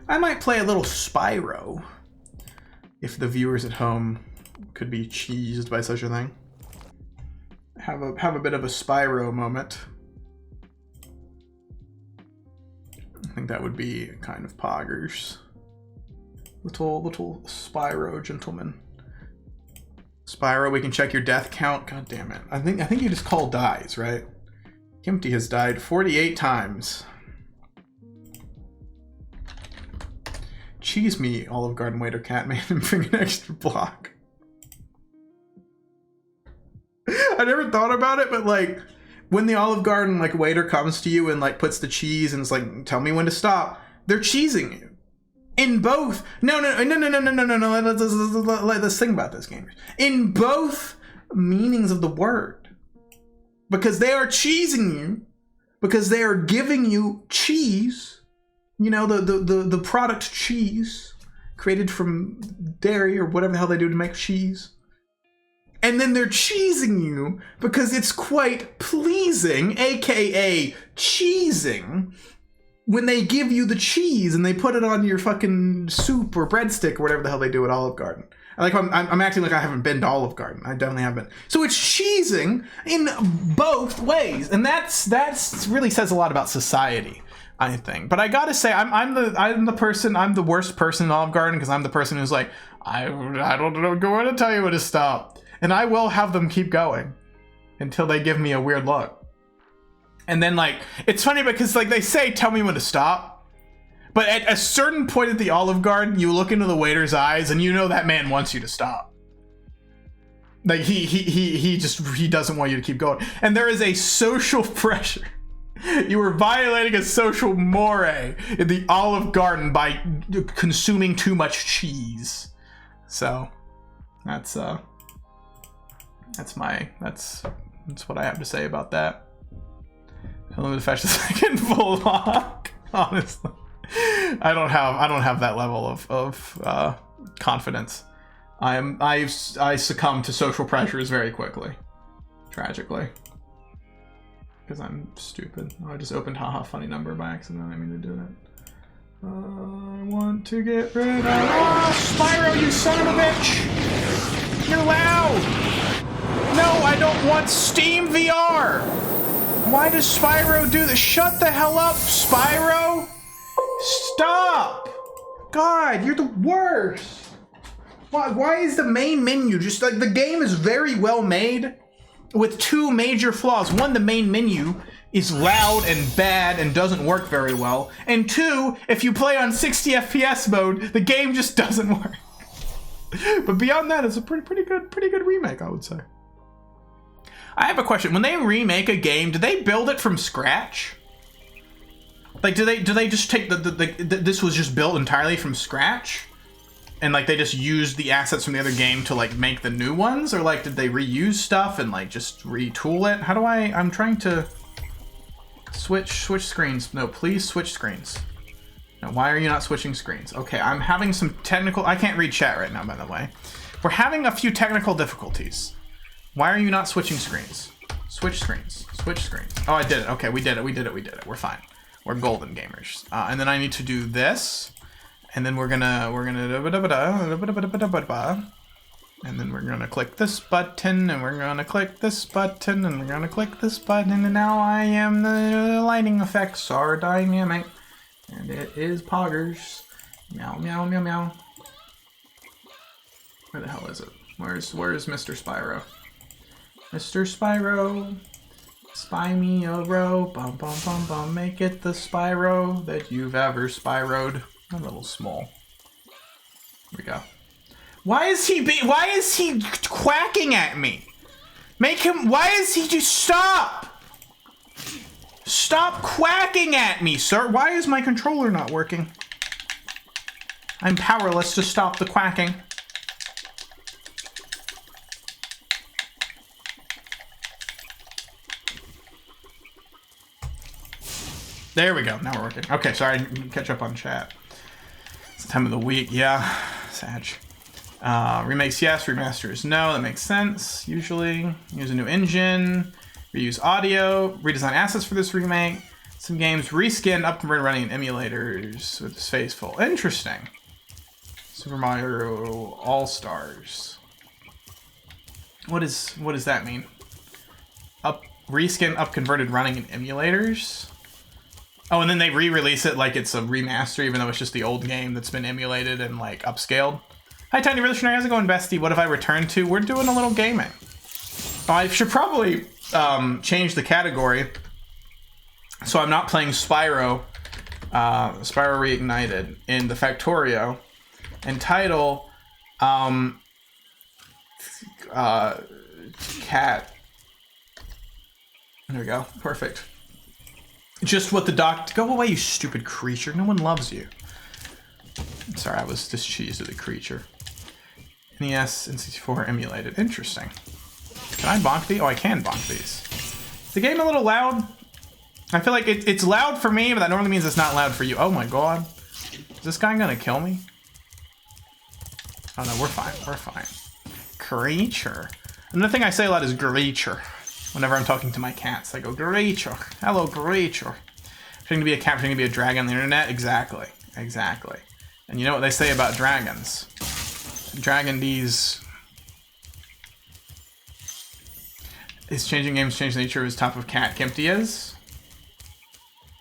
might play a little Spyro, if the viewers at home could be cheesed by such a thing. Have a bit of a Spyro moment. I think that would be kind of poggers. Little Spyro gentleman. Spyro, we can check your death count. God damn it. I think you just call dies, right? Kimpty has died 48 times. Cheese me, Olive Garden waiter cat man, and bring an extra block. I never thought about it, but like when the Olive Garden like waiter comes to you and like puts the cheese and it's like, tell me when to stop, they're cheesing you. In both, no. Let's think about this, gamers. In both meanings of the word, because they are cheesing you, because they are giving you cheese. You know, the product cheese created from dairy or whatever the hell they do to make cheese. And then they're cheesing you because it's quite pleasing, aka cheesing, when they give you the cheese and they put it on your fucking soup or breadstick or whatever the hell they do at Olive Garden. I'm acting like I haven't been to Olive Garden. I definitely haven't. So it's cheesing in both ways, and that's really says a lot about society, I think. But I gotta say, I'm the worst person in Olive Garden, because I'm the person who's like, I don't know, go on and tell you when to stop. And I will have them keep going until they give me a weird look. And then, like, it's funny because, like, they say, tell me when to stop. But at a certain point at the Olive Garden, you look into the waiter's eyes and you know that man wants you to stop. Like he doesn't want you to keep going. And there is a social pressure. You were violating a social mores in the Olive Garden by consuming too much cheese. So that's what I have to say about that. Let me fetch the second full lock. Honestly, I don't have that level of confidence. I succumb to social pressures very quickly, tragically, because I'm stupid. Oh, I just opened haha funny number by accident. I didn't mean to do that. I want to get rid of Spyro, you son of a bitch! You're loud. No, I don't want Steam VR. Why does Spyro do this? Shut the hell up, Spyro! Stop! God, you're the worst. Why is the main menu just like, the game is very well made with two major flaws. One, the main menu is loud and bad and doesn't work very well. And two, if you play on 60 FPS mode, the game just doesn't work. But beyond that, it's a pretty good remake, I would say. I have a question. When they remake a game, do they build it from scratch? Like, do they just take this was just built entirely from scratch? And like they just used the assets from the other game to like make the new ones? Or like did they reuse stuff and like just retool it? How do I'm trying to switch screens. No, please switch screens. No, why are you not switching screens? Okay, I'm having some technical, I can't read chat right now, by the way. We're having a few technical difficulties. Why are you not switching screens? Switch screens. Switch screens. Oh, I did it. Okay, we did it. We're fine. We're golden gamers. And then I need to do this. And then we're gonna and then we're gonna click this button, and we're gonna click this button, and we're gonna click this button, and now I am the lighting effects are dynamic. And it is poggers. Meow, meow, meow, meow. Where the hell is it? Where's Mr. Spyro? Mr. Spyro, spy me a row, bum bum bum bum, make it the Spyro that you've ever Spyroed. A little small. Here we go. Why is he quacking at me? Make him, why is he just stop? Stop quacking at me, sir. Why is my controller not working? I'm powerless to stop the quacking. There we go. Now we're working. Okay, sorry. I didn't catch up on chat. It's the time of the week. Yeah. Sag. Remakes, yes. Remasters, no. That makes sense. Usually. Use a new engine. Reuse audio. Redesign assets for this remake. Some games reskinned, upconverted, running in emulators with this faithful. Interesting. Super Mario All-Stars. What does that mean? Reskin, upconverted, running in emulators? Oh, and then they re-release it like it's a remaster, even though it's just the old game that's been emulated and like upscaled. Hi, Tiny Revolutionary. How's it going, Bestie? What have I returned to? We're doing a little gaming. Oh, I should probably change the category. So I'm not playing Spyro, Spyro Reignited in the Factorio, and title, cat. There we go. Perfect. Just what the doc. Go away, you stupid creature. No one loves you. Sorry, I was just cheesed at the creature. NES and 64 emulated. Interesting. Can I bonk these? Oh, I can bonk these. Is the game a little loud? I feel like it's loud for me, but that normally means it's not loud for you. Oh my god. Is this guy gonna kill me? Oh no, we're fine. We're fine. Creature. Another thing I say a lot is creature. Whenever I'm talking to my cats, I go, creature. Hello, creature. Pretending to be a cat, pretending to be a dragon on the internet? Exactly. Exactly. And you know what they say about dragons? Dragon D's is changing games, change the nature of his type of cat. Kempty is?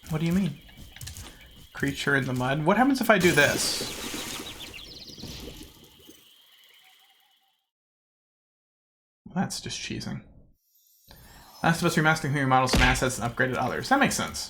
What do you mean? Creature in the mud? What happens if I do this? That's just cheesing. Last of Us remastering your models, some assets, and upgraded others. That makes sense.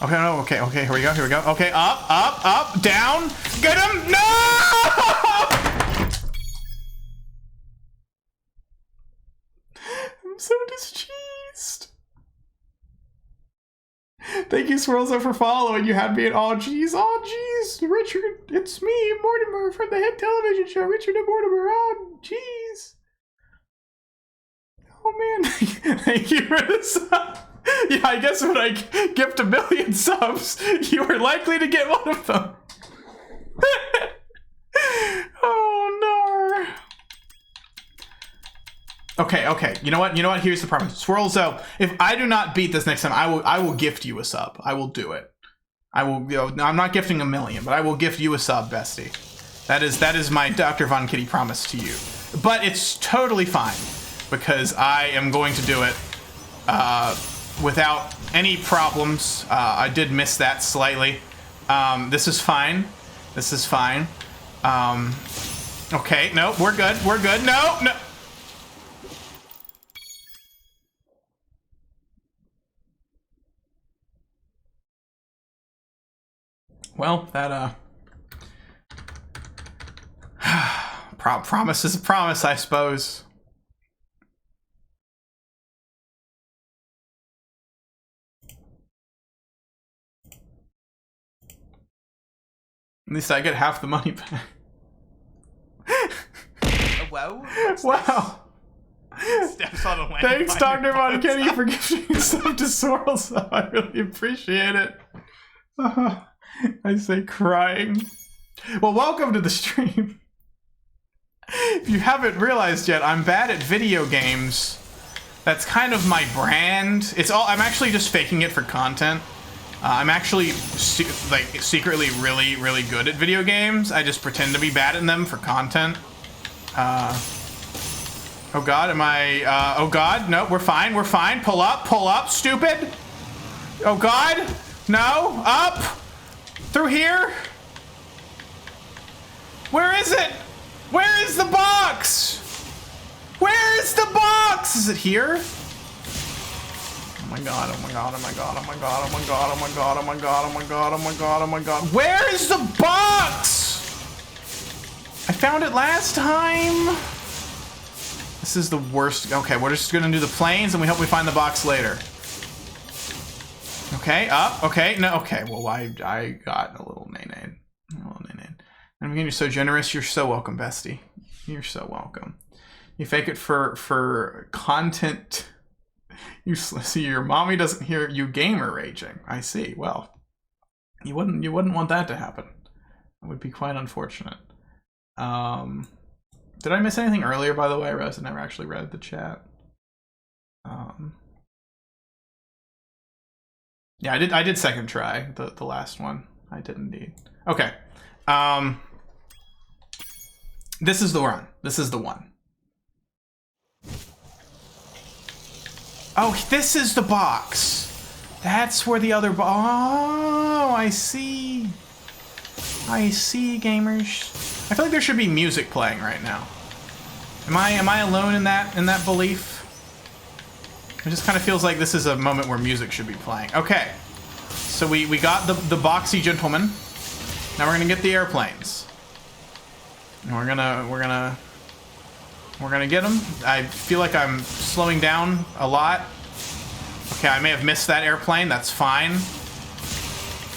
Okay, no, okay, here we go, Okay, up, down. Get him! No! I'm so discheesed. Thank you, Swirlzo, for following. You had me at oh geez, Richard, it's me, Mortimer, from the hit television show, Richard and Mortimer. Oh jeez. Oh man, thank you for the sub. Yeah, I guess when I gift 1 million subs, you are likely to get one of them. Oh no. Okay. You know what? Here's the problem. Swirlzo, if I do not beat this next time, I will gift you a sub. I will do it. I will. I'm not gifting 1 million, but I will gift you a sub, bestie. That is my Dr. Von Kitty promise to you. But it's totally fine because I am going to do it without any problems. I did miss that slightly. This is fine. Okay, no, we're good. No. Well, that, promise is a promise, I suppose. At least I get half the money back.
Wow.
Wow.
Steps on a land.
Thanks, Dr. Von Kitty, for gifting stuff to Swirlzo. I really appreciate it. I say crying. Well, welcome to the stream. If you haven't realized yet, I'm bad at video games. That's kind of my brand. I'm actually just faking it for content. I'm actually secretly really good at video games. I just pretend to be bad at them for content. Oh god, am I, oh god, no, we're fine, pull up, stupid. Oh god, no, up, through here. Where is it? Where is the box? Where is the box? Is it here? Oh my god, oh my god, oh my god, oh my god, oh my god, oh my god, oh my god, oh my god, oh my god, oh my god. Where is the box? I found it last time. This is the worst. Okay, we're just gonna do the planes and we hope we find the box later. Okay, up, okay, no, okay. Well, I got a little nay-nay. And again, you're so generous. You're so welcome, bestie. You're so welcome. You fake it for content. You see, your mommy doesn't hear you gamer raging. I see. Well, you wouldn't want that to happen. It would be quite unfortunate. Did I miss anything earlier, by the way? I realized I never actually read the chat. Yeah, I did second try the last one. I did indeed. Okay. This is the run. This is the one. Oh, this is the box. That's where the other oh, I see. I see, gamers. I feel like there should be music playing right now. Am I alone in that belief? It just kind of feels like this is a moment where music should be playing. Okay. So we got the boxy gentleman. Now we're gonna get the airplanes. And we're gonna get them. I feel like I'm slowing down a lot. Okay, I may have missed that airplane. That's fine.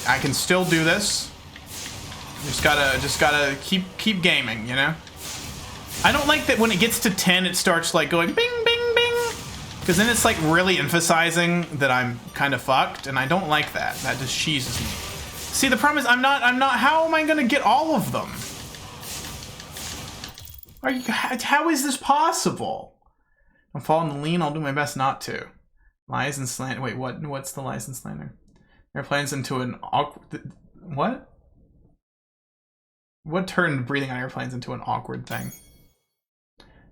I can still do this. Just gotta keep gaming, you know? I don't like that when it gets to 10, it starts like going bing, bing, bing. Because then it's like really emphasizing that I'm kind of fucked, and I don't like that. That just cheeses me. See, the problem is I'm not, how am I gonna get all of them? How is this possible? I'm following the lean, I'll do my best not to. Lies and slander, wait, what's the lies and slander? Airplanes into an awkward, what? What turned breathing on airplanes into an awkward thing?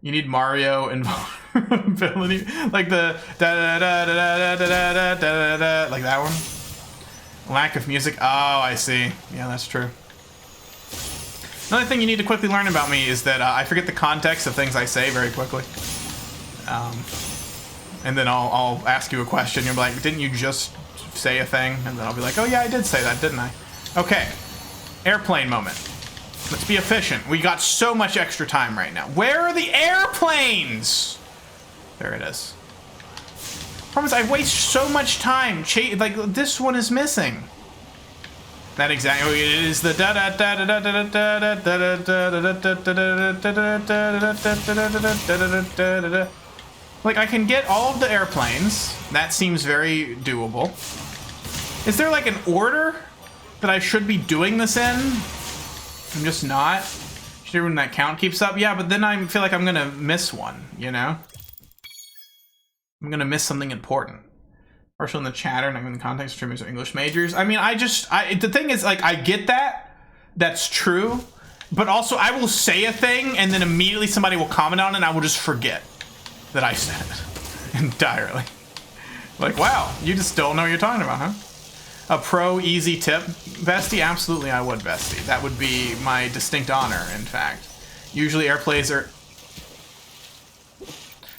You need Mario invulnerability, like the da da da da da da da da da, like that one. Lack of music. Oh, I see. Yeah, that's true. Another thing you need to quickly learn about me is that I forget the context of things I say very quickly. And then I'll ask you a question. You're like, didn't you just say a thing, and then I'll be like, oh yeah, I did say that, didn't I? Okay, airplane moment. Let's be efficient. We got so much extra time right now. Where are the airplanes? There it is. Promise, I waste so much time. Like, this one is missing. That exactly it is the da da da da da da da da da da da. Like, I can get all of the airplanes. That seems very doable. Is there like an order that I should be doing this in? I'm just not. Sure, when that count keeps up, yeah, but then I feel like I'm gonna miss one, you know? I'm gonna miss something important. Partial in the chatter, and I'm in the context of streamers or English majors. I mean, the thing is, like, I get that. That's true. But also, I will say a thing, and then immediately somebody will comment on it, and I will just forget that I said it entirely. Like, wow, you just don't know what you're talking about, huh? A pro easy tip, Bestie? Absolutely, I would, Bestie. That would be my distinct honor, in fact. Usually airplays are...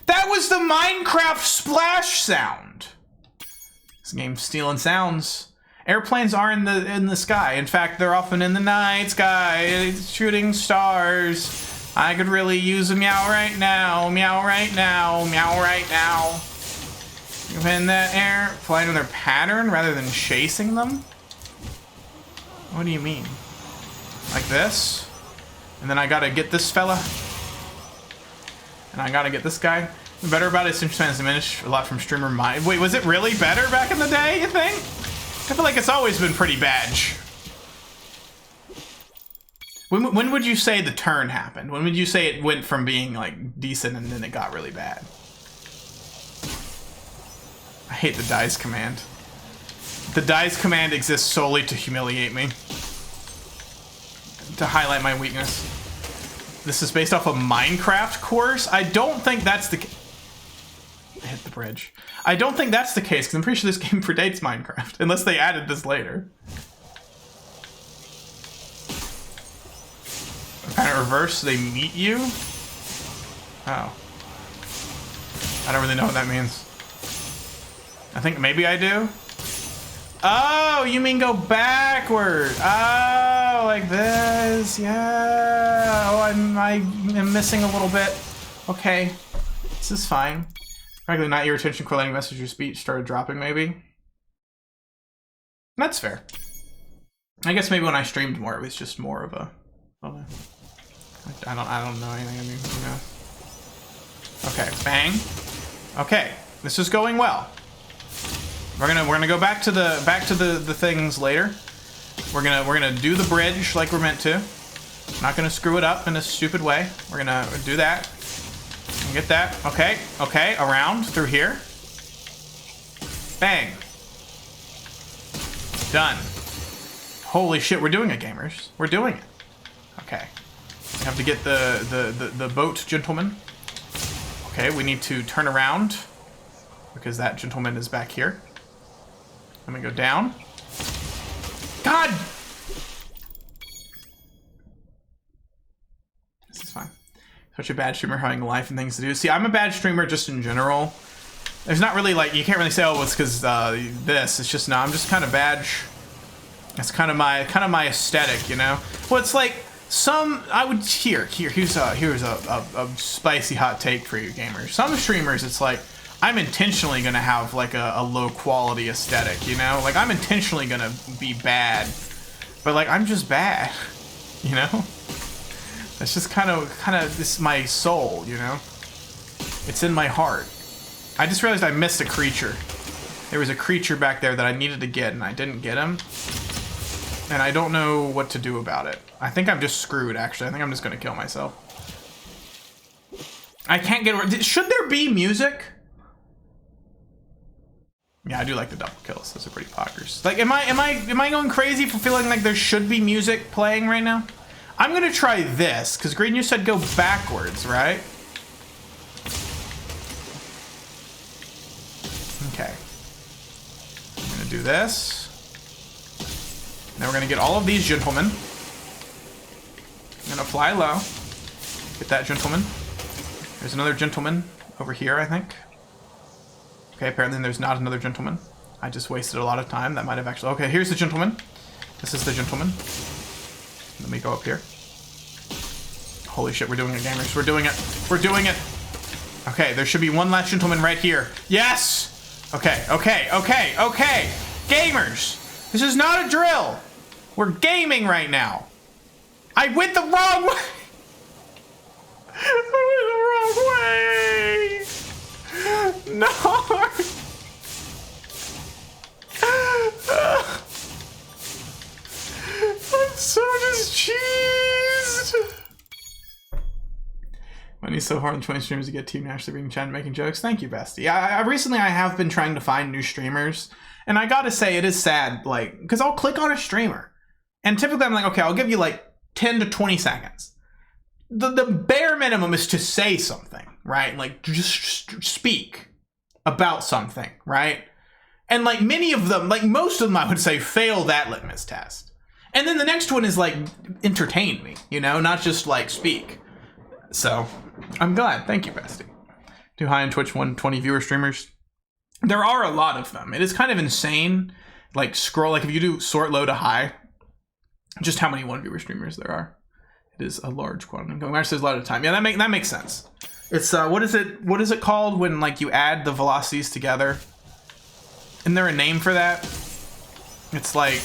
That was the Minecraft splash sound! This game's stealing sounds. Airplanes are in the sky. In fact, they're often in the night sky, shooting stars. I could really use a meow right now, meow right now, meow right now. In the air, flying in their pattern rather than chasing them? What do you mean? Like this? And then I gotta get this fella? And I gotta get this guy? The better about it, since fans diminished a lot from streamer mind. Wait, was it really better back in the day, you think? I feel like it's always been pretty bad. When would you say the turn happened? When would you say it went from being like decent and then it got really bad? I hate the dies command. The dies command exists solely to humiliate me. To highlight my weakness. This is based off a Minecraft course? I don't think that's the case. I hit the bridge. I don't think that's the case, because I'm pretty sure this game predates Minecraft, unless they added this later. Kind of reverse, they meet you? Oh. I don't really know what that means. I think maybe I do. Oh, you mean go backward. Oh, like this. Yeah. Oh, I'm missing a little bit. Okay. This is fine. Frankly, not your attention correlating message or speech started dropping, maybe. That's fair. I guess maybe when I streamed more, it was just more of a... I don't know anything. I mean, you know. Okay, bang. Okay, this is going well. We're gonna go back to the things later. We're gonna do the bridge like we're meant to. Not gonna screw it up in a stupid way. We're gonna do that. Get that. Okay, okay, around through here. Bang. Done. Holy shit, we're doing it, gamers. We're doing it. Okay. We have to get the boat gentleman. Okay, we need to turn around because that gentleman is back here. Let me go down. God! This is fine. Such a bad streamer having life and things to do. See, I'm a bad streamer just in general. There's not really like, you can't really say, oh, it's because this. It's just, no, I'm just kind of bad. That's kind of my aesthetic, you know? Well, it's like here's a spicy hot take for you gamers. Some streamers, it's like, I'm intentionally gonna have like a low quality aesthetic, you know? Like, I'm intentionally gonna be bad, but like, I'm just bad, you know? That's just kind of this my soul, you know? It's in my heart. I just realized I missed a creature. There was a creature back there that I needed to get, and I didn't get him. And I don't know what to do about it. I think I'm just screwed, actually. I think I'm just gonna kill myself. I can't get... Should there be music? Yeah, I do like the double kills. Those are pretty poggers. Like, am I going crazy for feeling like there should be music playing right now? I'm gonna try this, because Green, you said go backwards, right? Okay. I'm gonna do this. Now we're gonna get all of these gentlemen. I'm gonna fly low. Get that gentleman. There's another gentleman over here, I think. Okay, apparently there's not another gentleman. I just wasted a lot of time. That might have actually... Okay, here's the gentleman. This is the gentleman. Let me go up here. Holy shit, we're doing it, gamers. We're doing it. We're doing it. Okay, there should be one last gentleman right here. Yes! Okay, okay, okay, okay. Gamers, this is not a drill. We're gaming right now. I went the wrong way. I went the wrong way. No. I'm so discheesed. Money's so hard on 20 streamers to get team naturally reading chat and making jokes. Thank you, bestie. Recently I have been trying to find new streamers, and I gotta say it is sad, like, because I'll click on a streamer, and typically I'm like, okay, I'll give you like 10 to 20 seconds. The bare minimum is to say something, right? Like, just speak about something, right? And like many of them, like most of them, I would say fail that litmus test. And then the next one is like, entertain me, you know, not just like speak. So I'm glad. Thank you, bestie. Do high on Twitch 120 viewer streamers. There are a lot of them. It is kind of insane. Like scroll, like if you do sort low to high, just how many 1 viewer streamers there are. It is a large quantity. Going back to a lot of time. Yeah, that makes sense. It's what is it called when like you add the velocities together? Isn't there a name for that? It's like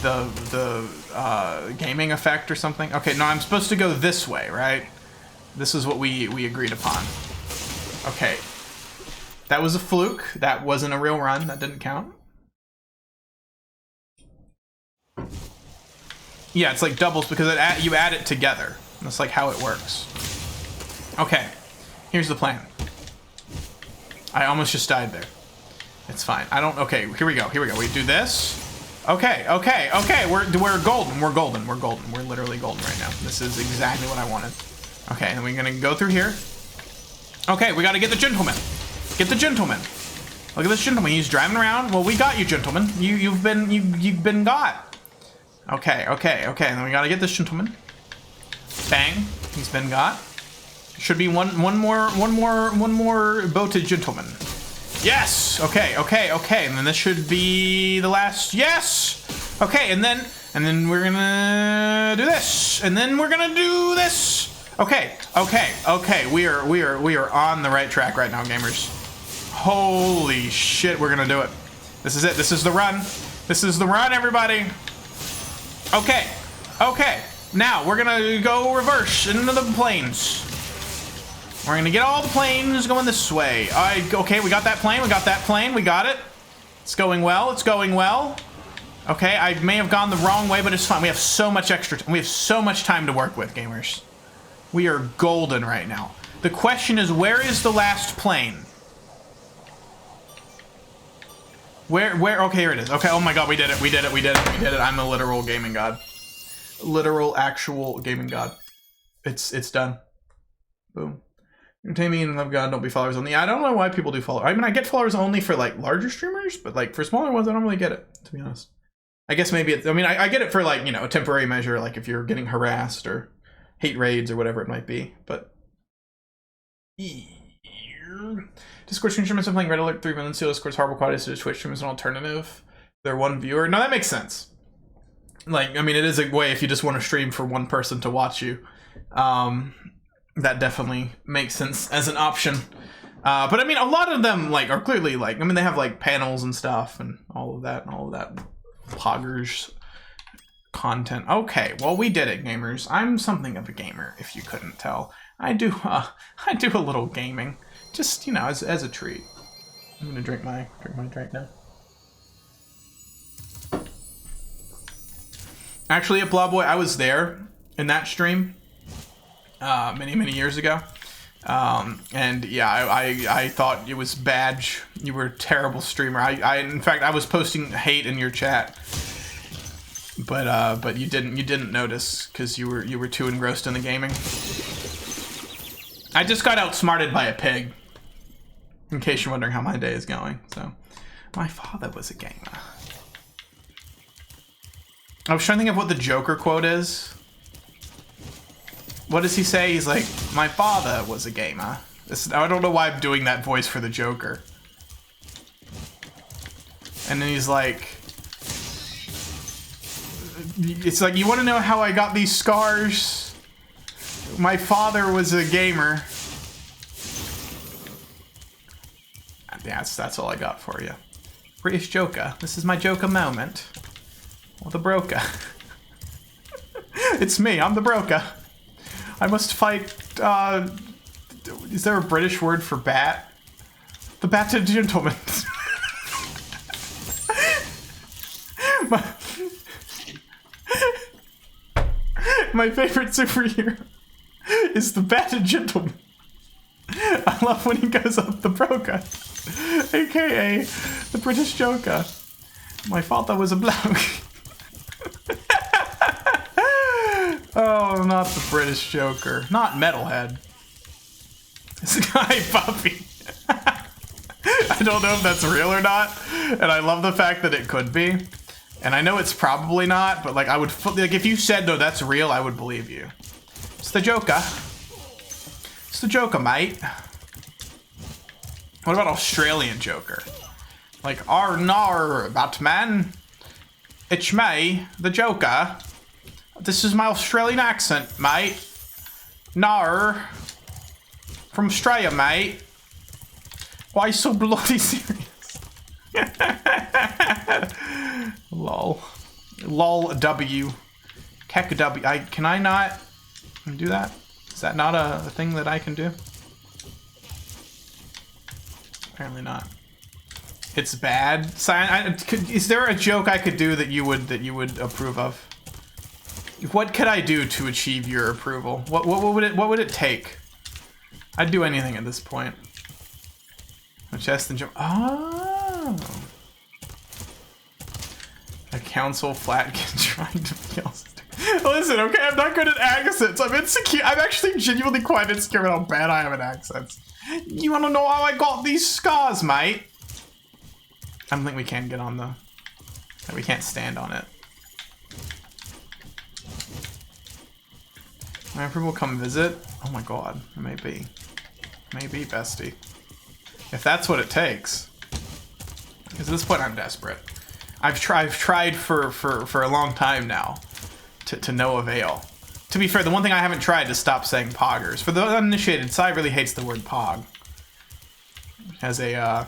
the gaming effect or something. Okay, no, I'm supposed to go this way, right? This is what we agreed upon. Okay. That was a fluke. That wasn't a real run. That didn't count. Yeah, it's like doubles because you add it together. That's like how it works. Okay. Here's the plan. I almost just died there. It's fine. I don't... Okay, here we go. Here we go. We do this. Okay, okay, okay. We're golden. We're golden. We're golden. We're literally golden right now. This is exactly what I wanted. Okay, and we're gonna go through here. Okay, we gotta get the gentleman. Get the gentleman. Look at this gentleman. He's driving around. Well, we got you, gentleman. You've been got. Okay, okay, okay. And then we gotta get this gentleman. Bang. He's been got. Should be one more boated gentleman. Yes. Okay, okay, okay. And then this should be the last. Yes. Okay, and then we're gonna do this, and then we're gonna do this. Okay, okay, okay. We are on the right track right now, gamers. Holy shit, we're gonna do it. This is it. This is the run. This is the run, everybody. Okay, okay. Now we're gonna go reverse into the planes. We're gonna get all the planes going this way. Okay, we got that plane. We got that plane. We got it. It's going well. It's going well. Okay, I may have gone the wrong way, but it's fine. We have so much we have so much time to work with, gamers. We are golden right now. The question is, where is the last plane? Where? Okay, here it is. Okay, oh my god, we did it. We did it. We did it. We did it. I'm a literal gaming god. Literal, actual gaming god. It's done. Boom. Entertain me and love God, don't be followers only. I don't know why people do followers. I mean, I get followers only for like larger streamers, but like for smaller ones, I don't really get it, to be honest. I guess maybe it's, I mean, I get it for like, you know, a temporary measure, like if you're getting harassed or hate raids or whatever it might be, but. Discord streamers are playing Red Alert 3 Villain Seal. Discord's horrible quality, so Twitch stream is an alternative. They're one viewer. No, that makes sense. Like, I mean, it is a way if you just want to stream for one person to watch you. That definitely makes sense as an option. But I mean, a lot of them like are clearly like, I mean, they have like panels and stuff and all of that poggers content. Okay, well, we did it, gamers. I'm something of a gamer, if you couldn't tell. I do a little gaming, just, you know, as a treat. I'm gonna drink my drink now. Actually, at Blobboy, I was there in that stream. Many years ago, and yeah, I thought it was bad. You were a terrible streamer. In fact, I was posting hate in your chat, but you didn't notice because you were too engrossed in the gaming. I just got outsmarted by a pig. In case you're wondering how my day is going, so my father was a gamer. I was trying to think of what the Joker quote is. What does he say? He's like, my father was a gamer. I don't know why I'm doing that voice for the Joker. And then he's like, it's like, you want to know how I got these scars? My father was a gamer. That's all I got for you. British Joker. This is my Joker moment. Or the broker. It's me, I'm the broker. I must fight, is there a British word for bat? The battered gentleman. My favorite superhero is the battered gentleman. I love when he goes up the broker, aka the British Joker. My father was a bloke. Oh, not the British Joker. Not Metalhead. Sky Puppy. I don't know if that's real or not, and I love the fact that it could be. And I know it's probably not, but like I would, like if you said no, that's real, I would believe you. It's the Joker. It's the Joker, mate. What about Australian Joker? Like, nar, Batman. It's me, the Joker. This is my Australian accent, mate. Nar. From Australia, mate. Why so bloody serious? Lol. Lol W. Kek W. Can I not do that? Is that not a thing that I can do? Apparently not. It's bad. Is there a joke I could do that you would approve of? What could I do to achieve your approval? What would it take? I'd do anything at this point. A chest and jump. Oh. A council flatkin trying to kill. Listen, okay, I'm not good at accents. I'm insecure. I'm actually genuinely quite insecure how bad I am at accents. You want to know how I got these scars, mate? I don't think we can get on the. We can't stand on it. My approval come visit. Oh my god, maybe, bestie. If that's what it takes. Because at this point, I'm desperate. I've tried for a long time now, to no avail. To be fair, the one thing I haven't tried is stop saying poggers. For the uninitiated, Sai really hates the word pog. Has a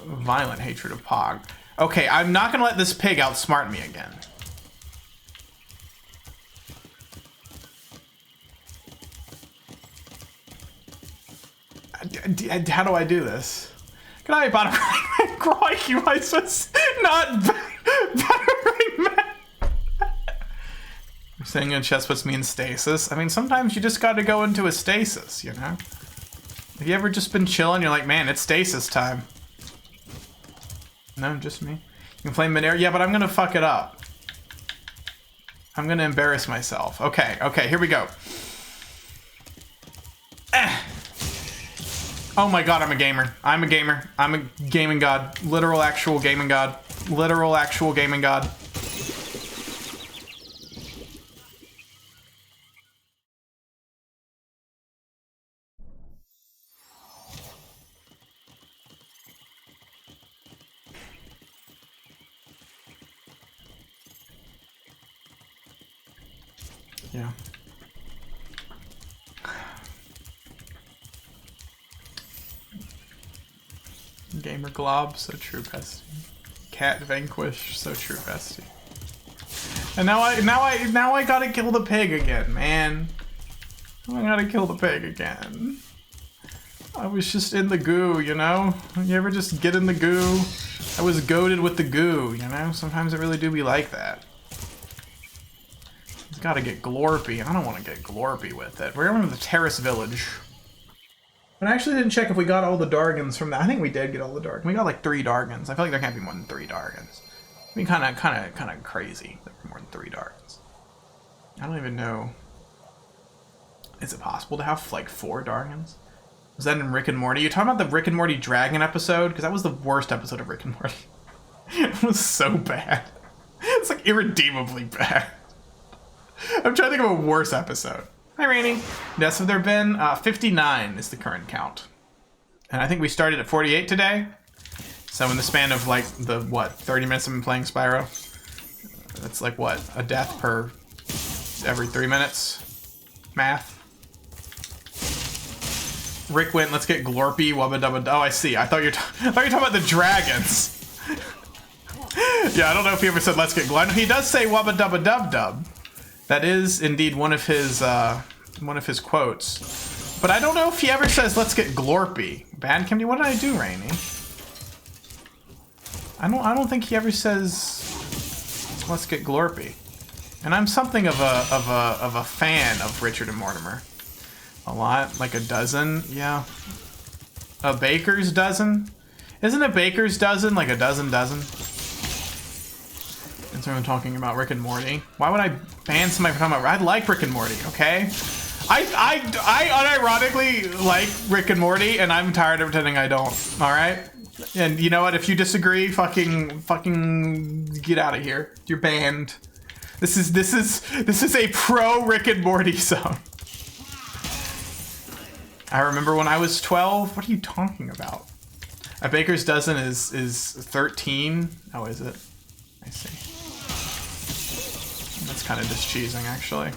violent hatred of pog. Okay, I'm not gonna let this pig outsmart me again. How do I do this? Can I bottom right? Crikey, why is this not battering man? Saying in chest puts me in stasis. I mean, sometimes you just gotta go into a stasis, you know? Have you ever just been chilling? You're like, man, it's stasis time. No, just me. You can play mid-air? Yeah, but I'm gonna fuck it up. I'm gonna embarrass myself. Okay, here we go. Oh my god, I'm a gamer. I'm a gamer. I'm a gaming god. Literal actual gaming god. Literal actual gaming god. Yeah. Gamer Glob, so true, bestie. Cat Vanquish, so true, bestie. And now I gotta kill the pig again, man. I gotta kill the pig again. I was just in the goo, you know? You ever just get in the goo? I was goated with the goo, you know? Sometimes it really do be like that. It's gotta get glorpy. I don't want to get glorpy with it. We're going to the Terrace Village. But I actually didn't check if we got all the Dargans from that. I think we did get all the Dargans. We got like 3 Dargans. I feel like there can't be more than 3 Dargans. I mean, kind of crazy. There were more than 3 Dargans. I don't even know. Is it possible to have like 4 Dargans? Was that in Rick and Morty? You talking about the Rick and Morty Dragon episode? Because that was the worst episode of Rick and Morty. It was so bad. It's like irredeemably bad. I'm trying to think of a worse episode. Hi, Rainy. Deaths have there been? 59 is the current count. And I think we started at 48 today. So in the span of like the, what, 30 minutes I've been playing Spyro, that's like, what, a death per every 3 minutes? Math. Rick went, let's get Glorpy, Wubba Dubba. Oh, I see. I thought you were talking about the dragons. Yeah, I don't know if he ever said let's get Glorpy. He does say Wubba Dubba Dub Dub. That is indeed one of his quotes. But I don't know if he ever says let's get Glorpy. Bad Kimmy, what did I do, Rainy? I don't think he ever says let's get Glorpy. And I'm something of a fan of Richard and Mortimer. A lot, like a dozen, yeah. A baker's dozen? Isn't a baker's dozen like a dozen? And so I'm talking about Rick and Morty. Why would I ban somebody for talking about? I like Rick and Morty, okay? I unironically like Rick and Morty, and I'm tired of pretending I don't. All right? And you know what? If you disagree, fucking get out of here. You're banned. This is a pro Rick and Morty zone. I remember when I was 12. What are you talking about? A baker's dozen is 13. Oh, is it? I see. That's kind of just cheesing, actually.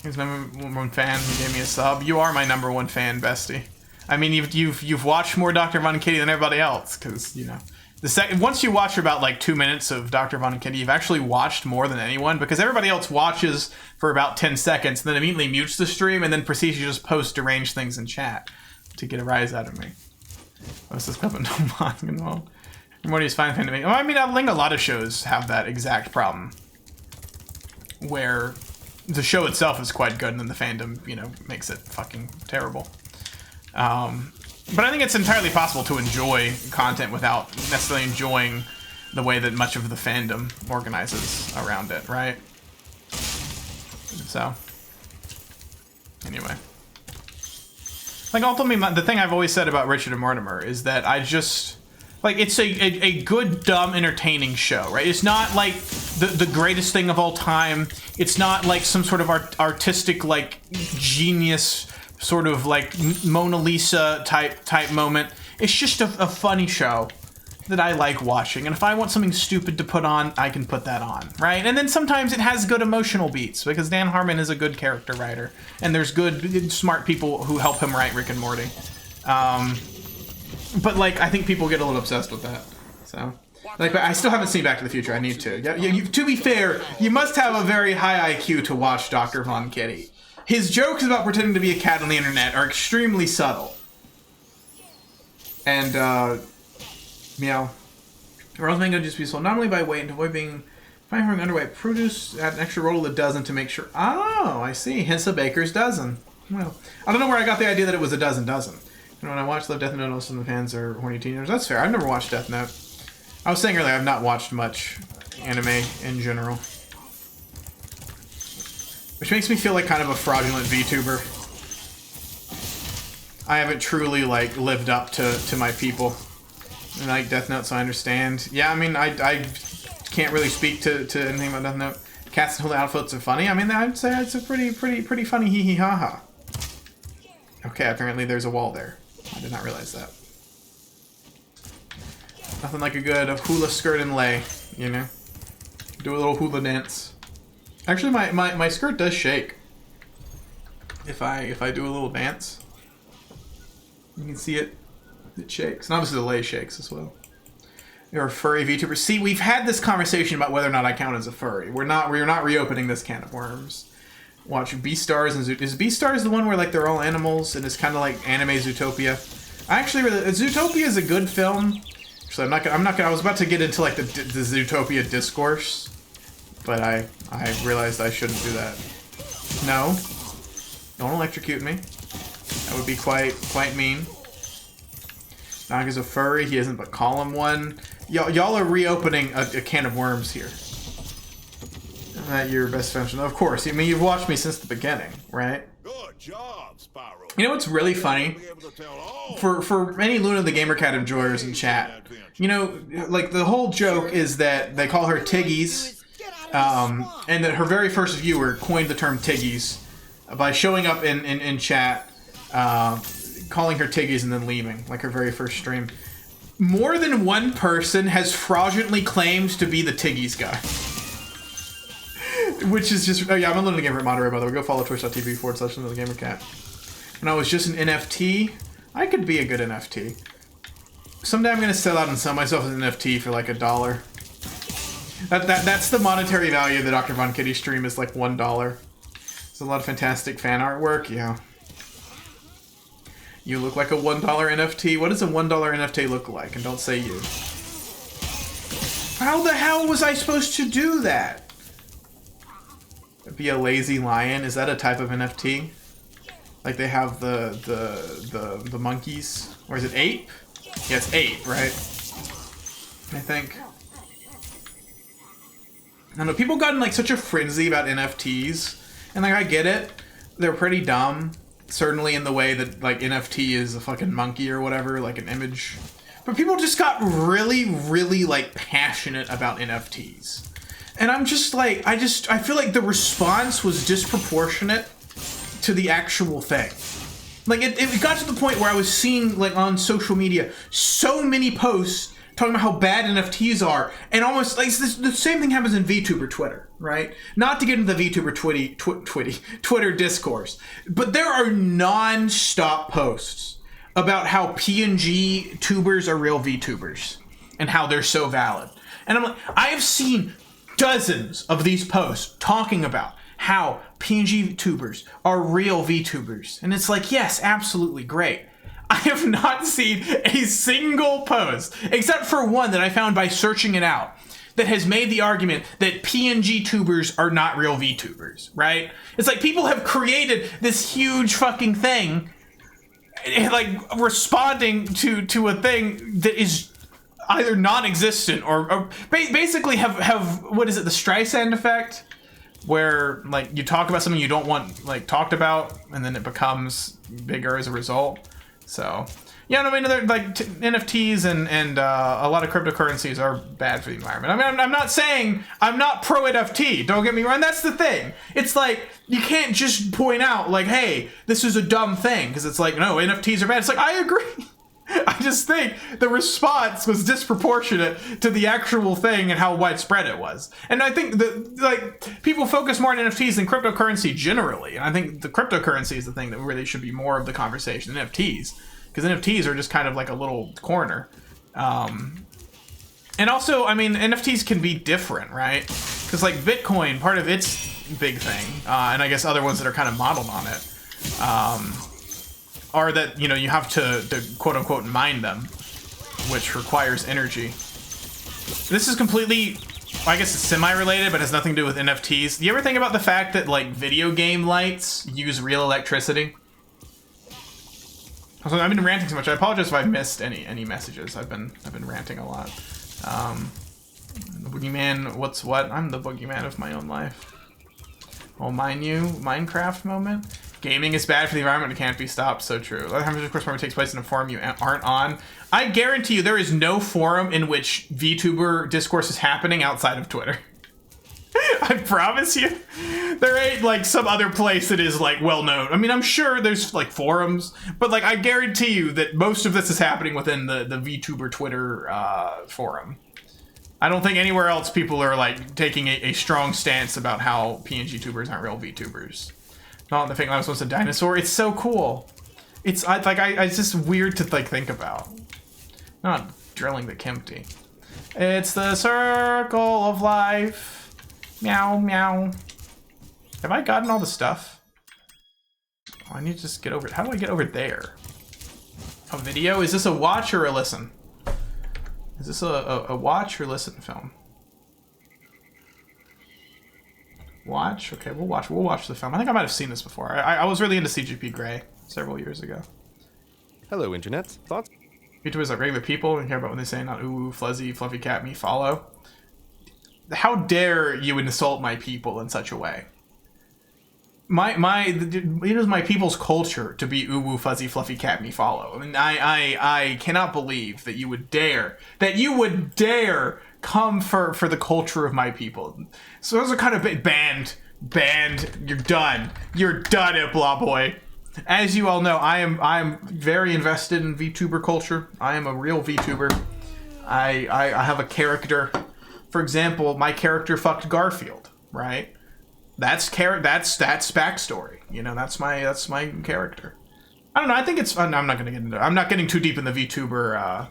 He's my number one fan. He gave me a sub. You are my number one fan, bestie. I mean, you've watched more Dr. Von and Kitty than everybody else, because you know. Once you watch about like 2 minutes of Dr. Von and Kitty, you've actually watched more than anyone, because everybody else watches for about 10 seconds, and then immediately mutes the stream, and then proceeds to just post deranged things in chat to get a rise out of me. What's this clip? Involved? Morty's fine fan to me. Well, I mean, I think a lot of shows have that exact problem, where the show itself is quite good, and then the fandom, you know, makes it fucking terrible. But I think it's entirely possible to enjoy content without necessarily enjoying the way that much of the fandom organizes around it, right? So, anyway. Like, ultimately, the thing I've always said about Richard and Mortimer is that I just... Like, it's a good, dumb, entertaining show, right? It's not, like, the greatest thing of all time. It's not, like, some sort of artistic, like, genius... sort of like Mona Lisa type moment. It's just a funny show that I like watching, and if I want something stupid to put on, I can put that on, right? And then sometimes it has good emotional beats, because Dan Harmon is a good character writer, and there's good, smart people who help him write Rick and Morty. But like, I think people get a little obsessed with that, so. Like, but I still haven't seen Back to the Future. I need to. To be fair, you must have a very high IQ to watch Dr. Von Kitty. His jokes about pretending to be a cat on the internet are extremely subtle. And, meow. Rose mango just be sold not only by weight and to avoid being fine from underweight. Produce add an extra roll of a dozen to make sure. Oh, I see. Hence a baker's dozen. Well, I don't know where I got the idea that it was a dozen. And when I watched Love, Death Note, most of the fans are horny teenagers. That's fair. I've never watched Death Note. I was saying earlier, I've not watched much anime in general. Which makes me feel like kind of a fraudulent VTuber. I haven't truly, like, lived up to my people. And I like Death Note, so I understand. Yeah, I mean, I can't really speak to anything about Death Note. Cats and Hula outfits are funny. I mean, I'd say it's a pretty funny hee-hee-ha-ha. Okay, apparently there's a wall there. I did not realize that. Nothing like a good hula skirt and lay, you know? Do a little hula dance. Actually, my skirt does shake. If I do a little dance, you can see it. It shakes, and obviously the lay shakes as well. You're a furry VTuber. See, we've had this conversation about whether or not I count as a furry. We're not reopening this can of worms. Watch Beastars and is Beastars the one where like they're all animals and it's kind of like anime Zootopia? I actually really Zootopia is a good film. So I'm not gonna. I was about to get into like the Zootopia discourse. But I realized I shouldn't do that. No. Don't electrocute me. That would be quite mean. Naga's a furry. He isn't, but call him one. Y'all are reopening a can of worms here. Isn't that your best friend? Of course. I mean, you've watched me since the beginning, right?
Good job, Spyro.
You know what's really funny? For any Luna the Gamer Cat enjoyers in chat, you know, like the whole joke is that they call her Tiggies. And that her very first viewer coined the term Tiggies by showing up in chat, calling her Tiggies and then leaving, like her very first stream. more than one person has fraudulently claimed to be the Tiggy's guy. Which is just, oh yeah, I'm a Little Gamer moderator, by the way. Go follow twitch.tv/LittleGamerCat. When I was just an NFT, I could be a good NFT. Someday I'm gonna sell out and sell myself as an NFT for like $1. That's the monetary value of the Dr. Von Kitty stream, is like $1. There's a lot of fantastic fan artwork, yeah. You look like a $1 NFT. What does a $1 NFT look like? And don't say you. How the hell was I supposed to do that? Be a lazy lion? Is that a type of NFT? Like they have the monkeys? Or is it ape? Yeah, it's ape, right? I think. I don't know, people got in like such a frenzy about NFTs. And like, I get it. They're pretty dumb. Certainly in the way that like NFT is a fucking monkey or whatever, like an image. But people just got really, really like passionate about NFTs. And I'm just like, I feel like the response was disproportionate to the actual thing. Like it got to the point where I was seeing like on social media so many posts talking about how bad NFTs are, and almost like the same thing happens in VTuber Twitter, right? Not to get into the VTuber Twitter discourse, but there are non-stop posts about how PNG tubers are real VTubers and how they're so valid. And I'm like, I have seen dozens of these posts talking about how PNG tubers are real VTubers, and it's like, yes, absolutely great. I have not seen a single post, except for one that I found by searching it out, that has made the argument that PNG tubers are not real VTubers, right? It's like people have created this huge fucking thing, like responding to a thing that is either non-existent or basically have what is it, the Streisand effect? Where like you talk about something you don't want like talked about, and then it becomes bigger as a result. So, yeah, I mean, like NFTs and a lot of cryptocurrencies are bad for the environment. I mean, I'm not saying I'm not pro NFT. Don't get me wrong. That's the thing. It's like you can't just point out like, hey, this is a dumb thing, because it's like, no, NFTs are bad. It's like, I agree. I just think the response was disproportionate to the actual thing and how widespread it was. And I think that like people focus more on NFTs than cryptocurrency generally. And I think the cryptocurrency is the thing that really should be more of the conversation than NFTs, because NFTs are just kind of like a little corner. And also, I mean, NFTs can be different, right? Because like Bitcoin, part of its big thing, and I guess other ones that are kind of modeled on it, are that, you know, you have to quote unquote mine them, which requires energy. This is completely, I guess it's semi-related, but has nothing to do with NFTs. Do you ever think about the fact that like video game lights use real electricity? I've been ranting so much. I apologize if I've missed any messages. I've been ranting a lot. The boogeyman, what's what? I'm the boogeyman of my own life. Oh, mine you, Minecraft moment. Gaming is bad for the environment, it can't be stopped. So true. A lot of times, of course, when it takes place in a forum you aren't on. I guarantee you there is no forum in which VTuber discourse is happening outside of Twitter. I promise you. There ain't like some other place that is like well known. I mean, I'm sure there's like forums, but like I guarantee you that most of this is happening within the VTuber Twitter forum. I don't think anywhere else people are like taking a strong stance about how PNG tubers aren't real VTubers. Not the thing I was supposed to dinosaur. It's so cool. It's it's just weird to like think about. Not drilling the Kempty. It's the circle of life. Meow meow. Have I gotten all the stuff? Oh, I need to just get over. How do I get over there? A video? Is this a watch or a listen? Is this a watch or listen film? Watch? Okay, we'll watch the film. I think I might have seen this before. I was really into CGP Grey several years ago.
Hello, Internet. Thoughts?
YouTubers are regular people and care about what they say, not ooh, fuzzy, fluffy cat, me follow. How dare you insult my people in such a way? It is my people's culture to be ooh woo fuzzy fluffy cat me follow. I mean, I cannot believe that you would dare come for the culture of my people. So those are kind of banned. You're done, Blah Boy. As you all know, I am very invested in VTuber culture. I am a real VTuber. I have a character. For example, my character fucked Garfield, right? That's backstory. You know, that's my character. I don't know. I think it's fun. I'm not gonna get into. I'm not getting too deep in the VTuber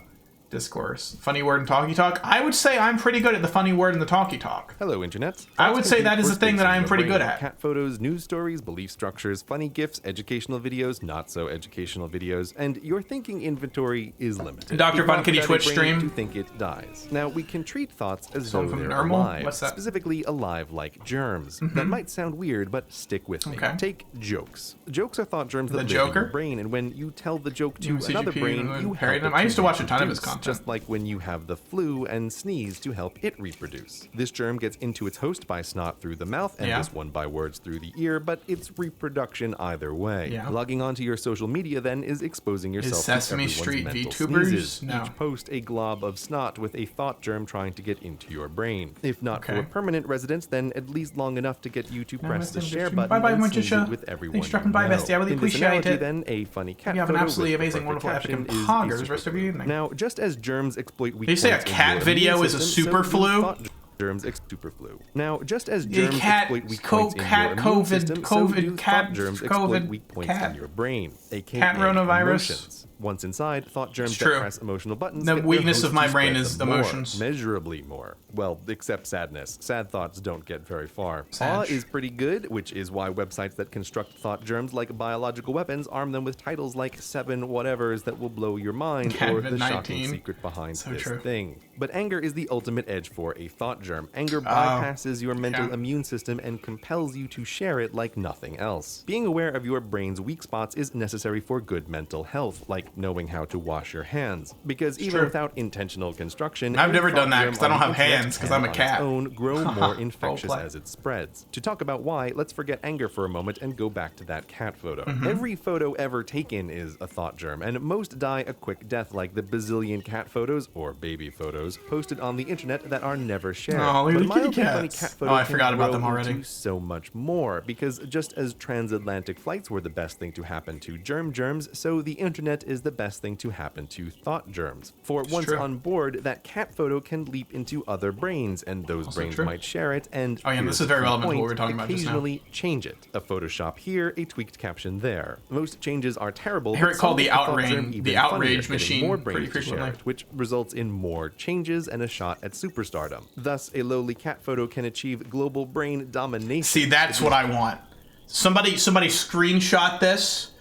discourse. Funny word and talkie talk. I would say I'm pretty good at the funny word and the talkie talk.
Hello, Internet.
I would say that is a thing that I am pretty good at.
Cat photos, news stories, belief structures, funny GIFs, educational videos, not so educational videos, and your thinking inventory is limited.
Dr. Von Kitty Twitch stream.
To think it dies. Now, we can treat thoughts as though
Something
they're
normal?
alive.
What's that?
Specifically alive like germs. That might sound weird, but stick with me.
Okay.
Take jokes. Jokes are thought germs that live in
Joker?
your brain, and when you tell the joke to
CGP
another brain,
and
you
Harry
help
them. I used to watch a ton of his
reproduce,
content.
just like when you have the flu and sneeze to help it reproduce. This germ gets into its host by snot through the mouth and this one by words through the ear, but it's reproduction either way.
Yeah.
Logging onto your social media then is exposing yourself to
Sesame
everyone's
Street
mental
VTubers?
sneezes.
No.
Each post a glob of snot with a thought germ trying to get into your brain. If not for
Okay.
a permanent residence, then at least long enough to get you to press the share button
Bye-bye,
and sneeze
Magician.
it with everyone
Thanks for dropping by,
you know.
bestie. I really
In this
appreciate
analogy,
it.
Then a funny cat
You have an
photo
absolutely
with the
amazing,
perfect
wonderful, epic,
caption
and
is a
poggers rest of your
superfood.
evening.
Now, just as germs exploit weak
Did you say a
points in
cat
your
video
immune
is a
system,
super
so
flu?
do thought germs superflu. Now, just as germs
cat-
exploit weak
co-
points in
cat
your immune
COVID-
system, so
COVID-
do
cat-
thought germs
COVID-
exploit weak points
cat-
in your brain, aka
cat coronavirus.
emotions. Once inside, thought germs
It's
that
true.
press emotional buttons.
The
get their
weakness
host
of my
to
brain
spread
is
them more,
emotions.
measurably more. Well, except sadness. Sad thoughts don't get very far.
Sad.
Awe is pretty good, which is why websites that construct thought germs like biological weapons arm them with titles like 7 whatevers that will blow your mind, or the shocking
COVID-19.
secret behind
So
this
true.
thing. But anger is the ultimate edge for a thought germ. Anger bypasses your mental
yeah.
immune system and compels you to share it like nothing else. Being aware of your brain's weak spots is necessary for good mental health, like knowing how to wash your hands. Because even
true.
without intentional construction,
I've
any
never done
thought
that
germ
'cause I don't
on the
have
internet
hands 'cause
can,
I'm a
on
cat.
its own, grow more infectious
play.
as it spreads. To talk about why, let's forget anger for a moment and go back to that cat photo.
Mm-hmm.
Every photo ever taken is a thought germ, and most die a quick death, like the bazillion cat photos or baby photos posted on the internet that are never shared.
Oh, look at
But
the
a mildly
kitty
funny
cats.
cat photo
Oh, I
can
forgot about
grow
them already.
into so much more, because just as transatlantic flights were the best thing to happen to germs, so the internet is the best thing to happen to thought germs. For once
true.
on board, that cat photo can leap into other brains, and those brains
true.
might share it, and
Oh, yeah,
here's
this is
the
very
key
relevant to what
point,
we were talking about just now.
occasionally change it. A Photoshop here, a tweaked caption there. Most changes are terrible.
I hear
but
it called
some
the
make thought
outrage-
germ
the
even
outrage
funnier, getting
machine
more
pretty
brains to share
frequently.
it, which results in more changes and a shot at superstardom. Thus, a lowly cat photo can achieve global brain domination.
See, that's what I want. Somebody screenshot this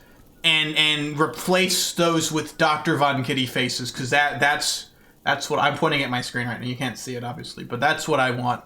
and replace those with Dr. Von Kitty faces, because that's what I'm pointing at my screen right now. You can't see it obviously, but that's what I want.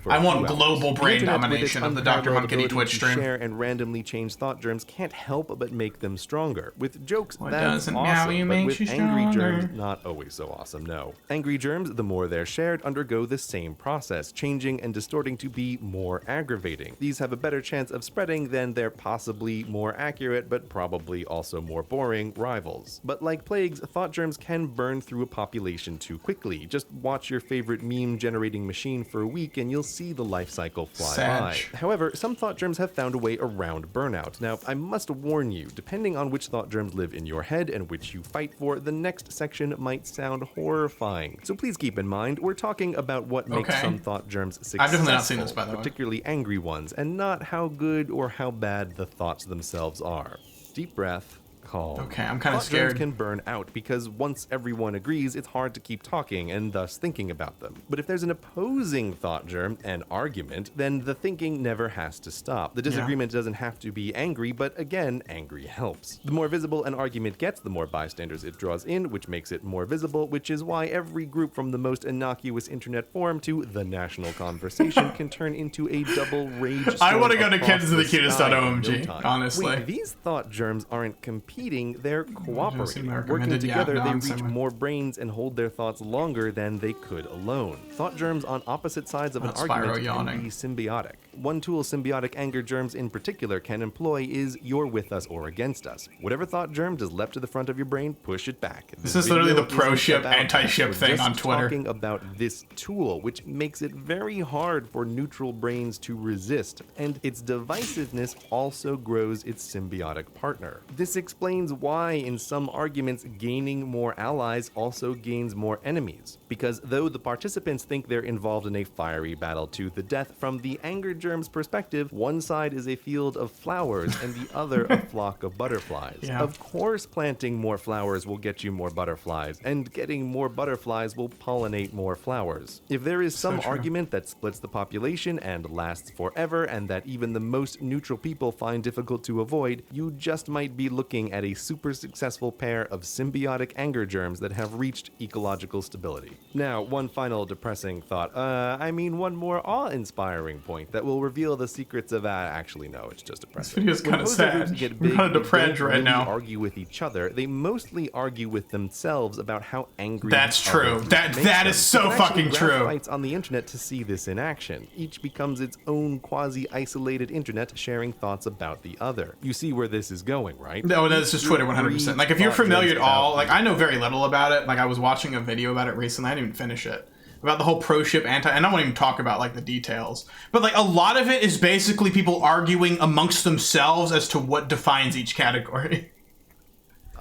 for
I
a
want
few
global
hours.
brain
The internet, with
domination
its
of the Dr. Von Kitty
unparalleled
Twitch
ability to
stream.
Share and randomly change thought germs can't help but make them stronger. With jokes,
What
that's
doesn't
awesome,
now you
but
makes
with
you
angry
stronger.
germs, not always so awesome, no. Angry germs, the more they're shared, undergo the same process, changing and distorting to be more aggravating. These have a better chance of spreading than their possibly more accurate, but probably also more boring, rivals. But like plagues, thought germs can burn through a population too quickly. Just watch your favorite meme-generating machine for a week and you'll see the life cycle fly
Sag.
by. However, some thought germs have found a way around burnout. Now, I must warn you, depending on which thought germs live in your head and which you fight for, the next section might sound horrifying. So please keep in mind, we're talking about what makes
Okay.
some thought germs successful,
I've definitely not seen this, by the way.
particularly angry ones, and not how good or how bad the thoughts themselves are. Deep breath. Calm.
Okay, I'm kinda
Thought germs
scared.
can burn out because once everyone agrees, it's hard to keep talking and thus thinking about them. But if there's an opposing thought germ, an argument, then the thinking never has to stop. The disagreement doesn't have to be angry, but again, angry helps. The more visible an argument gets, the more bystanders it draws in, which makes it more visible, which is why every group from the most innocuous internet forum to the national conversation can turn into a double rage
I want to
storm
go to
across
kids to the
sky
cutest
in
OMG,
no time.
honestly.
Wait, these thought germs aren't competing competing, they're cooperating.
Mark
Working
recommended,
together,
yeah, no,
they
I'm
reach
similar.
more brains and hold their thoughts longer than they could alone. Thought germs on opposite sides of an
Spyro
argument can
yawning.
be symbiotic. One tool symbiotic anger germs in particular can employ is you're with us or against us. Whatever thought germ does left to the front of your brain, push it back.
This is literally
video
the pro
isn't
ship,
about that.
anti-ship
We're
thing
just
on Twitter.
Talking about this tool, which makes it very hard for neutral brains to resist, and its divisiveness also grows its symbiotic partner. This explains why in some arguments gaining more allies also gains more enemies, because though the participants think they're involved in a fiery battle to the death, from the anger germ's perspective, one side is a field of flowers and the other a flock of butterflies.
Yeah.
Of course planting more flowers will get you more butterflies, and getting more butterflies will pollinate more flowers. If there is some
true.
argument that splits the population and lasts forever, and that even the most neutral people find difficult to avoid, you just might be looking at a super successful pair of symbiotic anger germs that have reached ecological stability. Now, one final depressing thought, one more awe-inspiring point that will reveal the secrets of actually no, it's just depressing.
This video's
When
kinda
opposing
sad.
groups get
I'm
big,
kinda
they
depressed
don't
right
really
now.
argue with each other. They mostly argue with themselves about how angry
That's
the other
true.
makes
That
them.
is so
You can actually
fucking
graph
true.
Fights on the internet to see this in action. Each becomes its own quasi-isolated internet, sharing thoughts about the other. You see where this is going, right?
No, that's just Twitter 100%. Like, if you're familiar at all, like, I know very little about it. Like, I was watching a video about it recently. I didn't even finish it. About the whole pro-ship anti... And I won't even talk about, like, the details. But, like, a lot of it is basically people arguing amongst themselves as to what defines each category.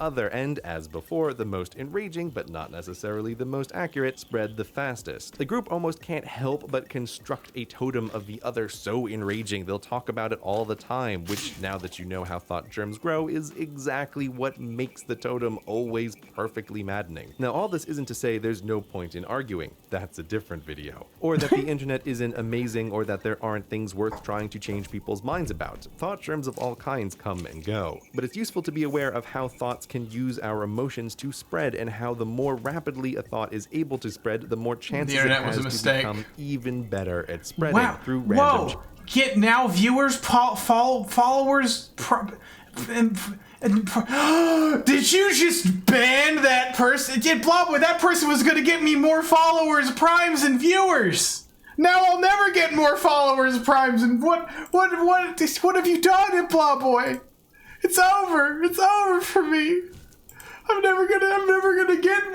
Other, and as before, the most enraging, but not necessarily the most accurate, spread the fastest. The group almost can't help but construct a totem of the other so enraging they'll talk about it all the time, which, now that you know how thought germs grow, is exactly what makes the totem always perfectly maddening. Now, all this isn't to say there's no point in arguing. That's a different video. Or that the internet isn't amazing, or that there aren't things worth trying to change people's minds about. Thought germs of all kinds come and go. But it's useful to be aware of how thoughts can use our emotions to spread, and how the more rapidly a thought is able to spread, the more chances it
internet was
has
a
to
mistake.
become even better at spreading
Wow.
through random.
Whoa. Get now viewers, followers... Did you just ban that person? Did Blobboy, that person was gonna get me more followers, primes, and viewers. Now I'll never get more followers, primes, and what have you done, Blobboy? It's over. It's over for me. I'm never gonna get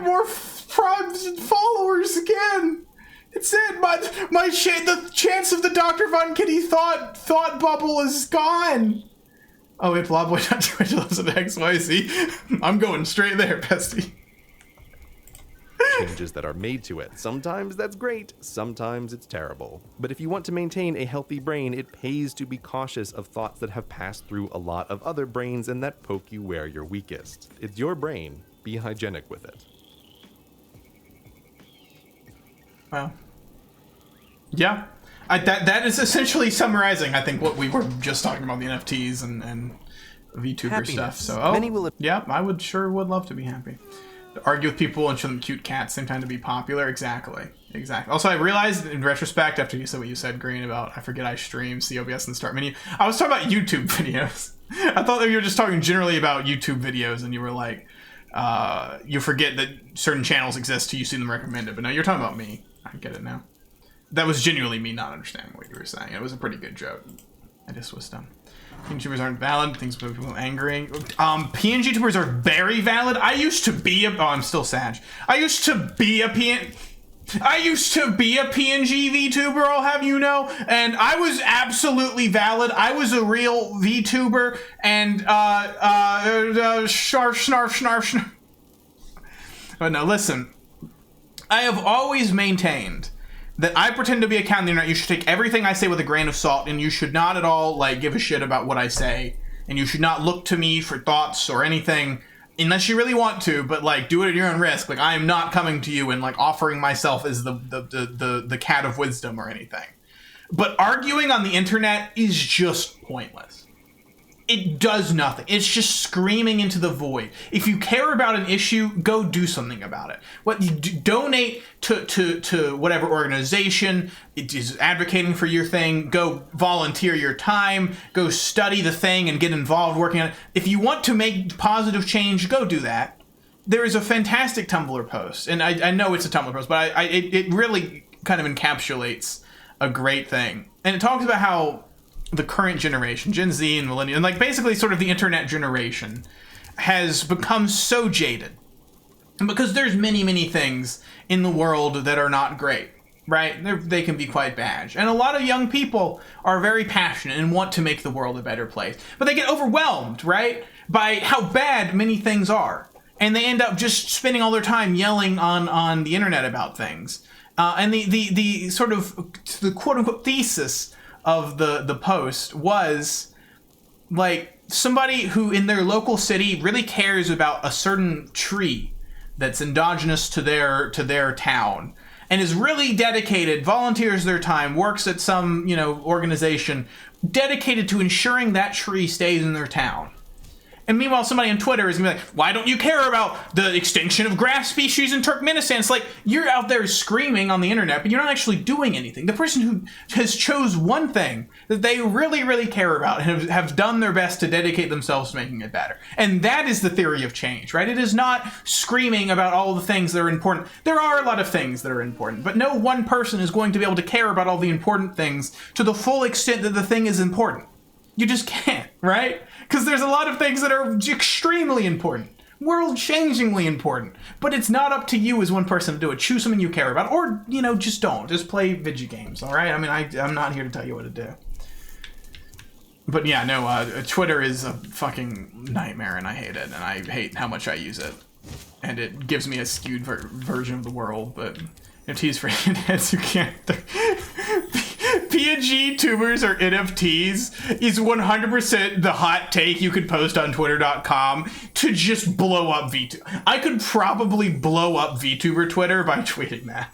more primes and followers again. It's it. The chance of the Dr. Von Kitty thought bubble is gone. Oh wait, Blobboy.Twitch loves an XYZ. I'm going straight there, bestie.
Changes that are made to it. Sometimes that's great, sometimes it's terrible. But if you want to maintain a healthy brain, it pays to be cautious of thoughts that have passed through a lot of other brains and that poke you where you're weakest. It's your brain. Be hygienic with it.
Well, yeah. That is essentially summarizing, I think, what we were just talking about, the NFTs and VTuber
Happiness.
stuff. So,
Many will-
yeah, I would love to be happy. To argue with people and show them cute cats, same time to be popular. Exactly. Also, I realized in retrospect, after you said what you said, Green, about, I forget I stream, COBS and the start menu, I was talking about YouTube videos. I thought that you were just talking generally about YouTube videos, and you were like, you forget that certain channels exist till you see them recommended. But no, you're talking about me. I get it now. That was genuinely me not understanding what you were saying. It was a pretty good joke. I just was dumb. PNG aren't valid. Things with people angering. PNG tubers are very valid. I used to be a... Oh, I'm still Sag. I used to be a PNG VTuber, I'll have you know. And I was absolutely valid. I was a real VTuber. And, snarf. But no, listen. I have always maintained that I pretend to be a cat on the internet. You should take everything I say with a grain of salt, and you should not at all, like, give a shit about what I say. And you should not look to me for thoughts or anything, unless you really want to, but, like, do it at your own risk. Like, I am not coming to you and, like, offering myself as the cat of wisdom or anything. But arguing on the internet is just pointless. it does nothing. It's just screaming into the void. If you care about an issue, go do something about it. What you donate to whatever organization it is advocating for your thing. Go volunteer your time. Go study the thing and get involved working on it. If you want to make positive change, go do that. There is a fantastic Tumblr post, and I know it's a Tumblr post, but it really kind of encapsulates a great thing. And it talks about how the current generation, Gen Z and millennial, and like basically sort of the internet generation, has become so jaded. And because there's many things in the world that are not great, right? They can be quite bad. And a lot of young people are very passionate and want to make the world a better place. But they get overwhelmed, right? By how bad many things are. And they end up just spending all their time yelling on the internet about things. And the sort of, the quote-unquote thesis of the post was like somebody who in their local city really cares about a certain tree that's endogenous to their town and is really dedicated, volunteers their time, works at some, organization dedicated to ensuring that tree stays in their town. And meanwhile, somebody on Twitter is going to be like, why don't you care about the extinction of grass species in Turkmenistan? It's like, you're out there screaming on the internet, but you're not actually doing anything. The person who has chose one thing that they really care about and have done their best to dedicate themselves to making it better. And that is the theory of change, right? It is not screaming about all the things that are important. There are a lot of things that are important, but no one person is going to be able to care about all the important things to the full extent that the thing is important. You just can't, right? Because there's a lot of things that are extremely important, world-changingly important, but it's not up to you as one person to do it. Choose something you care about, or, just don't. Just play video games, all right? I mean, I'm not here to tell you what to do. But yeah, no, Twitter is a fucking nightmare, and I hate it, and I hate how much I use it. And it gives me a skewed version of the world, but NFTs for heads who can't... PNG tubers or NFTs is 100% the hot take you could post on twitter.com to just blow up VTuber. I could probably blow up VTuber Twitter by tweeting that.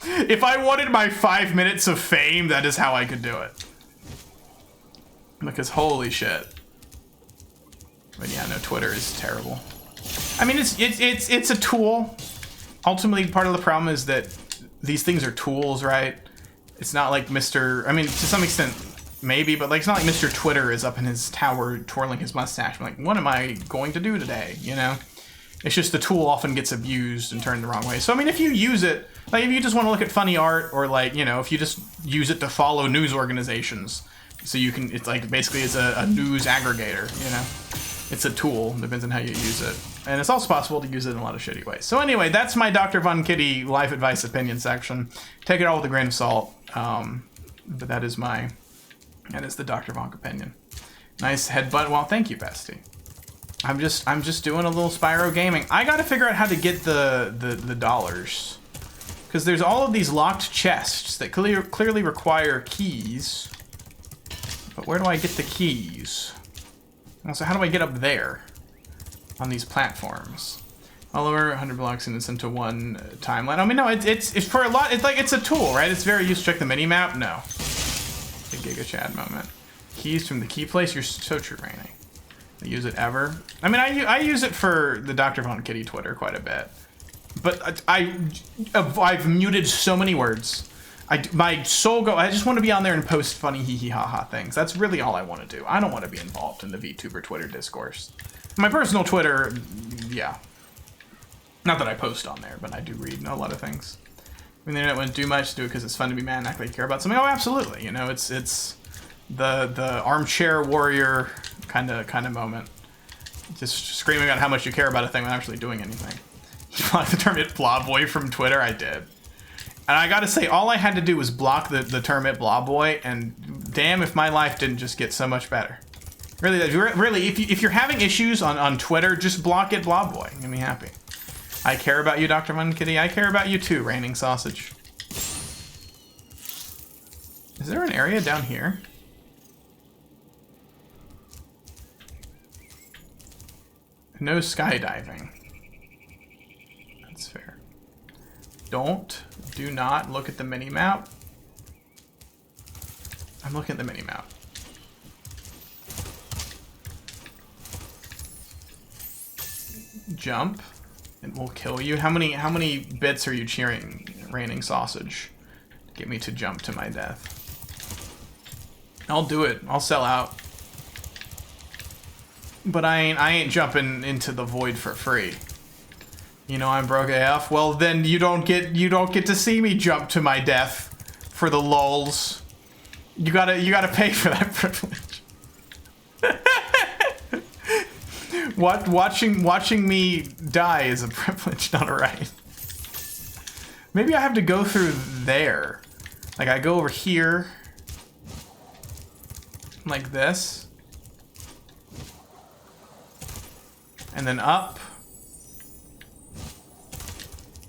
If I wanted my 5 minutes of fame, that is how I could do it. Because holy shit. But yeah, no, Twitter is terrible. I mean, it's a tool. Ultimately, part of the problem is that these things are tools, right? It's not like I mean, to some extent, maybe, but like, it's not like Mr. Twitter is up in his tower twirling his mustache. I'm like, what am I going to do today, It's just the tool often gets abused and turned the wrong way. So, I mean, if you use it, like, if you just want to look at funny art, or like, if you just use it to follow news organizations, so you can, it's like, basically it's a news aggregator, It's a tool, depends on how you use it. And it's also possible to use it in a lot of shitty ways. So anyway, that's my Dr. Von Kitty life advice opinion section. Take it all with a grain of salt. But that is the Dr. Von opinion. Nice headbutt. Well, thank you, bestie. I'm just doing a little Spyro gaming. I gotta figure out how to get the dollars. Because there's all of these locked chests that clearly require keys. But where do I get the keys? So how do I get up there on these platforms? All over 100 blocks and it's into one timeline. I mean, no, it's for a lot. It's like, it's a tool, right? It's very used. Check the mini map. No, the Giga Chad moment. Keys from the key place. You're so true, Rainy. I use it ever. I mean, I use it for the Dr. Von Kitty Twitter quite a bit, but I've muted so many words. My soul I just want to be on there and post funny hee hee ha ha things. That's really all I want to do. I don't want to be involved in the VTuber Twitter discourse. My personal Twitter, yeah. Not that I post on there, but I do read a lot of things. When the internet wouldn't do much, do it because it's fun to be mad and act like you care about something. Oh, absolutely. It's the armchair warrior kind of moment. Just screaming about how much you care about a thing without actually doing anything. You blocked the term "it blah boy" from Twitter. I did. And I gotta say, all I had to do was block the term "it blah boy," and damn if my life didn't just get so much better. Really, if you're having issues on Twitter, just block "it blah boy." Make me happy. I care about you, Dr. Von Kitty. I care about you too, Raining Sausage. Is there an area down here? No skydiving. That's fair. Do not look at the mini-map. I'm looking at the mini-map. jump, and we'll kill you. How many bits are you cheering, Raining Sausage? Get me to jump to my death. I'll do it. I'll sell out. But I ain't jumping into the void for free. You know I'm broke AF. Well, then you don't get to see me jump to my death for the lulz. You gotta pay for that privilege. Watching me die is a privilege, not a right. Maybe I have to go through there. Like I go over here. Like this. And then up.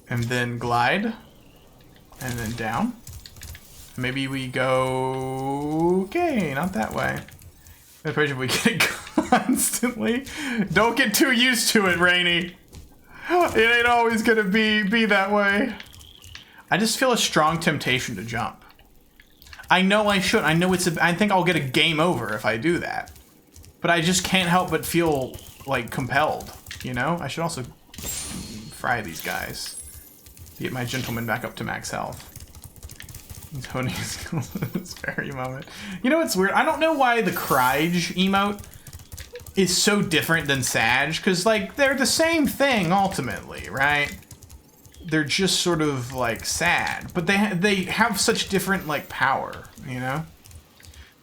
And then glide. And then down. Maybe we go... Okay, not that way. I'm afraid if we get it constantly. Don't get too used to it, Rainy. It ain't always gonna be that way. I just feel a strong temptation to jump. I know I should. I know I think I'll get a game over if I do that. But I just can't help but feel, like, compelled. You know? I should also fry these guys. To get my gentleman back up to max health. Tony's this very moment. You know what's weird? I don't know why the Cryge emote is so different than Sag, because, like, they're the same thing, ultimately, right? They're just sort of, like, sad. But they have such different, like, power, you know?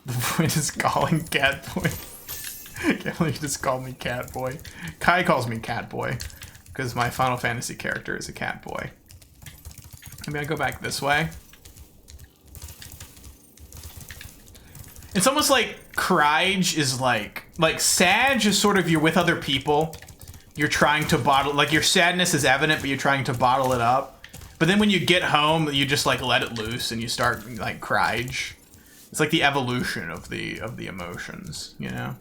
The void is calling Catboy. I can't believe you just called me Catboy. Kai calls me Catboy, because my Final Fantasy character is a Catboy. Maybe I go back this way. It's almost like Cryge is like Sag is sort of you're with other people. You're trying to bottle, like your sadness is evident, but you're trying to bottle it up. But then when you get home, you just like let it loose and you start like Cryge. It's like the evolution of the emotions, you know?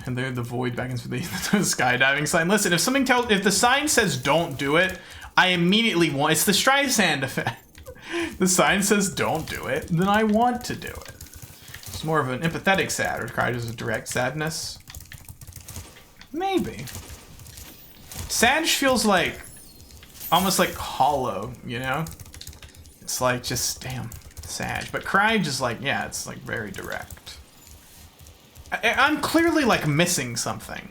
And there the void beckons for the skydiving sign. Listen, if the sign says don't do it, I immediately want, it's the Streisand effect. The sign says don't do it, then I want to do it. It's more of an empathetic sad, or Cryge is a direct sadness. Maybe. Sag feels like, almost like hollow, you know? It's like just, damn, Sag. But Cryge is like, yeah, it's like very direct. I'm clearly like missing something.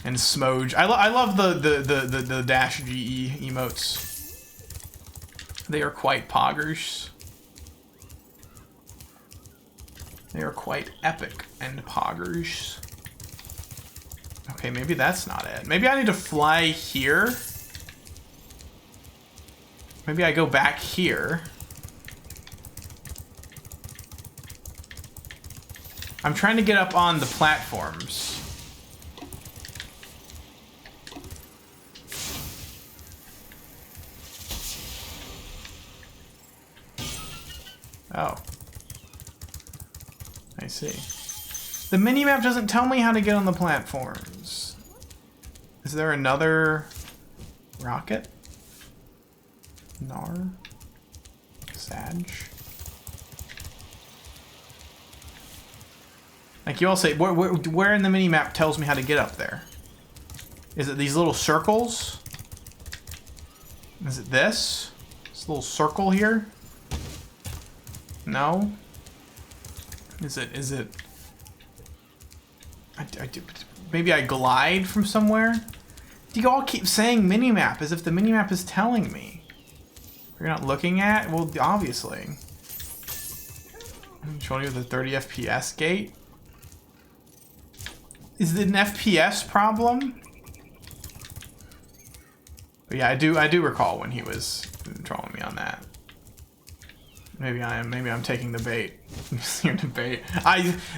And Smoge. I love the dash GE emotes. They are quite poggers. They are quite epic and poggers. Okay, maybe that's not it. Maybe I need to fly here. Maybe I go back here. I'm trying to get up on the platforms. Oh. I see. The minimap doesn't tell me how to get on the platforms. Is there another rocket? Nar? Sag? Like you all say, where in the minimap tells me how to get up there? Is it these little circles? Is it this? This little circle here? No? Is it... maybe I glide from somewhere? You all keep saying minimap as if the minimap is telling me. You're not looking at? Well, obviously. I'm showing you the 30 FPS gate. Is it an FPS problem? But yeah, I do recall when he was trolling me on that. Maybe I'm taking the bait. Your debate.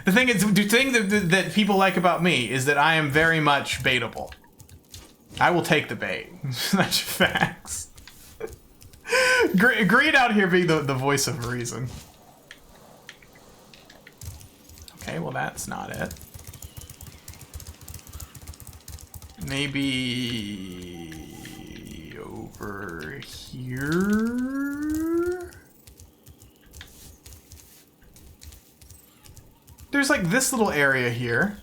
The thing that people like about me is that I am very much baitable. I will take the bait. That's facts. Greed out here being the voice of reason. Okay, well that's not it. Maybe over here? There's like this little area here.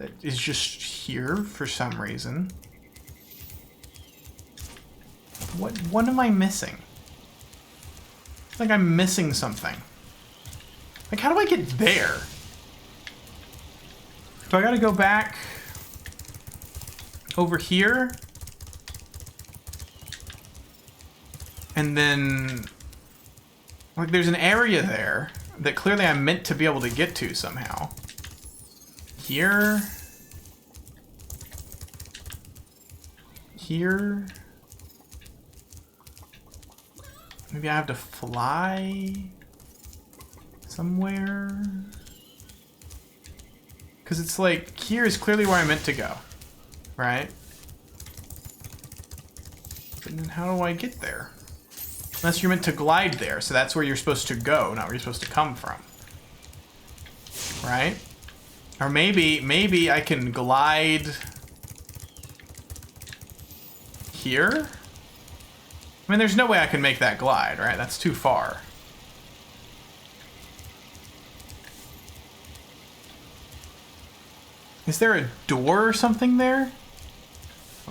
that is just here for some reason. What am I missing? It's like I'm missing something. Like, how do I get there? Do I gotta go back over here? And then, like, there's an area there that clearly I'm meant to be able to get to somehow. Here. Here. Maybe I have to fly somewhere. Because it's like, here is clearly where I'm meant to go, right? But then how do I get there? Unless you're meant to glide there, so that's where you're supposed to go, not where you're supposed to come from. Right? Or maybe I can glide here? I mean, there's no way I can make that glide, right? That's too far. Is there a door or something there?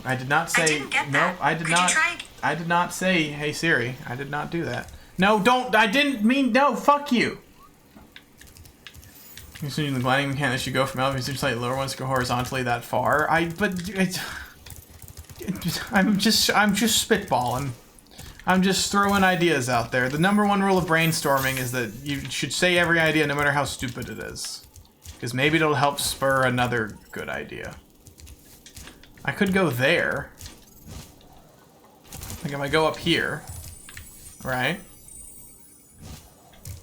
I did not say.
I didn't get that.
No, I did
Could
not.
you try?
I did not say, "Hey Siri." I did not do that. No, don't. I didn't mean. No, fuck you. Using the gliding mechanic, you go from elevators to slightly lower ones, go horizontally that far. I'm just spitballing. I'm just throwing ideas out there. The #1 rule of brainstorming is that you should say every idea, no matter how stupid it is, because maybe it'll help spur another good idea. I could go there. Like, if I go up here, right?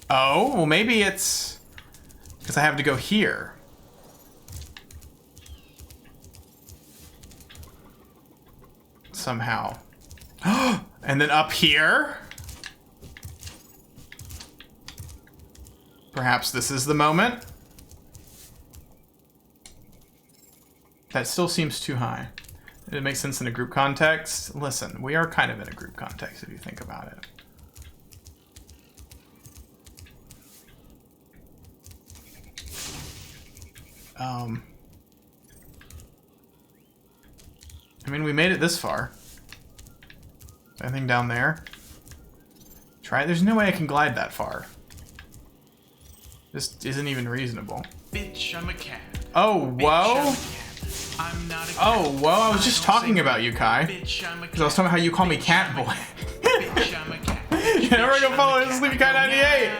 Oh, well, maybe it's because I have to go here. Somehow. And then up here? Perhaps this is the moment? That still seems too high. It makes sense in a group context. Listen, we are kind of in a group context if you think about it. I mean, we made it this far. Anything down there? Try it. There's no way I can glide that far. This isn't even reasonable.
Bitch, I'm a cat.
Oh, whoa!
I'm not a cat.
Oh, whoa, I was just talking about you, Kai.
Bitch, I'm a cat.
Because I was talking about how you call me Cat Boy.
Bitch, I'm a cat.
Yeah, we're gonna follow Sleepy Kai 98.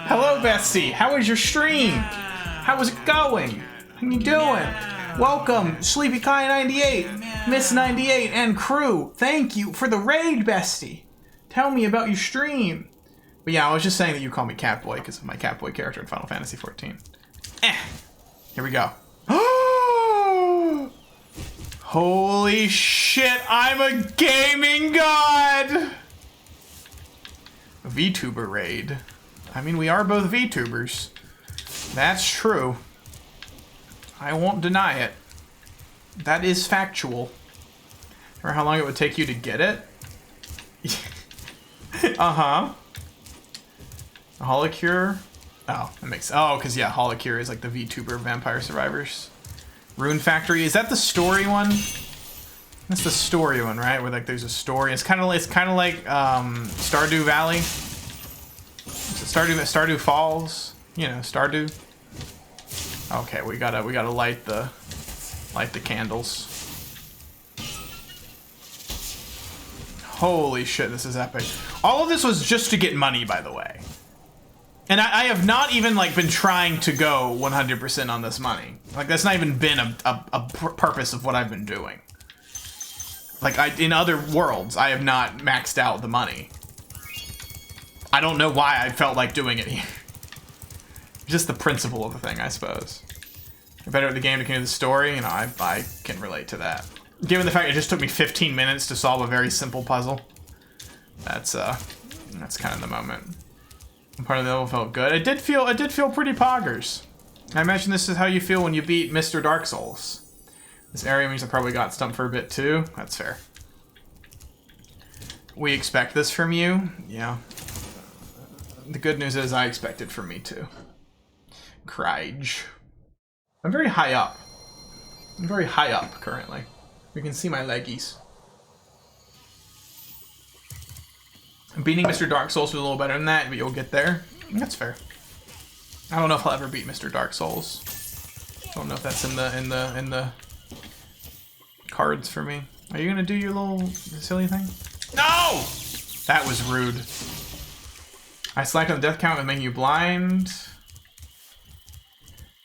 Hello, bestie. How was your stream? How was it going? How you doing? Welcome, Sleepy Kai 98, Miss 98, and crew. Thank you for the raid, bestie. Tell me about your stream. But yeah, I was just saying that you call me Catboy because of my Catboy character in Final Fantasy XIV. Here we go. Holy shit, I'm a gaming god! VTuber raid. I mean, we are both VTubers. That's true. I won't deny it. That is factual. Remember how long it would take you to get it? Uh-huh. Holocure? Oh, that makes... Oh, because, yeah, Holocure is like the VTuber Vampire Survivors. Rune Factory. Is that the story one? That's the story one, right? Where, like, there's a story. It's kind of like Stardew Valley. Stardew Falls. You know, Stardew. Okay, we gotta light the candles. Holy shit, this is epic. All of this was just to get money, by the way. And I have not even, like, been trying to go 100% on this money. Like, that's not even been a purpose of what I've been doing. Like, in other worlds, I have not maxed out the money. I don't know why I felt like doing it here. Just the principle of the thing, I suppose. You're better at the game to continue the story, you know, I can relate to that. Given the fact it just took me 15 minutes to solve a very simple puzzle. That's kind of the moment. Part of the level felt good. It did feel pretty poggers. I imagine this is how you feel when you beat Mr. Dark Souls. This area means I probably got stumped for a bit too. That's fair. We expect this from you. Yeah. The good news is I expect it from me too. Cryge. I'm very high up. I'm very high up currently. You can see my leggies. Beating Mr. Dark Souls was a little better than that, but you'll get there. That's fair. I don't know if I'll ever beat Mr. Dark Souls. I don't know if that's in the cards for me. Are you gonna do your little silly thing? No! That was rude. I select on the death count and make you blind.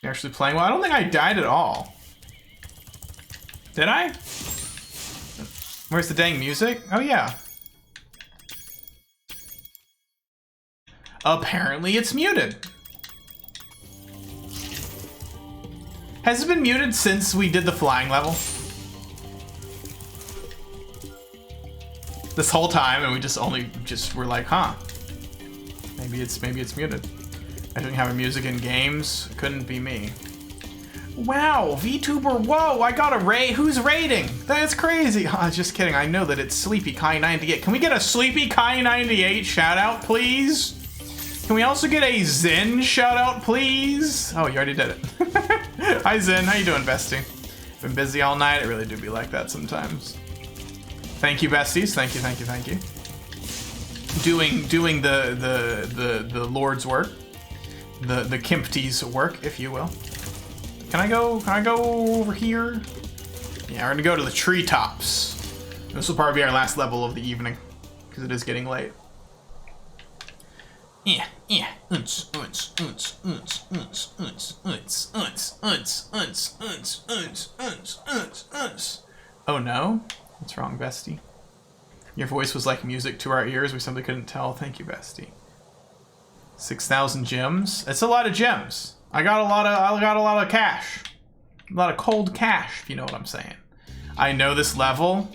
You're actually playing well. I don't think I died at all. Did I? Where's the dang music? Oh yeah. Apparently it's muted. Has it been muted since we did the flying level? This whole time, and we were like, huh? Maybe it's muted. I didn't have music in games. Couldn't be me. Wow, VTuber, whoa, I got a raid. Who's raiding? That's crazy. Just kidding. I know that it's Sleepy Kai 98. Can we get a Sleepy Kai 98 shout out, please? Can we also get a Zen shout out, please? Oh, you already did it. Hi Zen, how you doing, bestie? Been busy all night. It really do be like that sometimes. Thank you, besties. Thank you, thank you, thank you. Doing the Lord's work, the Kimpty's work, if you will. Can I go over here? Yeah, we're gonna go to the treetops. This will probably be our last level of the evening, because it is getting late. Yeah. Oh no? What's wrong, bestie? Your voice was like music to our ears. We simply couldn't tell. Thank you, bestie. 6,000 gems. It's a lot of gems. I got a lot of cash. A lot of cold cash, if you know what I'm saying. I know this level.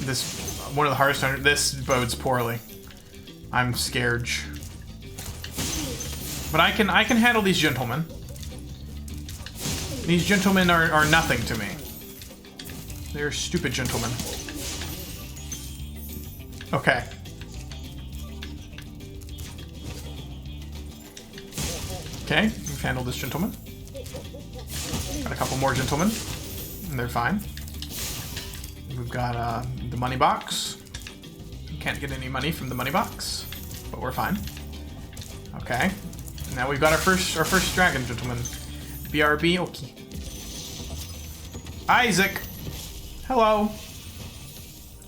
This one of the hardest. This bodes poorly. I'm scared. But I can handle these gentlemen. These gentlemen are nothing to me. They're stupid gentlemen. Okay. Okay, we've handled this gentleman. Got a couple more gentlemen, and they're fine. We've got the money box. Can't get any money from the money box, but we're fine. Okay. Now we've got our first dragon gentleman. BRB, okay. Isaac. Hello.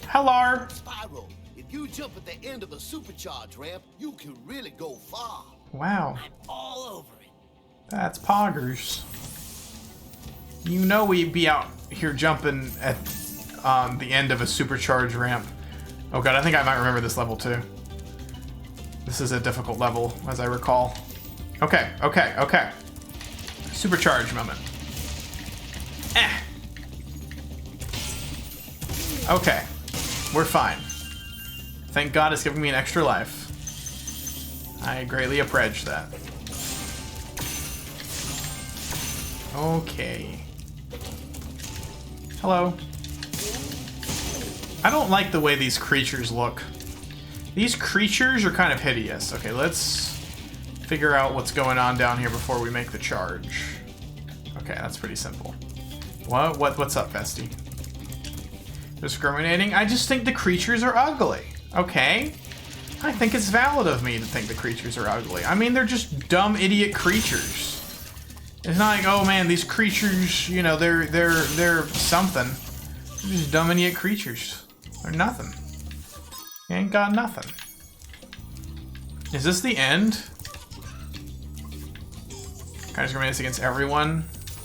Hello.
Spiral, if you jump at the end of the supercharge ramp, you can really go far.
Wow.
I'm all over it.
That's poggers. You know we'd be out here jumping at the end of a supercharge ramp. Oh god, I think I might remember this level too. This is a difficult level, as I recall. Okay. Supercharge moment. Okay, we're fine. Thank God it's giving me an extra life. I greatly appreciate that. Okay. Hello. I don't like the way these creatures look. These creatures are kind of hideous. Okay, let's figure out what's going on down here before we make the charge. Okay, that's pretty simple. What's up, bestie? Discriminating? I just think the creatures are ugly. Okay? I think it's valid of me to think the creatures are ugly. I mean, they're just dumb, idiot creatures. It's not like, oh man, these creatures, you know, they're something. They're just dumb, idiot creatures. They're nothing. You ain't got nothing. Is this the end? Kind of discriminates against everyone.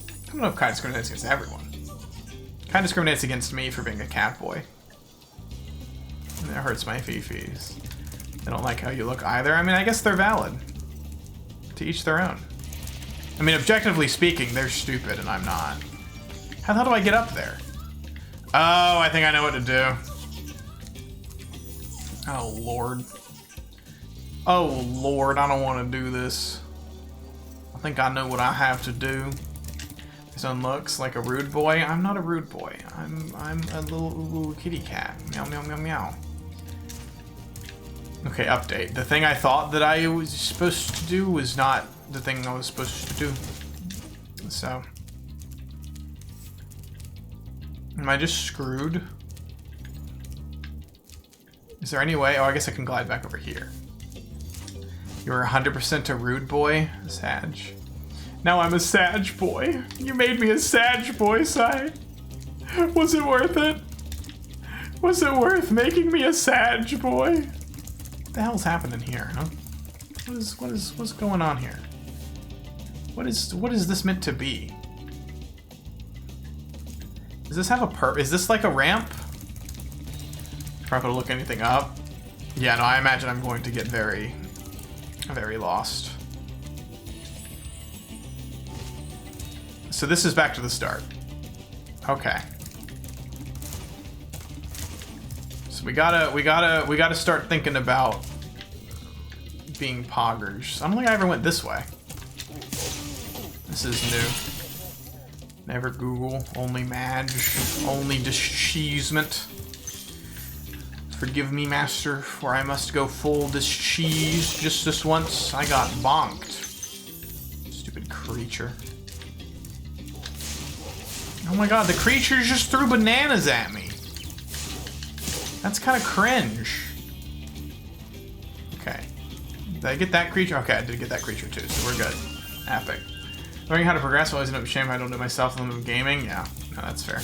I don't know if kind of discriminates against everyone. Kind of discriminates against me for being a cat boy. And it hurts my fifis. They don't like how you look either. I mean, I guess they're valid. To each their own. I mean, objectively speaking, they're stupid and I'm not. How the hell do I get up there? Oh, I think I know what to do. Oh, Lord. Oh, Lord, I don't want to do this. I think I know what I have to do. This one looks like a rude boy. I'm not a rude boy. I'm a little kitty cat. Meow, meow, meow, meow. Okay, update. The thing I thought that I was supposed to do was not the thing I was supposed to do. So... am I just screwed? Is there any way? Oh, I guess I can glide back over here. You're 100% a rude boy, Sag. Now I'm a Sag boy. You made me a Sag boy, Sai. Was it worth it? Was it worth making me a Sag boy? What the hell's happening here, huh? What's going on here? What is this meant to be? Does this have a is this like a ramp? I'm not gonna look anything up. Yeah, no, I imagine I'm going to get very, very lost. So this is back to the start. Okay. So we gotta start thinking about being poggers. I don't think I ever went this way. This is new. Never Google, only Madge, only discheesement. Forgive me, master, for I must go full discheese just this once. I got bonked. Stupid creature. Oh my god, the creature just threw bananas at me. That's kind of cringe. Okay. Did I get that creature? Okay, I did get that creature too, so we're good. Epic. Learning how to progress, always end up shame I don't do it myself in the gaming. Yeah, no, that's fair.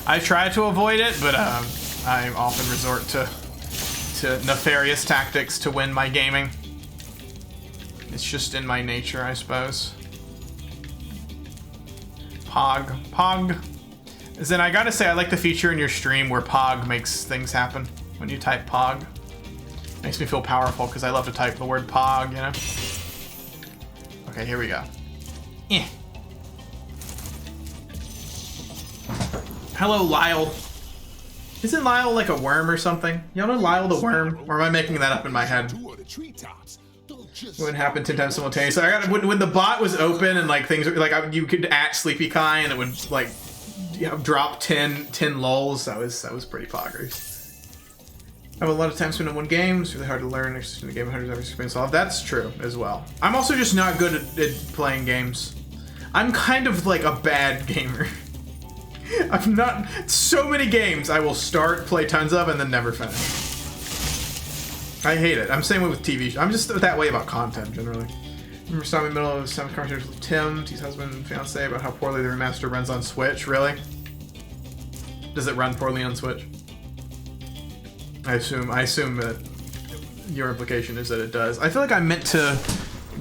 I try to avoid it, but I often resort to nefarious tactics to win my gaming. It's just in my nature, I suppose. Pog. As in, I gotta say, I like the feature in your stream where Pog makes things happen. When you type Pog. Makes me feel powerful, because I love to type the word Pog, you know? Okay, here we go. Eh. Hello, Lyle. Isn't Lyle like a worm or something? Y'all know Lyle the worm? Or am I making that up in my head? It wouldn't happen 10 times simultaneously. So I got when the bot was open and like things like you could at Sleepy Kai and it would like drop 10 lulls. That was pretty poggers. I have a lot of time spent on one game. It's really hard to learn. It's just in the game 100 hours experience solved. That's true as well. I'm also just not good at playing games. I'm kind of like a bad gamer. I'm not so many games I will start, play tons of, and then never finish. I hate it. I'm the same way with TV shows. I'm just that way about content generally. I remember saw me in the middle of some conversations with Tim, T's husband and fiance, about how poorly the remaster runs on Switch. Really? Does it run poorly on Switch? I assume that your implication is that it does. I feel like I meant to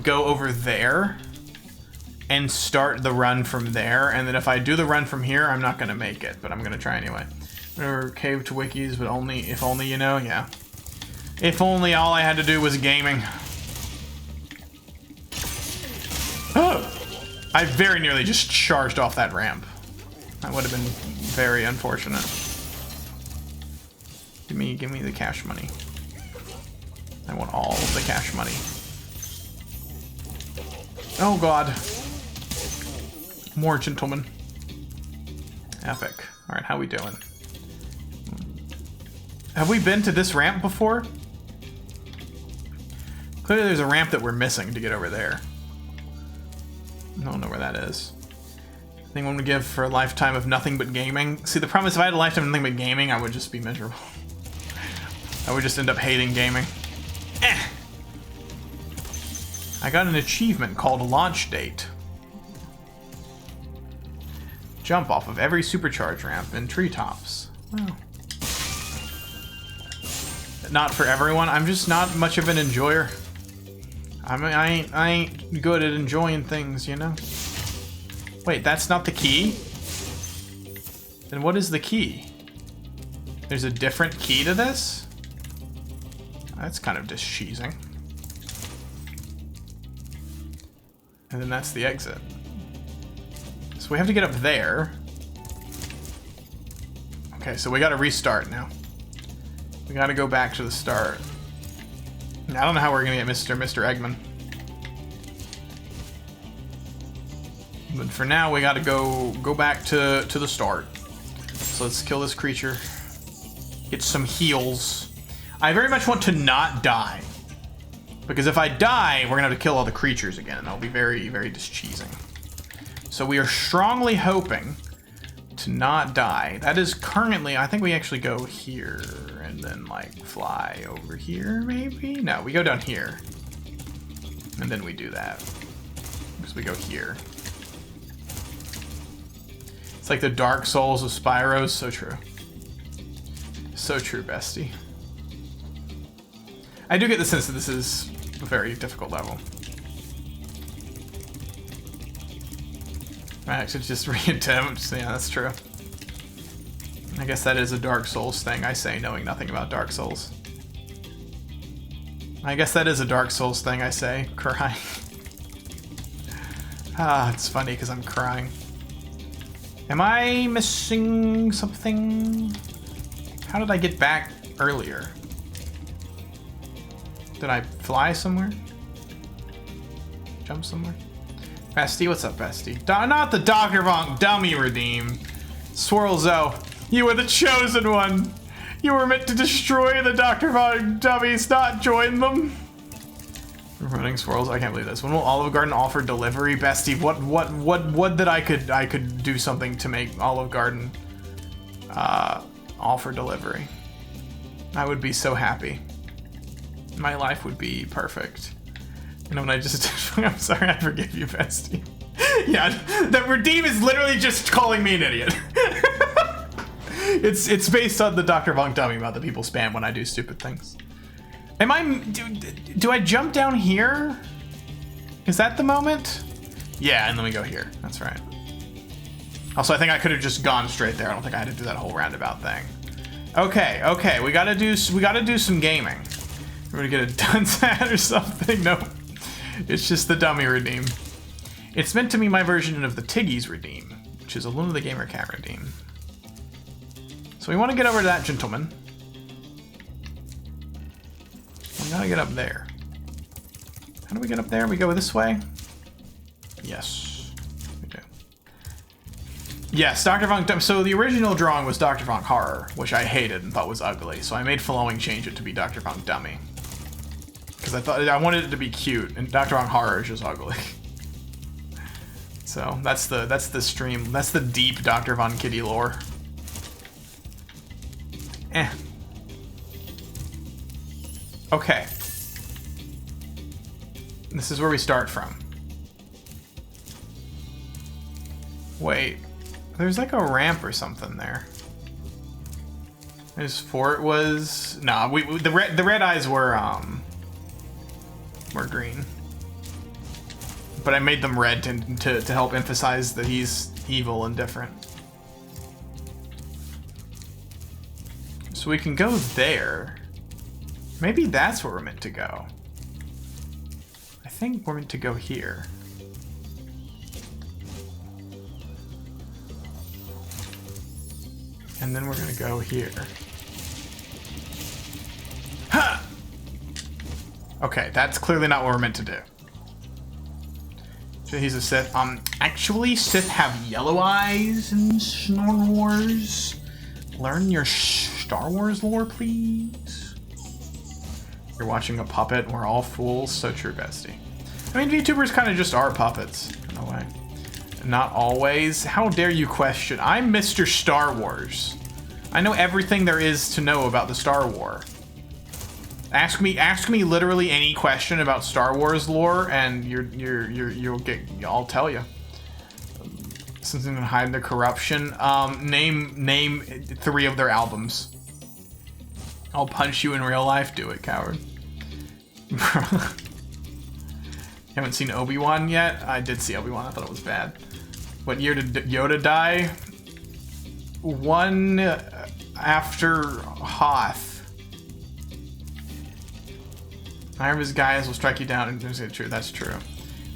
go over there and start the run from there, and then if I do the run from here, I'm not gonna make it, but I'm gonna try anyway. Or cave to wikis, but if only you know, yeah. If only all I had to do was gaming. Oh! I very nearly just charged off that ramp. That would have been very unfortunate. Give me the cash money. I want all of the cash money. Oh god. More gentlemen. Epic. Alright, how we doing? Have we been to this ramp before? Clearly there's a ramp that we're missing to get over there. I don't know where that is. Anyone would give for a lifetime of nothing but gaming? See, the problem is if I had a lifetime of nothing but gaming, I would just be miserable. I would just end up hating gaming. Eh! I got an achievement called Launch Date. Jump off of every supercharge ramp in treetops. Well, not for everyone. I'm just not much of an enjoyer. I mean, I ain't good at enjoying things, you know? Wait, that's not the key? Then what is the key? There's a different key to this? That's kind of discheesing. And then that's the exit. So we have to get up there. Okay, so we gotta restart now. We gotta go back to the start. I don't know how we're gonna get Mr. Eggman. But for now, we gotta go back to the start. So let's kill this creature. Get some heals. I very much want to not die. Because if I die, we're gonna have to kill all the creatures again, and that'll be very, very discheesing. So we are strongly hoping to not die. That is currently, I think we actually go here and then like fly over here, maybe? No, we go down here. And then we do that. Because we go here. It's like the Dark Souls of Spyro. So true. So true, bestie. I do get the sense that this is a very difficult level. I actually just re-attempt. Yeah, that's true. I guess that is a Dark Souls thing, I say, knowing nothing about Dark Souls. I guess that is a Dark Souls thing, I say, crying. It's funny because I'm crying. Am I missing something? How did I get back earlier? Did I fly somewhere? Jump somewhere? Bestie, what's up, bestie? Not the Dr. Vonk dummy redeem. Swirlzo, you were the chosen one. You were meant to destroy the Dr. Vonk dummies, not join them. Running Swirls, I can't believe this. When will Olive Garden offer delivery, bestie? What that I could do something to make Olive Garden offer delivery? I would be so happy. My life would be perfect. You know, when I just... I'm sorry, I forgive you, bestie. Yeah, that redeem is literally just calling me an idiot. It's based on the Dr. Vonk dummy about that people spam when I do stupid things. Am I... Do I jump down here? Is that the moment? Yeah, and then we go here. That's right. Also, I think I could have just gone straight there. I don't think I had to do that whole roundabout thing. Okay, we gotta do some gaming. We're gonna get a dunce hat or something. Nope. It's just the dummy redeem. It's meant to be my version of the Tiggy's redeem, which is a Luna the Gamer Cat redeem. So we want to get over to that gentleman. We gotta get up there. How do we get up there? We go this way? Yes, we do. Yes, Dr. Vonk. So the original drawing was Dr. Vonk Horror, which I hated and thought was ugly. So I made Flowing change it to be Dr. Vonk Dummy. Because I wanted it to be cute, and Dr. Vonk Horror is just ugly. So that's the stream. That's the deep Dr. Von Kitty lore. Okay. This is where we start from. Wait, there's like a ramp or something there. His fort was the red eyes were green, but I made them red to help emphasize that he's evil and different. So we can go there. Maybe that's where we're meant to go. I think we're meant to go here. And then we're gonna go here. Ha! Okay, that's clearly not what we're meant to do. So he's a Sith. Actually, Sith have yellow eyes in Star Wars. Learn your Star Wars lore, please. You're watching a puppet. We're all fools. So true, bestie. I mean, VTubers kind of just are puppets, in a way. Not always. How dare you question? I'm Mr. Star Wars. I know everything there is to know about the Star Wars. Ask me literally any question about Star Wars lore, and I'll tell you. Something to hide the corruption. Name 3 of their albums. I'll punch you in real life. Do it, coward. Haven't seen Obi-Wan yet? I did see Obi-Wan. I thought it was bad. What year did Yoda die? 1 after Hoth. Iron's Gaius will strike you down. And is it true? That's true.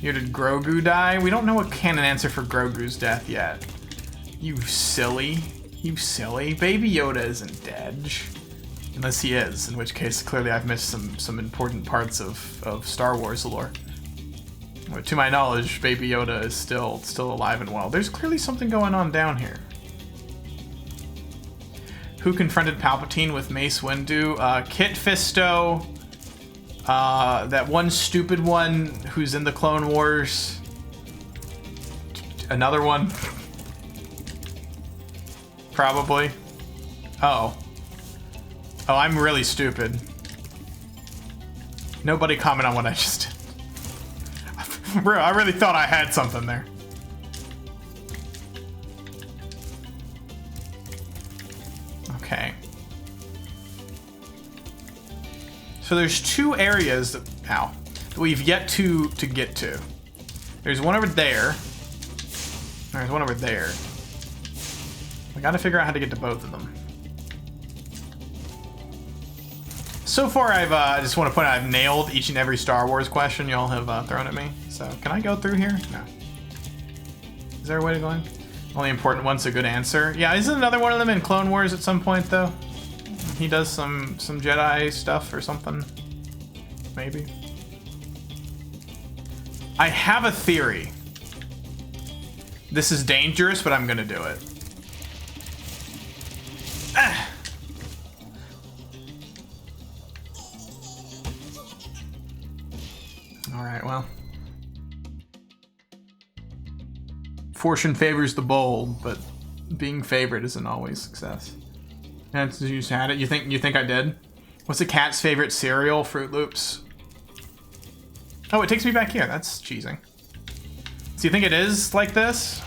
Here did Grogu die? We don't know a canon answer for Grogu's death yet. You silly. You silly. Baby Yoda isn't dead. Unless he is, in which case clearly I've missed some important parts of Star Wars lore. But to my knowledge, Baby Yoda is still alive and well. There's clearly something going on down here. Who confronted Palpatine with Mace Windu? Kit Fisto. That one stupid one who's in the Clone Wars. Another one. Probably. Oh. Oh, I'm really stupid. Nobody comment on what I just did. Bro, I really thought I had something there. Okay. So there's 2 areas that, that we've yet to get to. There's one over there. There's one over there. I gotta figure out how to get to both of them. So far, I just want to point out I've nailed each and every Star Wars question y'all have thrown at me. So, can I go through here? No. Is there a way to go in? Only important one's a good answer. Yeah, isn't another one of them in Clone Wars at some point, though? He does some Jedi stuff or something. Maybe. I have a theory. This is dangerous, but I'm gonna do it. Ah. Alright, well. Fortune favors the bold, but being favored isn't always success. And you just had it? You think I did? What's a cat's favorite cereal? Fruit Loops. Oh, it takes me back here. That's cheesing. So you think it is like this?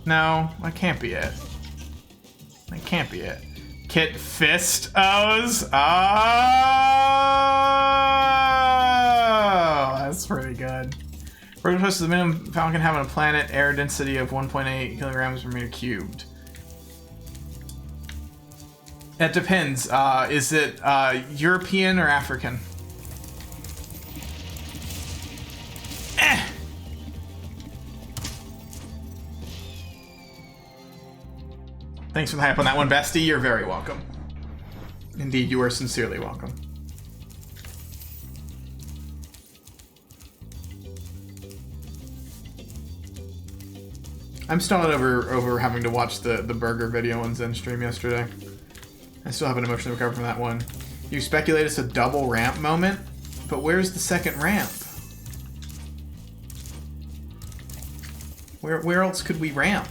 No, that can't be it. That can't be it. Kit Fist O's. Oh, that's pretty good. We're close to the minimum Falcon having a planet air density of 1.8 kilograms per meter cubed. It depends. Is it European or African? Thanks for the hype on that one, Bestie. You're very welcome. Indeed, you are sincerely welcome. I'm still not over having to watch the burger video on Zen stream yesterday. I still haven't emotionally recovered from that one. You speculate it's a double ramp moment, but where's the second ramp? Where else could we ramp?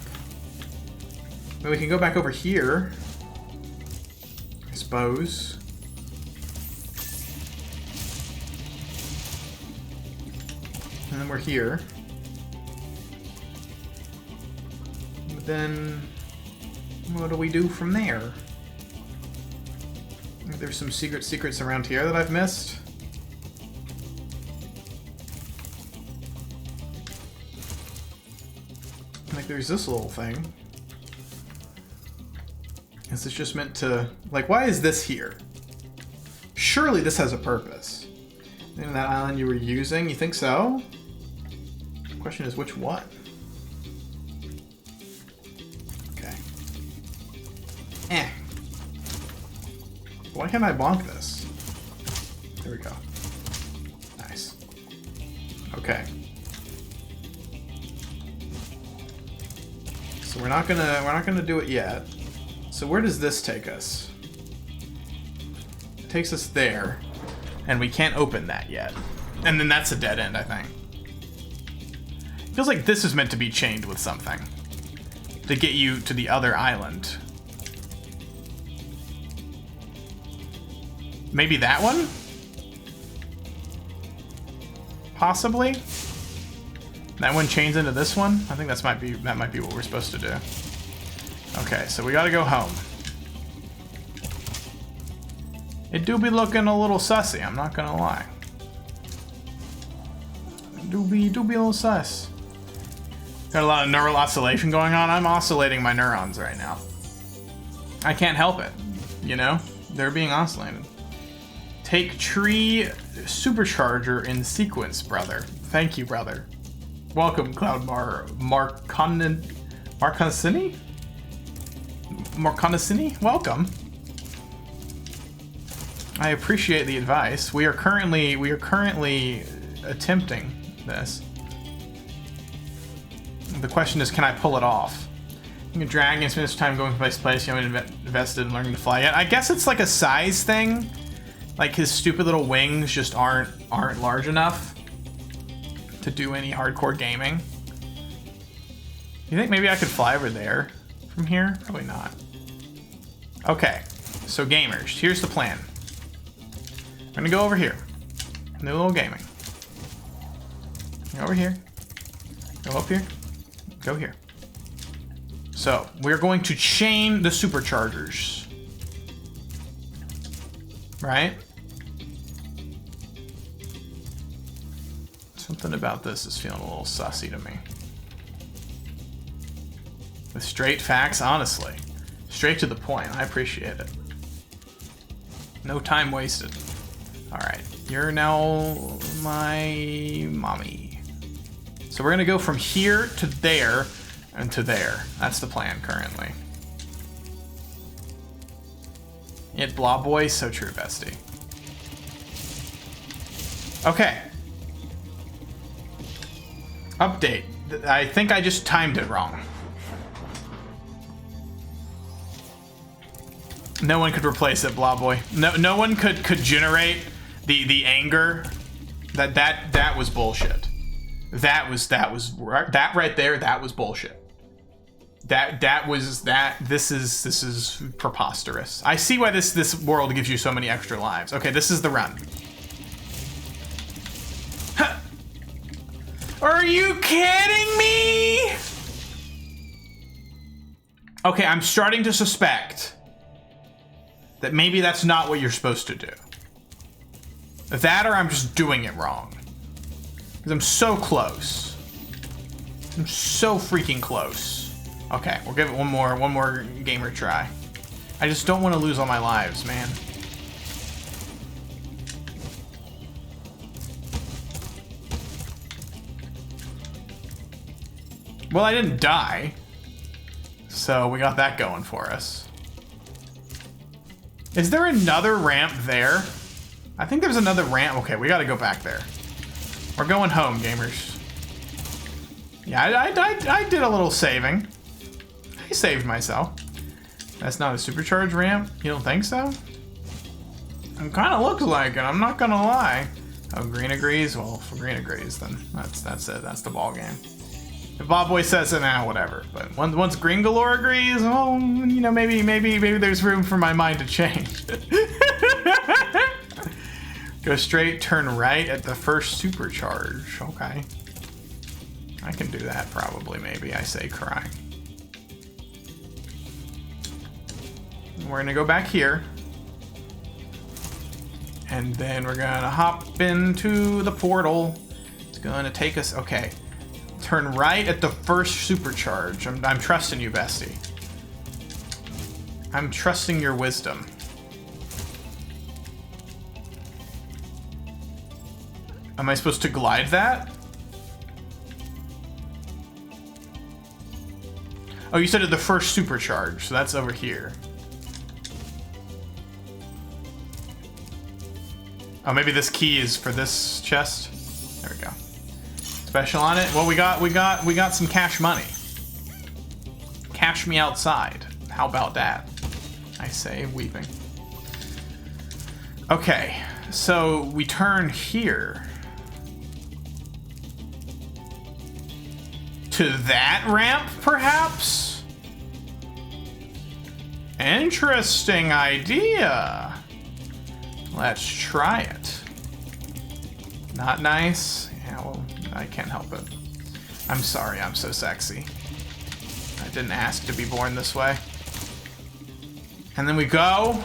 I mean, we can go back over here, I suppose. And then we're here. But then, what do we do from there? There's some secrets around here that I've missed. Like, there's this little thing. Is this just meant to... Like, why is this here? Surely this has a purpose. Maybe that island you were using? You think so? The question is, which one? Okay. Why can't I bonk this? There we go. Nice. Okay. So we're not gonna do it yet. So where does this take us? It takes us there, and we can't open that yet. And then that's a dead end, I think. Feels like this is meant to be chained with something to get you to the other island. Maybe that one? Possibly? That one chains into this one? I think that might be what we're supposed to do. Okay, so we gotta go home. It do be looking a little sussy, I'm not gonna lie. It do be a little sus. Got a lot of neural oscillation going on. I'm oscillating my neurons right now. I can't help it, you know? They're being oscillated. Take tree supercharger in sequence, brother. Thank you, brother. Welcome, Cloudmar Marconicini? Welcome. I appreciate the advice. We are currently attempting this. The question is, can I pull it off? You can drag and spend this time going from place to place. You haven't invested in learning to fly yet. I guess it's like a size thing. Like his stupid little wings just aren't large enough to do any hardcore gaming. You think maybe I could fly over there from here? Probably not. Okay, so gamers, here's the plan. I'm gonna go over here. Do a little gaming. Go over here. Go up here. Go here. So, we're going to chain the superchargers. Right? Something about this is feeling a little sussy to me. With straight facts, honestly. Straight to the point. I appreciate it. No time wasted. Alright. You're now my mommy. So we're going to go from here to there and to there. That's the plan currently. It blah boy, so true, bestie. Okay. Update. I think I just timed it wrong. No one could replace it, blah boy. No one could generate the anger. That was bullshit. That right there, that was bullshit. This is preposterous. I see why this world gives you so many extra lives. Okay, this is the run. Huh. Are you kidding me? Okay, I'm starting to suspect that maybe that's not what you're supposed to do. That or I'm just doing it wrong. Because I'm so close. I'm so freaking close. Okay, we'll give it one more gamer try. I just don't want to lose all my lives, man. Well, I didn't die. So we got that going for us. Is there another ramp there? I think there's another ramp. Okay, we gotta go back there. We're going home, gamers. Yeah, I did a little saving. I saved myself. That's not a supercharged ramp? You don't think so? It kind of looks like it, I'm not gonna lie. Oh, Green agrees? Well, if Green agrees, then that's it. That's the ball game. If Bob Boy says it now, whatever. But once Green Galore agrees, well, you know, maybe there's room for my mind to change. Go straight, turn right at the first supercharge. Okay. I can do that probably, maybe. I say crying. We're gonna go back here. And then we're gonna hop into the portal. It's gonna take us, okay. Turn right at the first supercharge. I'm trusting you, bestie. I'm trusting your wisdom. Am I supposed to glide that? Oh, you said at the first supercharge, so that's over here. Oh, maybe this key is for this chest. There we go. Special on it. Well, we got some cash money. Cash me outside. How about that? I say, weeping. Okay, so we turn here. To that ramp, perhaps? Interesting idea. Let's try it. Not nice? Yeah, well, I can't help it. I'm sorry, I'm so sexy. I didn't ask to be born this way. And then we go.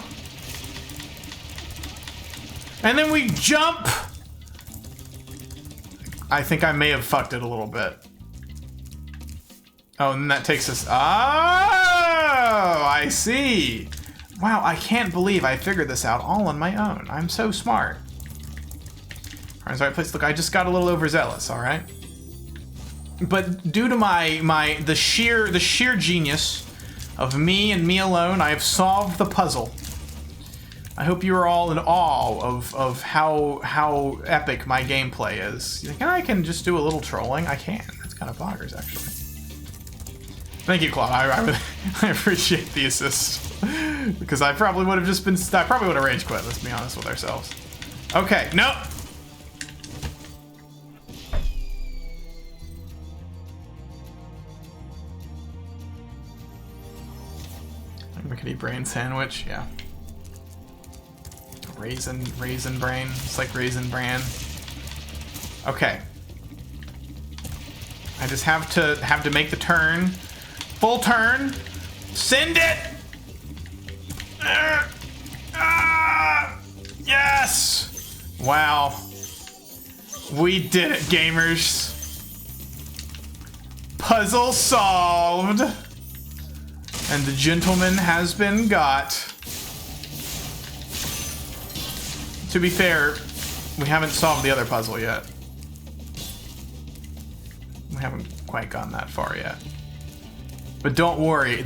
And then we jump! I think I may have fucked it a little bit. Oh, and then that takes us... Oh, I see. Wow, I can't believe I figured this out all on my own. I'm so smart. Alright, sorry, please look, I just got a little overzealous, alright? But due to the sheer genius of me and me alone, I have solved the puzzle. I hope you are all in awe of how epic my gameplay is. You think I can just do a little trolling? I can. That's kind of bonkers, actually. Thank you, Claude. I appreciate the assist. Because I probably would have just been... I probably would have rage quit, let's be honest with ourselves. Okay, nope. Rickety brain sandwich, yeah. Raisin brain. It's like raisin bran. Okay. I just have to make the turn. Full turn. Send it! Yes! Wow. We did it, gamers. Puzzle solved. And the gentleman has been got. To be fair, we haven't solved the other puzzle yet. We haven't quite gone that far yet. But don't worry,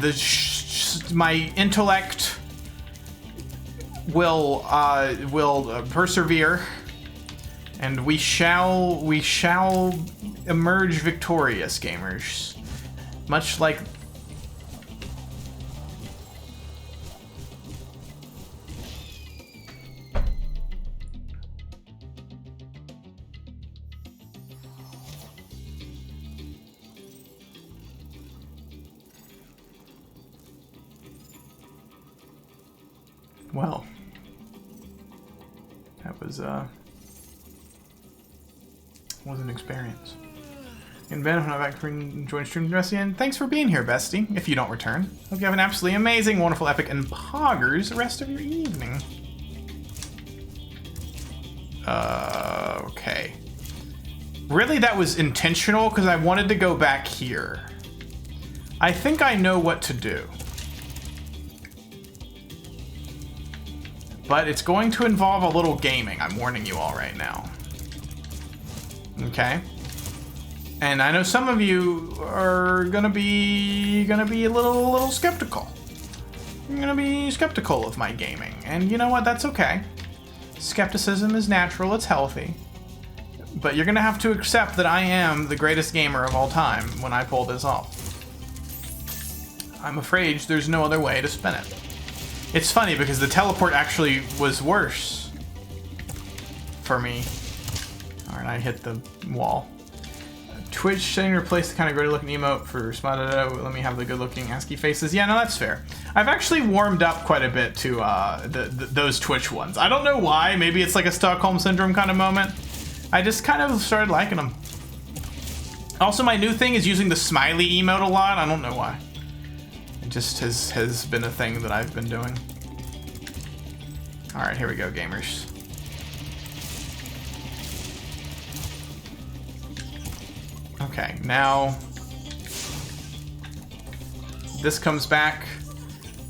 my intellect will persevere, and we shall emerge victorious, gamers. Much like. Well, that was an experience. And Ben, I'm back to enjoying stream the rest of the end. Thanks for being here, bestie. If you don't return, hope you have an absolutely amazing, wonderful, epic, and poggers rest of your evening. Okay. Really, that was intentional because I wanted to go back here. I think I know what to do. But it's going to involve a little gaming, I'm warning you all right now. Okay? And I know some of you are gonna be a little skeptical. You're gonna be skeptical of my gaming. And you know what, that's okay. Skepticism is natural, it's healthy. But you're gonna have to accept that I am the greatest gamer of all time when I pull this off. I'm afraid there's no other way to spin it. It's funny because the teleport actually was worse for me. Alright, I hit the wall. Twitch setting replace the kind of great looking emote for smile. Let me have the good looking ASCII faces. Yeah, no, that's fair. I've actually warmed up quite a bit to those Twitch ones. I don't know why. Maybe it's like a Stockholm Syndrome kind of moment. I just kind of started liking them. Also, my new thing is using the smiley emote a lot. I don't know why. It just has been a thing that I've been doing. Alright, here we go, gamers. Okay, now this comes back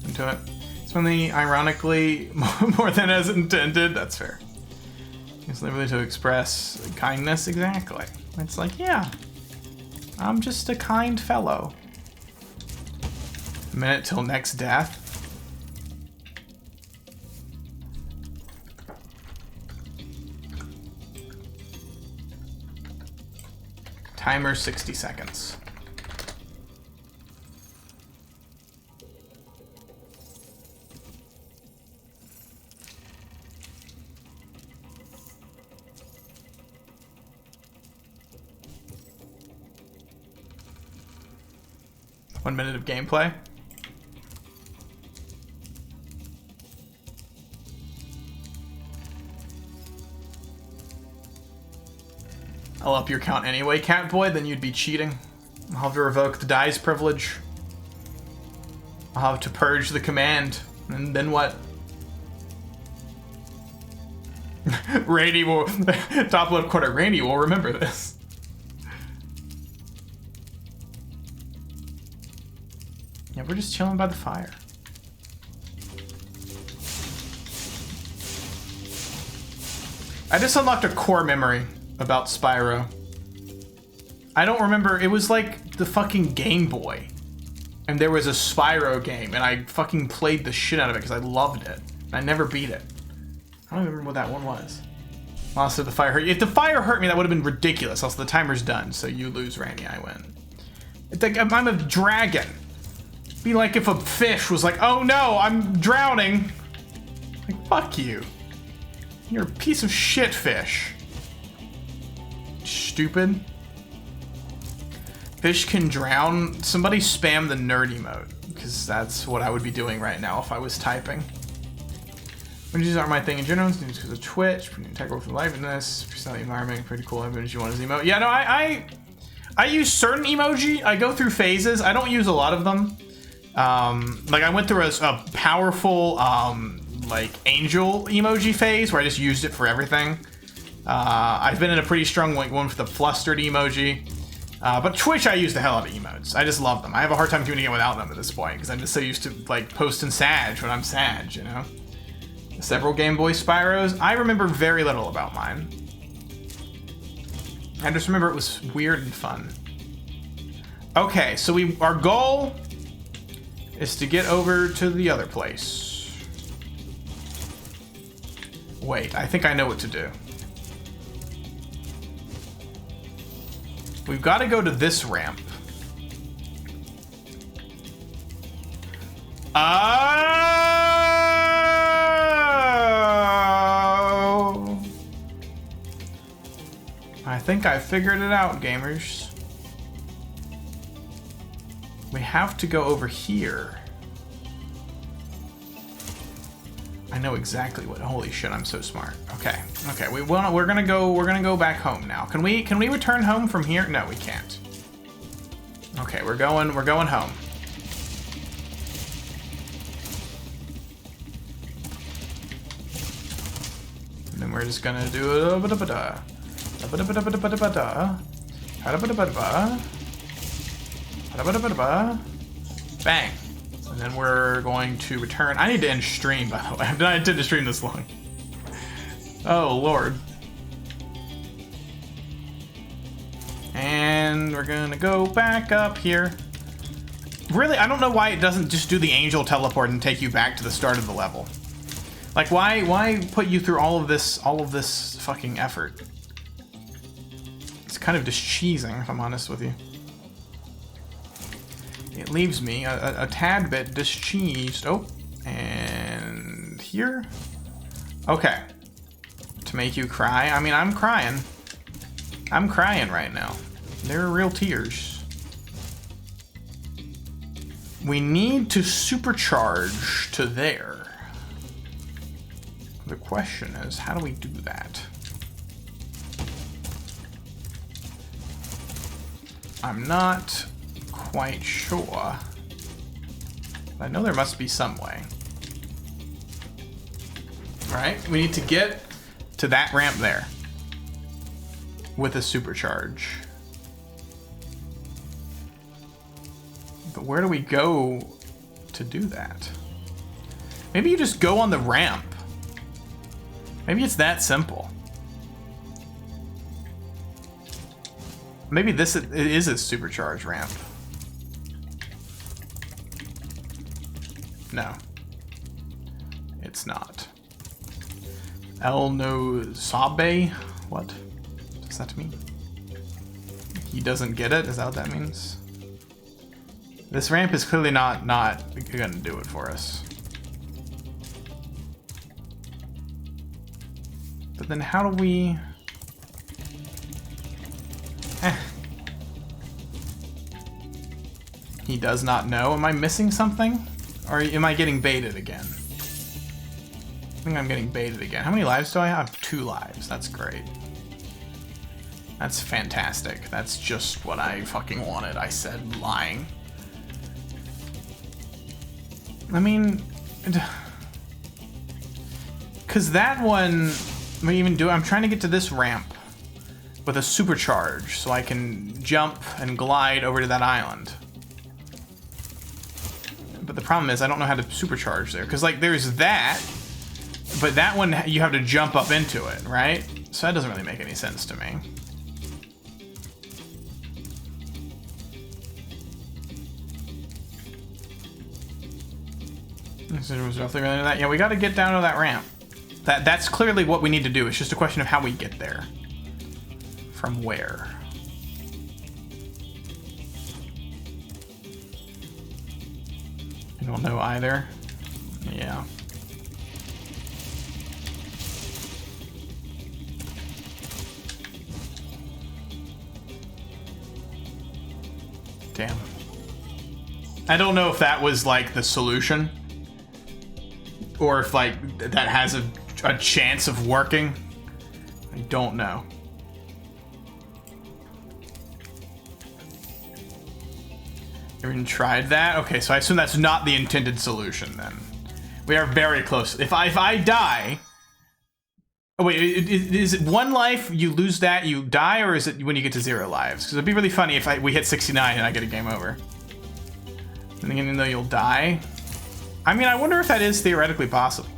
into it. It's only ironically more than as intended. That's fair. It's literally to express kindness, exactly. It's like, yeah, I'm just a kind fellow. A minute till next death. Timer 60 seconds. One minute of gameplay. I'll up your count anyway, Catboy, then you'd be cheating. I'll have to revoke the dice privilege. I'll have to purge the command. And then what? Randy will... top left corner, Randy will remember this. Yeah, we're just chilling by the fire. I just unlocked a core memory about Spyro. I don't remember, it was like the fucking Game Boy. And there was a Spyro game, and I fucking played the shit out of it because I loved it. I never beat it. I don't even remember what that one was. Also, the fire hurt you. If the fire hurt me, that would have been ridiculous. Also, the timer's done, so you lose, Randy, I win. It's like I'm a dragon. Be like if a fish was like, oh no, I'm drowning. Like, fuck you. You're a piece of shit fish. Stupid. Fish can drown. Somebody spam the nerd emote, because that's what I would be doing right now if I was typing. Emojis aren't my thing in general, it's because of Twitch, pretty integral for liveness, personality environment, pretty cool emoji you want as emote. Yeah, no, I use certain emoji. I go through phases. I don't use a lot of them. Like I went through a powerful like angel emoji phase where I just used it for everything. I've been in a pretty strong one for the flustered emoji. But Twitch, I use the hell out of emotes. I just love them. I have a hard time communicating without them at this point because I'm just so used to like posting Sag when I'm Sag, you know? Several Game Boy Spyros. I remember very little about mine. I just remember it was weird and fun. Okay, so our goal is to get over to the other place. Wait, I think I know what to do. We've got to go to this ramp. Oh! I think I figured it out, gamers. We have to go over here. I know exactly what. Holy shit! I'm so smart. Okay, okay. We're gonna go back home now. Can we return home from here? No, we can't. Okay, we're going home. And then we're just gonna do a bang. And then we're going to return. I need to end stream, by the way. I didn't intend to stream this long. Oh, Lord. And we're gonna go back up here. Really, I don't know why it doesn't just do the angel teleport and take you back to the start of the level. Like, why put you through all of this fucking effort? It's kind of just cheesing, if I'm honest with you. It leaves me a tad bit discheesed. Oh, and here? Okay. To make you cry? I mean, I'm crying. I'm crying right now. They're real tears. We need to supercharge to there. The question is, how do we do that? I'm not quite sure. I know there must be some way. Right? We need to get to that ramp there with a supercharge. But where do we go to do that? Maybe you just go on the ramp. Maybe it's that simple. Maybe this is a supercharge ramp. No. It's not. El no sabe? What does that mean? He doesn't get it? Is that what that means? This ramp is clearly not gonna do it for us. But then how do we... He does not know. Am I missing something? Or am I getting baited again? I think I'm getting baited again. How many lives do I have? 2 lives. That's great. That's fantastic. That's just what I fucking wanted. I said lying. I mean... Because that one... I'm trying to get to this ramp with a supercharge so I can jump and glide over to that island. But the problem is I don't know how to supercharge there. Because, like, there's that, but that one you have to jump up into it, right? So that doesn't really make any sense to me. So was roughly really that. Yeah, we got to get down to that ramp. That's clearly what we need to do. It's just a question of how we get there. From where? don't know either. Yeah. Damn. I don't know if that was like the solution, or if like that has a chance of working. I don't know. Even tried that? Okay, so I assume that's not the intended solution then. We are very close. If I die... Oh wait, is it 1 life, you lose that, you die, or is it when you get to 0 lives? Because it'd be really funny if we hit 69 and I get a game over. And even though you'll die... I mean, I wonder if that is theoretically possible.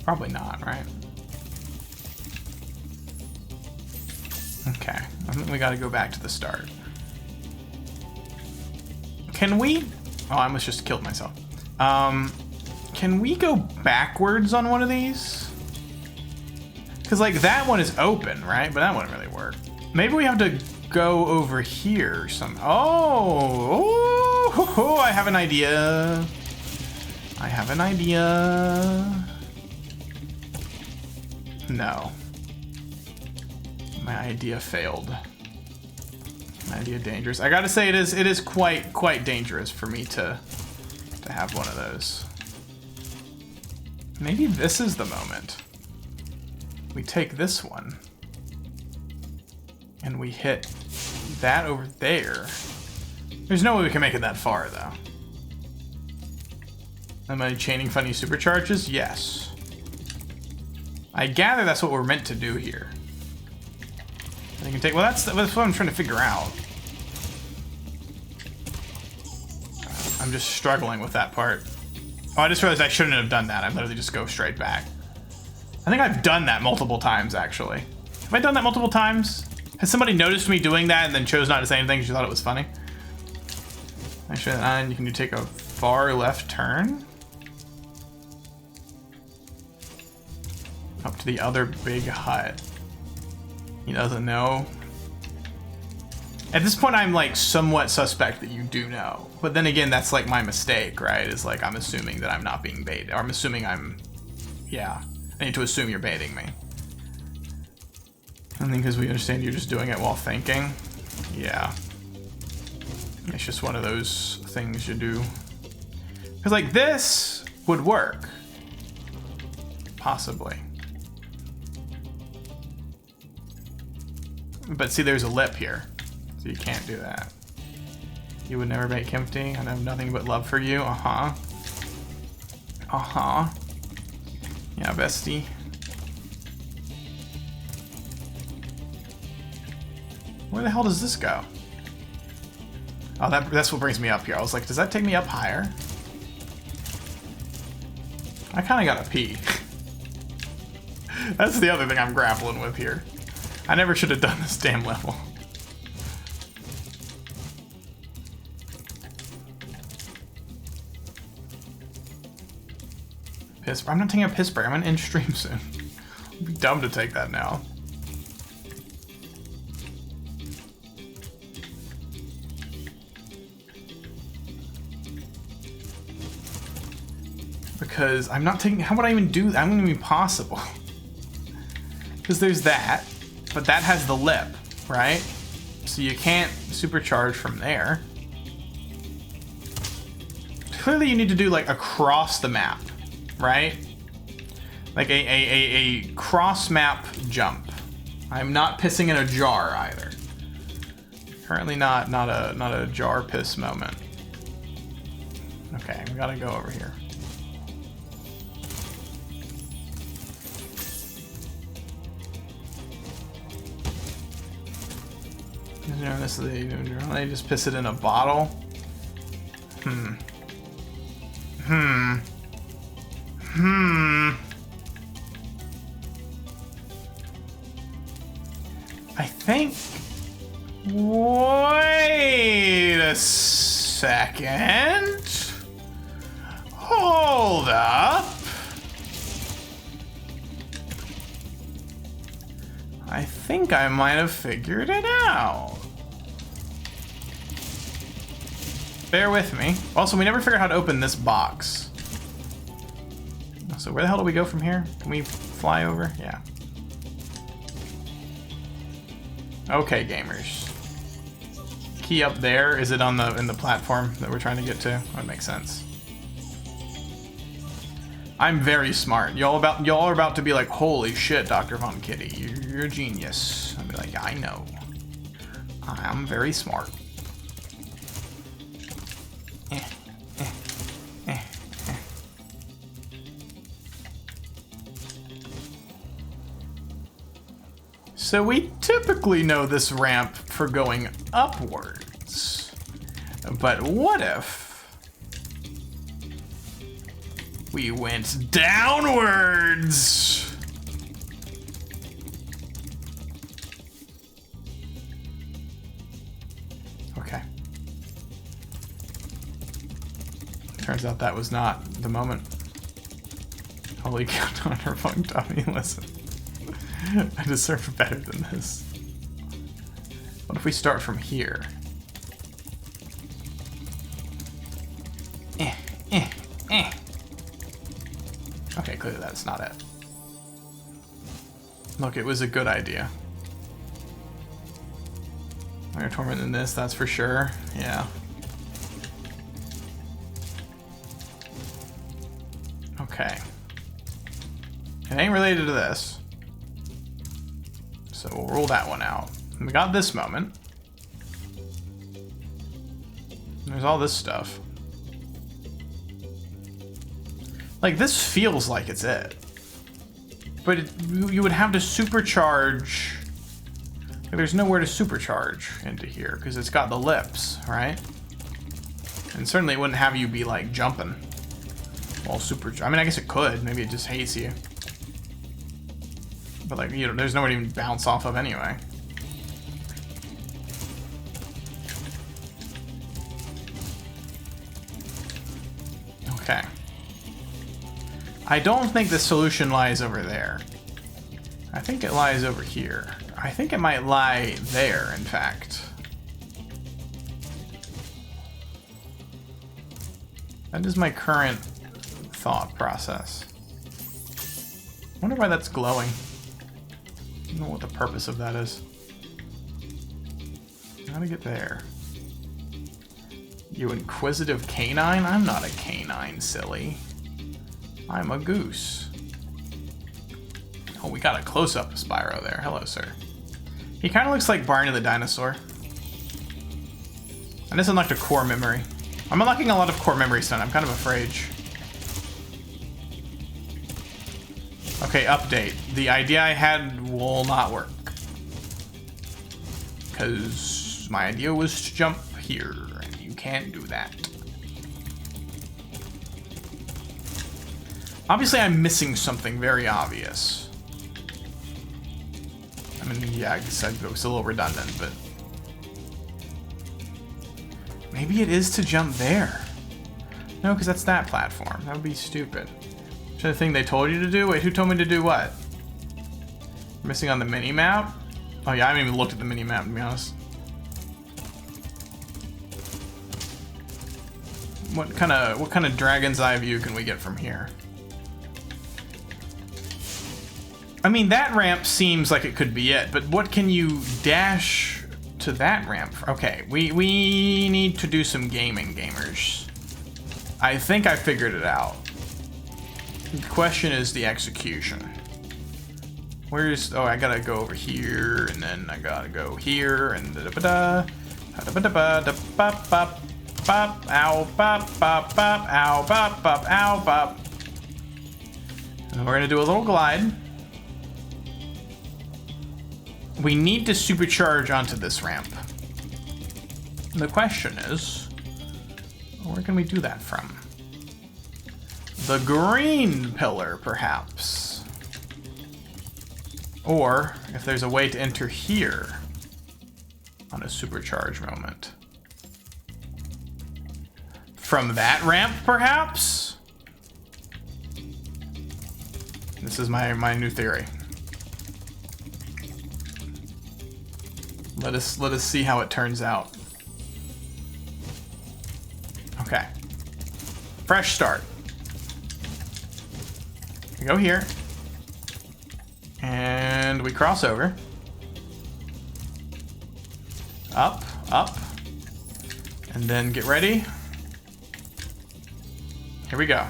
Probably not, right? Okay, I think we gotta go back to the start. Can we... Oh, I almost just killed myself. Can we go backwards on one of these? Because, like, that one is open, right? But that wouldn't really work. Maybe we have to go over here or something. Oh, I have an idea. I have an idea. No. My idea failed. My idea dangerous. I gotta say it is quite dangerous for me to have one of those. Maybe this is the moment. We take this one and we hit that over there. There's no way we can make it that far though. Am I chaining funny supercharges? Yes. I gather that's what we're meant to do here. You can take, well, that's what I'm trying to figure out. I'm just struggling with that part. Oh, I just realized I shouldn't have done that. I literally just go straight back. I think I've done that multiple times, actually. Have I done that multiple times? Has somebody noticed me doing that and then chose not to say anything because you thought it was funny? Actually, and you can take a far left turn. Up to the other big hut. He doesn't know. At this point, I'm like somewhat suspect that you do know. But then again, that's like my mistake, right? Is like I'm assuming that I'm not being baited. Or I'm assuming yeah. I need to assume you're baiting me. I think because we understand you're just doing it while thinking. Yeah. It's just one of those things you do. Because like this would work. Possibly. But see, there's a lip here, so you can't do that. You would never make empty. I have nothing but love for you. Uh-huh. Uh-huh. Yeah, bestie. Where the hell does this go? Oh, that's what brings me up here. I was like, does that take me up higher? I kind of gotta pee. That's the other thing I'm grappling with here. I never should have done this damn level. Piss. I'm not taking a piss break. I'm gonna end stream soon. It'd be dumb to take that now. Because I'm not taking. How would I even do that? I'm gonna be possible. Because there's that. But that has the lip, right? So you can't supercharge from there. Clearly you need to do like across the map, right? Like a cross map jump. I'm not pissing in a jar either. Currently not a jar piss moment. Okay, we gotta go over here. You know, this is they just piss it in a bottle. I think. Wait a second. Hold up. I think I might have figured it out. bear with me. Also, we never figured out how to open this box. So where the hell do we go from here? Can we fly over? Yeah. Okay, gamers. Key up there. Is it on the in the platform that we're trying to get to? That makes sense. I'm very smart. Y'all are about to be like, holy shit, Dr. Von Kitty, you're a genius. I'll be like, I know. I'm very smart. So we typically know this ramp for going upwards. But what if we went downwards? Okay. Turns out that was not the moment. Holy cow, Dr. Funk Dummy, listen. I deserve better than this. What if we start from here? Okay, clearly that's not it. Look, it was a good idea. Higher torment than this, that's for sure. Yeah. Okay. It ain't related to this. So we'll rule that one out. And we got this moment. There's all this stuff. Like, this feels like it's it. But you would have to supercharge. There's nowhere to supercharge into here because it's got the lips, right? And certainly it wouldn't have you be like jumping while I mean, I guess it could. Maybe it just hates you. But like, you know, there's nowhere to even bounce off of anyway. Okay. I don't think the solution lies over there. I think it lies over here. I think it might lie there, in fact. That is my current thought process. I wonder why that's glowing. I don't know what the purpose of that is. How to get there? You inquisitive canine? I'm not a canine, silly. I'm a goose. Oh, we got a close-up of Spyro there. Hello, sir. He kind of looks like Barney the dinosaur. I just unlocked a core memory. I'm unlocking a lot of core memories tonight. I'm kind of afraid. Okay, update. The idea I had will not work. Because my idea was to jump here, and you can't do that. Obviously, I'm missing something very obvious. I mean, yeah, I guess it's a little redundant, but... maybe it is to jump there. No, because that's that platform. That would be stupid. Is that the thing they told you to do? Wait, who told me to do what? Missing on the mini-map? Oh yeah, I haven't even looked at the mini-map, to be honest. What kind of dragon's eye view can we get from here? I mean, that ramp seems like it could be it, but what can you dash to that ramp? Okay, we need to do some gaming, gamers. I think I figured it out. The question is the execution. Where's... oh, I gotta go over here, and then I gotta go here, and da-da-ba-da, da-da-ba-da-ba-da-bop, bop, ow, bop, bop, bop, ow, bop, bop, ow, bop. And we're gonna do a little glide. We need to supercharge onto this ramp. The question is, where can we do that from? The green pillar, perhaps. Or, if there's a way to enter here on a supercharge moment. From that ramp, perhaps? This is my new theory. Let us see how it turns out. Okay. Fresh start. We go here. And we cross over. Up, up. And then get ready. Here we go.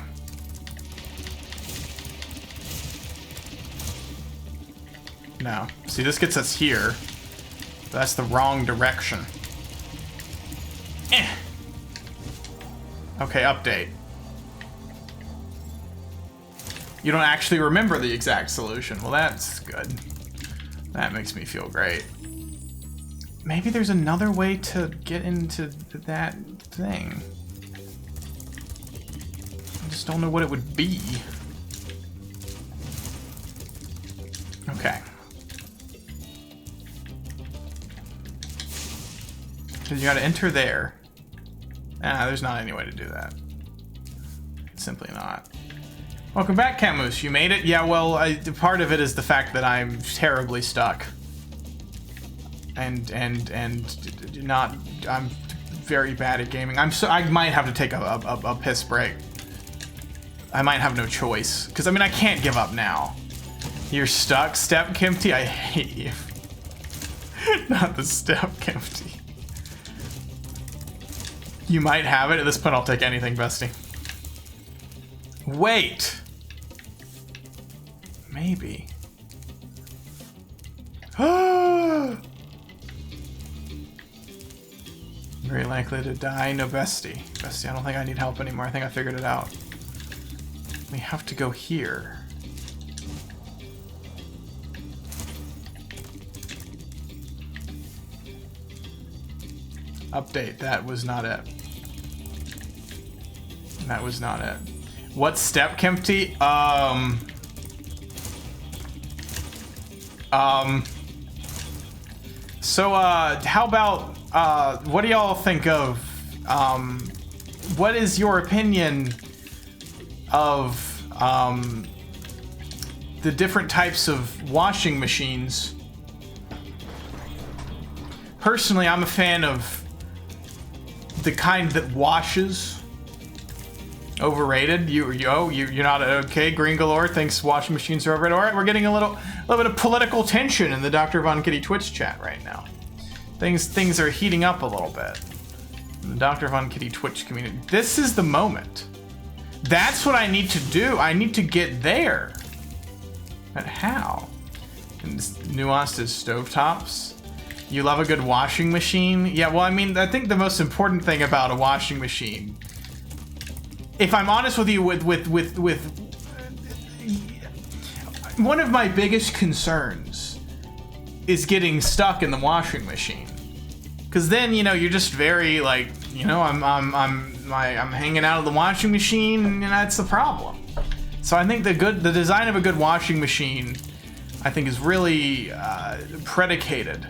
No. See, this gets us here. That's the wrong direction. Eh. Okay, update. You don't actually remember the exact solution. Well, that's good. That makes me feel great. Maybe there's another way to get into that thing. I just don't know what it would be. Okay. So you gotta enter there. Ah, there's not any way to do that. Simply not. Welcome back, Camus. You made it? Yeah, well, part of it is the fact that I'm terribly stuck. And not, I'm very bad at gaming. I might have to take a piss break. I might have no choice. Because, I mean, I can't give up now. You're stuck, Step Kimpty? I hate you. Not the Step Kimpty. You might have it. At this point, I'll take anything, bestie. Wait. Maybe. Very likely to die. No, bestie. Bestie, I don't think I need help anymore. I think I figured it out. We have to go here. Update. That was not it. That was not it. What step, Kempty? So, how about, what do y'all think of, what is your opinion of, the different types of washing machines? Personally, I'm a fan of the kind that washes. Overrated? You're not okay. Green Galore thinks washing machines are overrated. All right, we're getting a little bit of political tension in the Dr. Von Kitty Twitch chat right now. Things are heating up a little bit in the Dr. Von Kitty Twitch community. This is the moment. That's what I need to do. I need to get there. But how? And nuanced as stovetops. You love a good washing machine? Yeah, well, I mean, I think the most important thing about a washing machine, if I'm honest with you, with one of my biggest concerns is getting stuck in the washing machine, because then, you know, you're just very like, you know, I'm hanging out of the washing machine, and that's the problem. So I think the design of a good washing machine, I think, is really predicated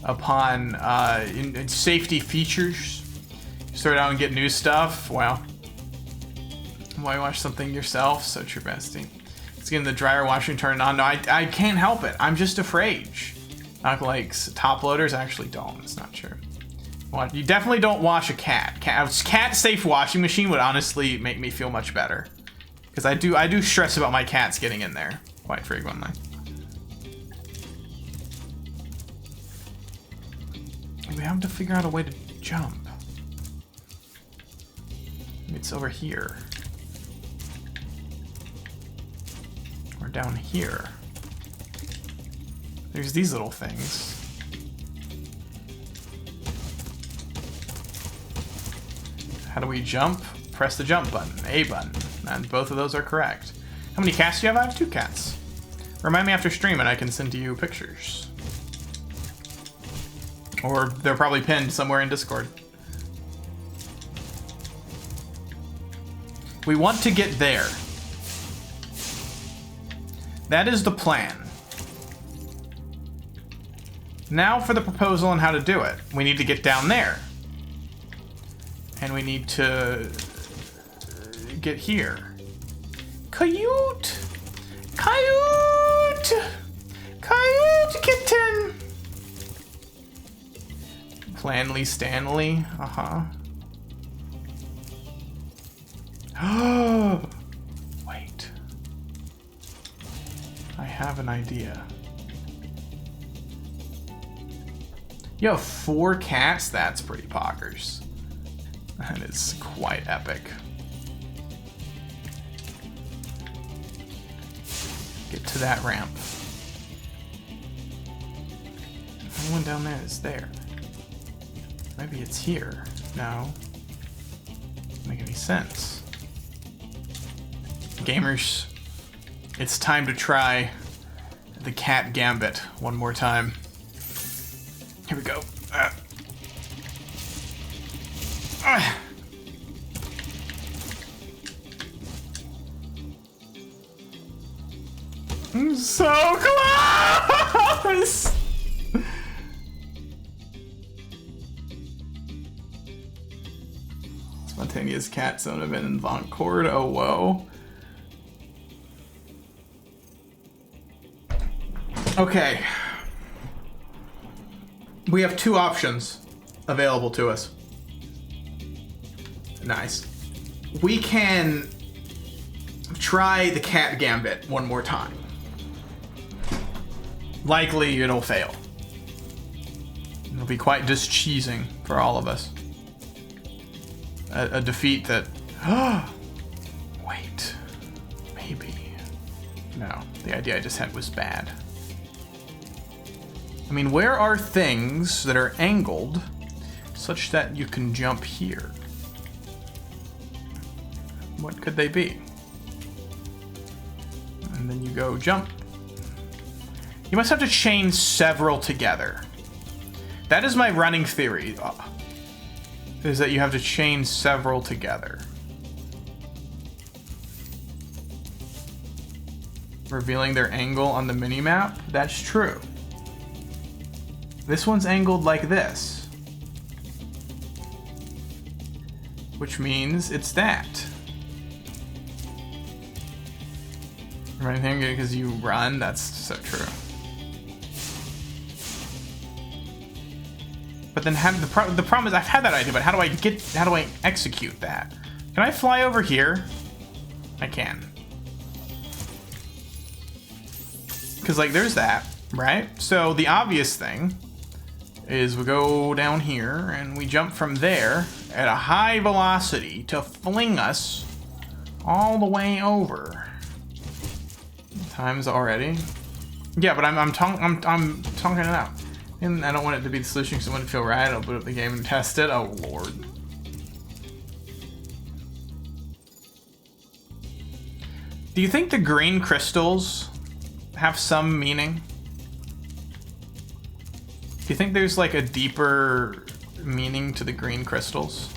upon in safety features. You start out and get new stuff. Well, why wash something yourself? So true, bestie. It's getting the dryer washing turned on. No, I can't help it. I'm just afraid. Not like top loaders actually don't. It's not true. You definitely don't wash a cat. Cat safe washing machine would honestly make me feel much better, because I do stress about my cats getting in there quite frequently. We have to figure out a way to jump. It's over here. Or down here. There's these little things. How do we jump? Press the jump button, A button. And both of those are correct. How many cats do you have? I have 2 cats. Remind me after stream and I can send to you pictures. Or they're probably pinned somewhere in Discord. We want to get there. That is the plan. Now for the proposal on how to do it. We need to get down there. And we need to get here. Coyote! Coyote! Coyote kitten! Planley Stanley, Wait. I have an idea. You have 4 cats? That's pretty poggers. That is quite epic. Get to that ramp. Anyone down there is there. Maybe it's here. No. Doesn't make any sense. Gamers, it's time to try the cat gambit one more time. Here we go. I'm so close! Spontaneous cat zone event in Voncord. Oh, whoa. Okay. We have 2 options available to us. Nice. We can try the cat gambit one more time. Likely it'll fail. It'll be quite discheesing for all of us. A defeat that... Wait. Maybe. No, the idea I just had was bad. I mean, where are things that are angled such that you can jump here? What could they be? And then you go jump. You must have to chain several together. That is my running theory, is that you have to chain several together. Revealing their angle on the minimap? That's true. This one's angled like this. Which means it's that. Right here, because you run, that's so true. But then the problem is I've had that idea, but how do I execute that? Can I fly over here? I can. Because like there's that, right? So the obvious thing is we go down here and we jump from there at a high velocity to fling us all the way over. Times already. Yeah, but I'm talking it out. And I don't want it to be the solution because I want it to feel right. I'll boot up the game and test it. Oh, Lord. Do you think the green crystals have some meaning? Do you think there's like a deeper meaning to the green crystals?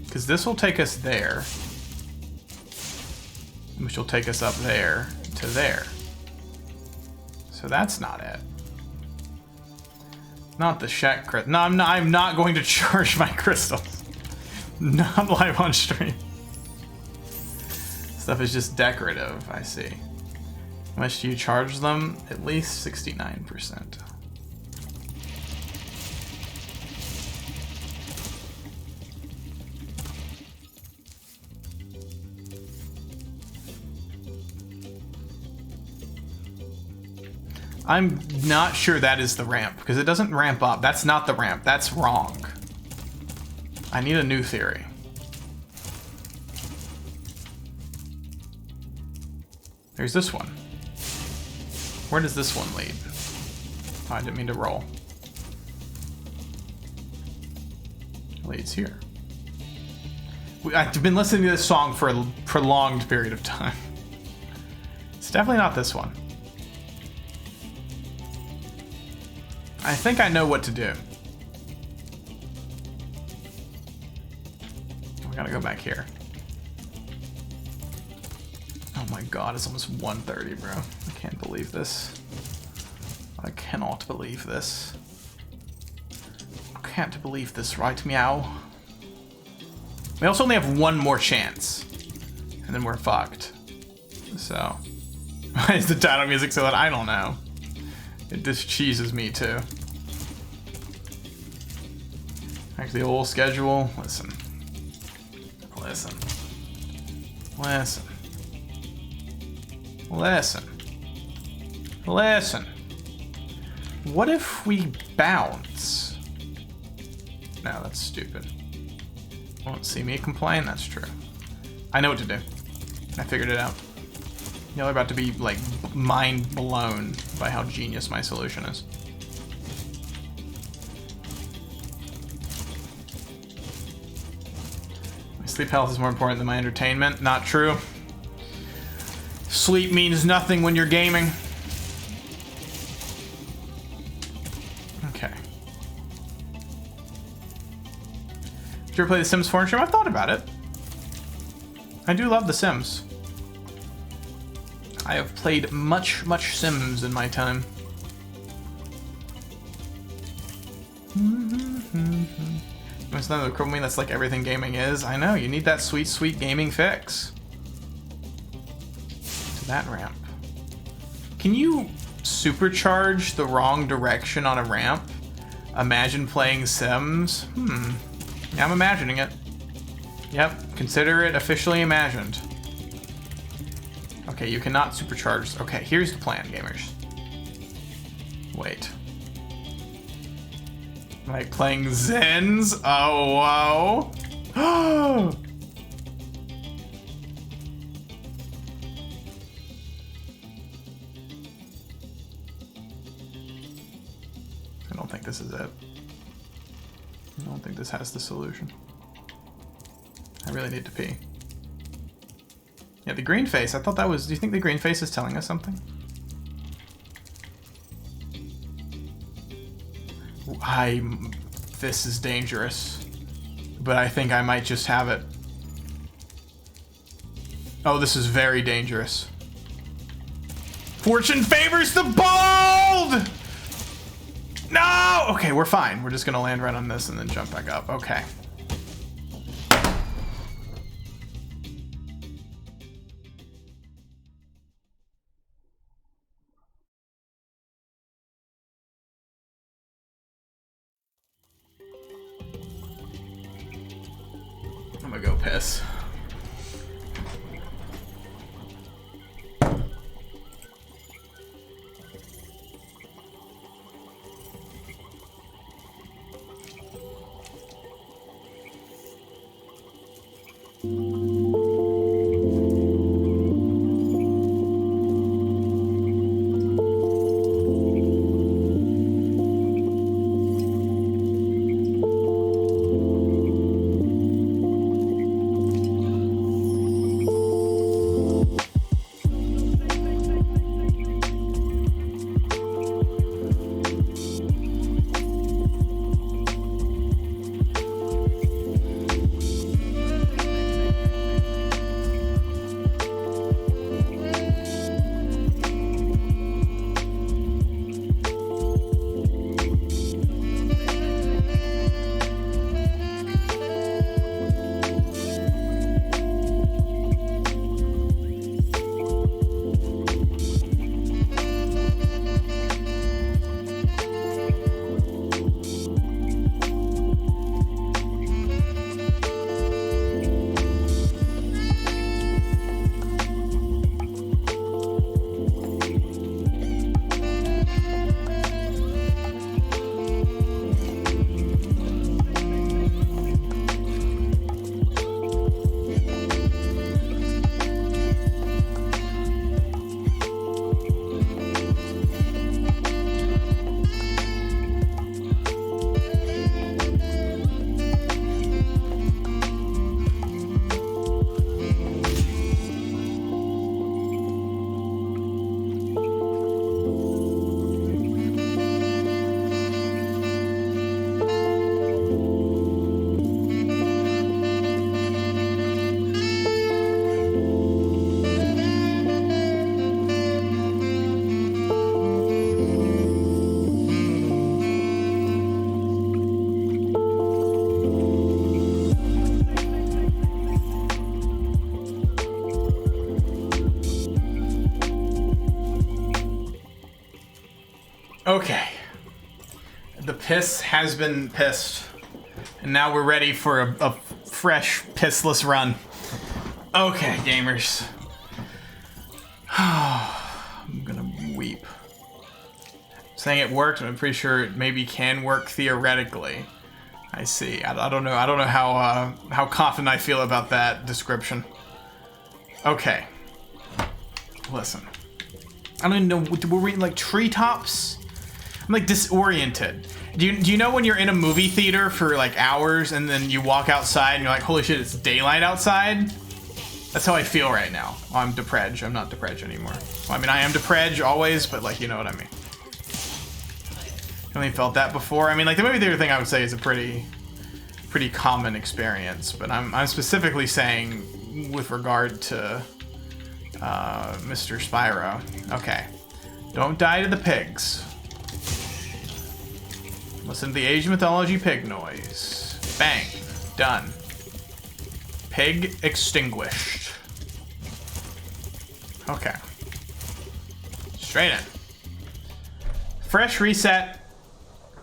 Because this will take us there. Which will take us up there to there. So that's not it. Not the Shaq crystal. No, I'm not going to charge my crystals. Not live on stream. Stuff is just decorative, I see. How much do you charge them? At least 69%. I'm not sure that is the ramp, because it doesn't ramp up. That's not the ramp. That's wrong. I need a new theory. There's this one. Where does this one lead? Oh, I didn't mean to roll. It leads here. I've been listening to this song for a prolonged period of time. It's definitely not this one. I think I know what to do. We gotta go back here. Oh my god, it's almost 1:30, bro. I can't believe this. I cannot believe this. I can't believe this, right, meow? We also only have one more chance. And then we're fucked. So. Why is the title music so loud? I don't know. It just cheeses me too. Back to the old schedule. Listen. Listen. Listen. Listen. Listen. What if we bounce? No, that's stupid. Won't see me complain, that's true. I know what to do. I figured it out. Y'all are about to be, like, mind blown by how genius my solution is. My sleep health is more important than my entertainment. Not true. Sleep means nothing when you're gaming. Okay. Did you ever play The Sims 4 stream? I've thought about it. I do love The Sims. I have played much Sims in my time. It's not the equivalent that's like everything gaming is. I know, you need that sweet gaming fix. To that ramp. Can you supercharge the wrong direction on a ramp? Imagine playing Sims? Yeah, I'm imagining it. Yep, consider it officially imagined. Okay, you cannot supercharge. Okay, here's the plan, gamers. Wait. Like playing Zens? Oh, whoa. I don't think this is it. I don't think this has the solution. I really need to pee. Yeah, the green face, I thought that was... Do you think the green face is telling us something? This is dangerous. But I think I might just have it. Oh, this is very dangerous. Fortune favors the bold! No! Okay, we're fine. We're just gonna land right on this and then jump back up. Okay. I'm gonna go piss. Okay. The piss has been pissed. And now we're ready for a fresh, pissless run. Okay, gamers. I'm gonna weep. Saying it worked, and I'm pretty sure it maybe can work theoretically. I see. I don't know. I don't know how confident I feel about that description. Okay. Listen. I don't even know. Were we in like treetops? I'm like disoriented. Do you know when you're in a movie theater for like hours and then you walk outside and you're like, holy shit, it's daylight outside? That's how I feel right now. Oh, I'm Depredge. I'm not Depredge anymore. Well, I mean, I am Depredge always, but like, you know what I mean. I only felt that before. I mean, like the movie theater thing I would say is a pretty common experience, but I'm specifically saying with regard to Mr. Spyro. Okay. Don't die to the pigs. Listen to the Age of Mythology pig noise. Bang. Done. Pig extinguished. Okay. Straight in. Fresh reset.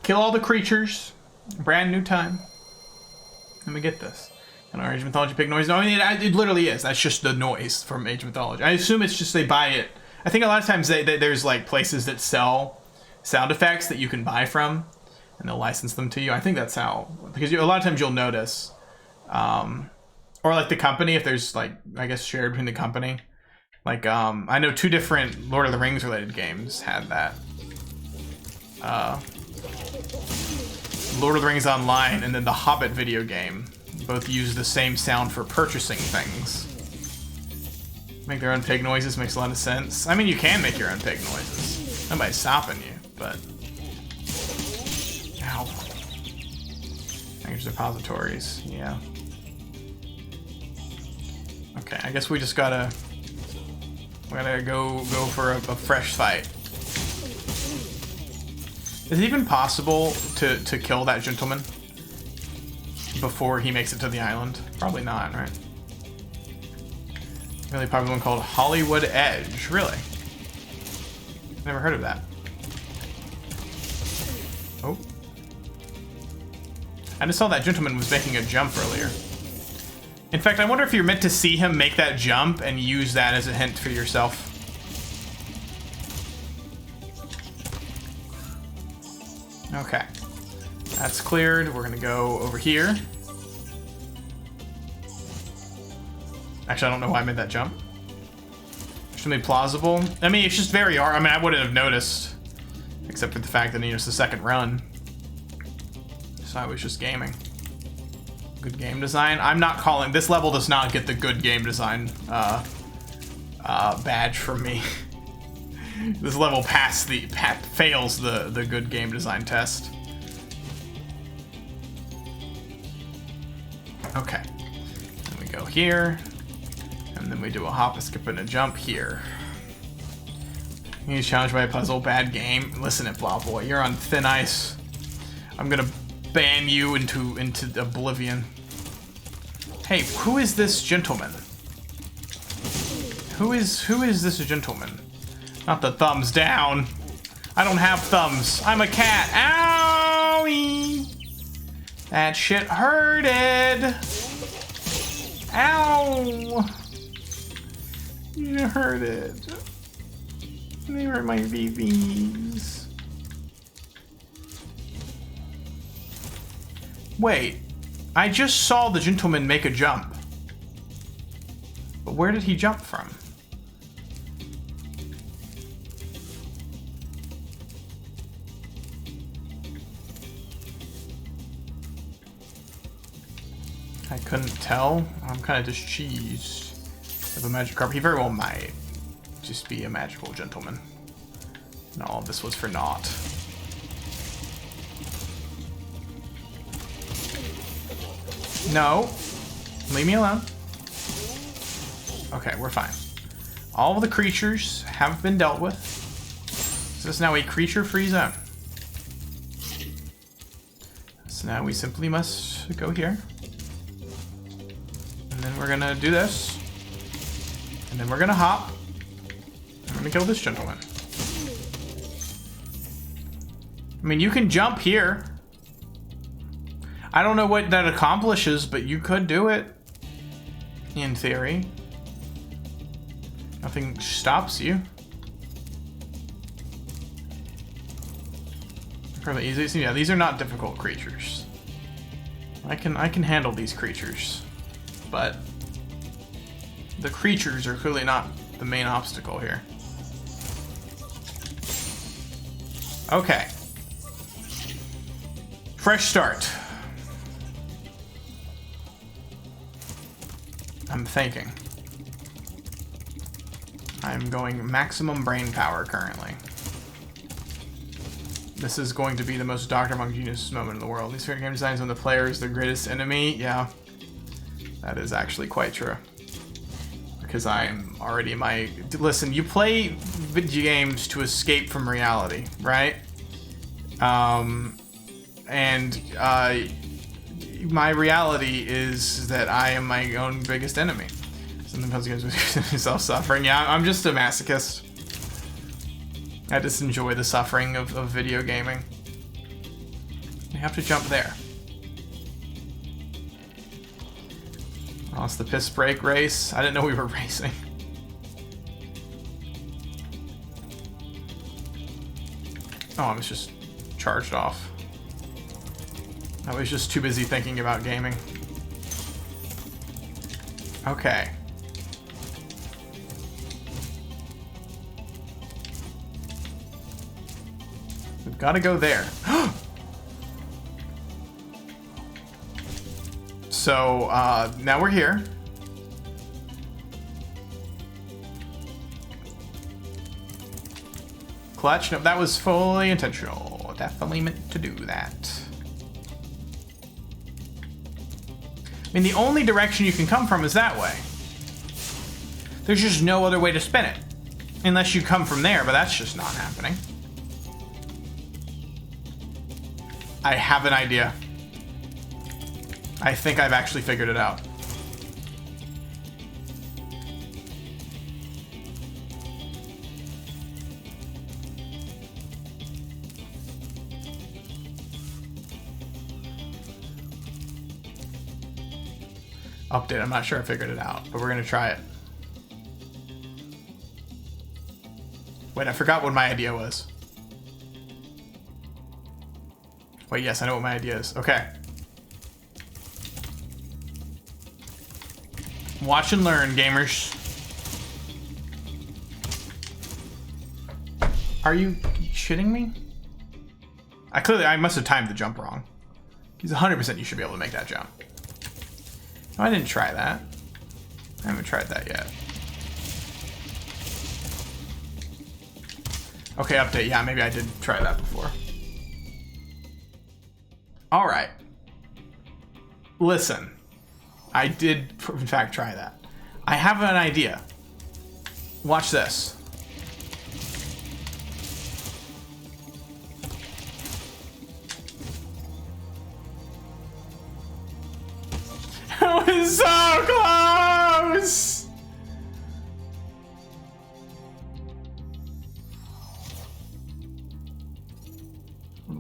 Kill all the creatures. Brand new time. Let me get this. And Age of Mythology pig noise. No, I mean, it literally is. That's just the noise from Age of Mythology. I assume it's just they buy it. I think a lot of times there's like places that sell sound effects that you can buy from, and they'll license them to you. I think that's how, because a lot of times you'll notice, or like the company, if there's like, I guess shared between the company. Like, I know 2 different Lord of the Rings related games had that. Lord of the Rings Online and then the Hobbit video game both use the same sound for purchasing things. Make their own pig noises makes a lot of sense. I mean, you can make your own pig noises. Nobody's stopping you, but... Ow. Language repositories, yeah. Okay, I guess we just gotta... We gotta go for a fresh fight. Is it even possible to kill that gentleman before he makes it to the island? Probably not, right? Really popular one called Hollywood Edge. Really? Never heard of that. Oh. I just saw that gentleman was making a jump earlier. In fact, I wonder if you're meant to see him make that jump and use that as a hint for yourself. Okay. That's cleared. We're gonna go over here. Actually, I don't know why I made that jump. Extremely plausible. I mean, it's just very hard. I mean, I wouldn't have noticed. Except for the fact that it's the second run. So I was just gaming. Good game design. I'm not calling... This level does not get the good game design badge from me. This level fails the good game design test. Okay. Then we go here. And then we do a hop, a skip, and a jump here. He's challenged by a puzzle. Bad game. Listen it, Blah Boy. You're on thin ice. I'm gonna ban you into oblivion. Hey, who is this gentleman? Who is this gentleman? Not the thumbs down. I don't have thumbs. I'm a cat. Owie! That shit hurted. Ow! You hurted. They hurt my BBs. Wait. I just saw the gentleman make a jump. But where did he jump from? I couldn't tell. I'm kind of just cheesed. Of a magic carpet. He very well might just be a magical gentleman. And all of this was for naught. No. Leave me alone. Okay, we're fine. All of the creatures have been dealt with. This is now a creature-free zone. So now we simply must go here. And then we're gonna do this. And then we're gonna hop. I'm gonna kill this gentleman. I mean, you can jump here. I don't know what that accomplishes, but you could do it. In theory. Nothing stops you. Fairly easy. Yeah, these are not difficult creatures. I can handle these creatures. But the creatures are clearly not the main obstacle here. Okay. Fresh start. I'm thinking. I'm going maximum brain power currently. This is going to be the most Dr. Monk genius moment in the world. These game designs when the player is the greatest enemy. Yeah, that is actually quite true. Because I'm already listen, you play video games to escape from reality, right? My reality is that I am my own biggest enemy. Sometimes games with self-suffering. Yeah, I'm just a masochist. I just enjoy the suffering of video gaming. You have to jump there. Oh, it's the piss break race. I didn't know we were racing. Oh, I was just charged off. I was just too busy thinking about gaming. Okay. We've got to go there. So, now we're here. Clutch. No, that was fully intentional. Definitely meant to do that. I mean, the only direction you can come from is that way. There's just no other way to spin it. Unless you come from there, but that's just not happening. I have an idea. I think I've actually figured it out. Update, I'm not sure I figured it out, but we're gonna try it. Wait, I forgot what my idea was. Wait, yes, I know what my idea is. Okay. Watch and learn, gamers. Are you shitting me? I must have timed the jump wrong. Because 100% you should be able to make that jump. No, I didn't try that. I haven't tried that yet. Okay, update. Yeah, maybe I did try that before. All right. Listen. I did, in fact, try that. I have an idea. Watch this. That was so close!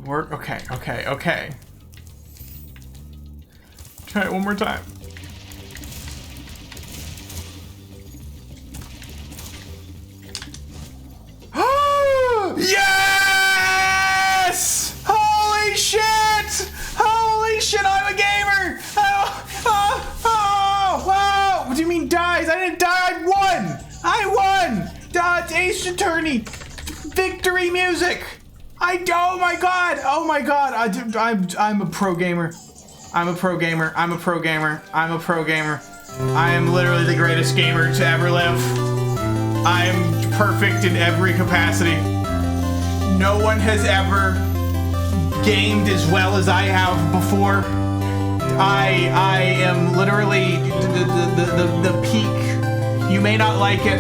Work. Okay, okay, okay. Try it one more time. Yes! Holy shit! Holy shit, I'm a gamer! Oh, what do you mean dies? I didn't die, I won! I won! It's Ace Attorney! Victory music! Oh my god! Oh my god! I'm a pro gamer. I'm a pro gamer. I'm a pro gamer. I'm a pro gamer. I am literally the greatest gamer to ever live. I am perfect in every capacity. No one has ever gamed as well as I have before. I am literally the peak. You may not like it,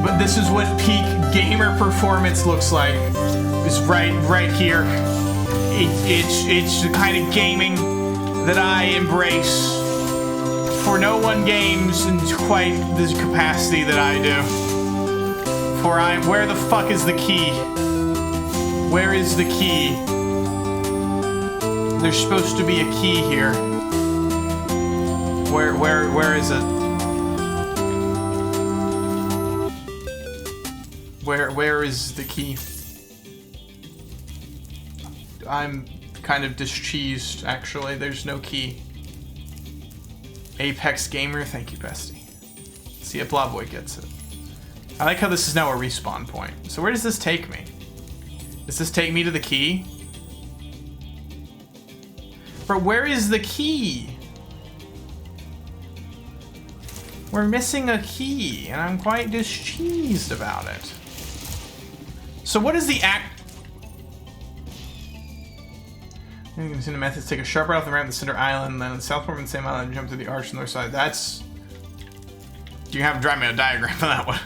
but this is what peak gamer performance looks like. It's right here. It's the kind of gaming that I embrace. For no one games in quite the capacity that I do. For where the fuck is the key? Where is the key? There's supposed to be a key here. Where is it? Where is the key? I'm kind of discheesed, actually. There's no key. Apex Gamer, thank you, bestie. See if Blobboy gets it. I like how this is now a respawn point. So where does this take me? Does this take me to the key? But where is the key? We're missing a key, and I'm quite discheesed about it. So what is the act? You can see the methods take a sharp right off the ramp to the center island, then on the south part of the same island, jump to the arch on the north side. That's... You have to draw me a diagram for that one.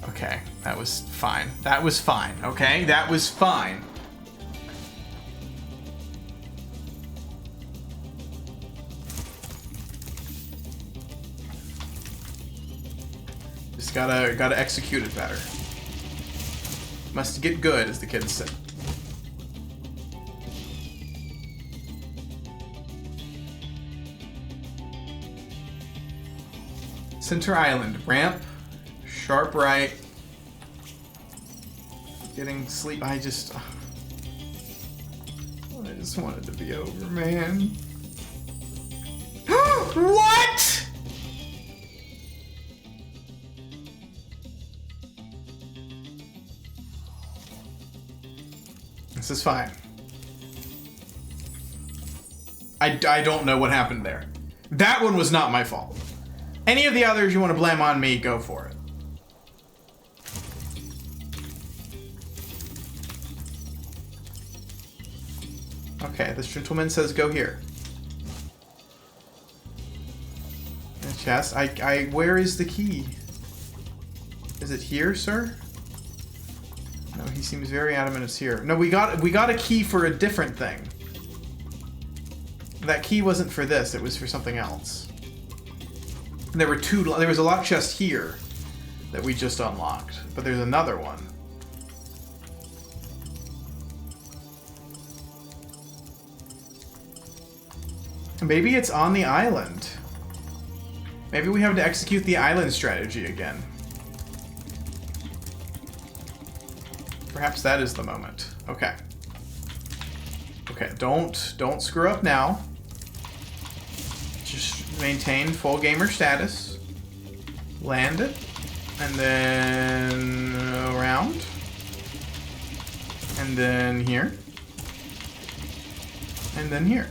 Okay, that was fine. That was fine, okay? That was fine. Just gotta execute it better. Must get good, as the kids say. Center Island, ramp, sharp right. Getting sleep. I just want it to be over, man. What? This is fine. I don't know what happened there. That one was not my fault. Any of the others you want to blame on me, go for it. Okay, this gentleman says go here. Yes, where is the key? Is it here, sir? No, he seems very adamant it's here. No, we got a key for a different thing. That key wasn't for this, it was for something else. And there was a lock chest here that we just unlocked, but there's another one. Maybe it's on the island. Maybe we have to execute the island strategy again. Perhaps that is the moment. Okay. Okay, don't screw up now. Just maintain full gamer status. Land it. And then around. And then here. And then here.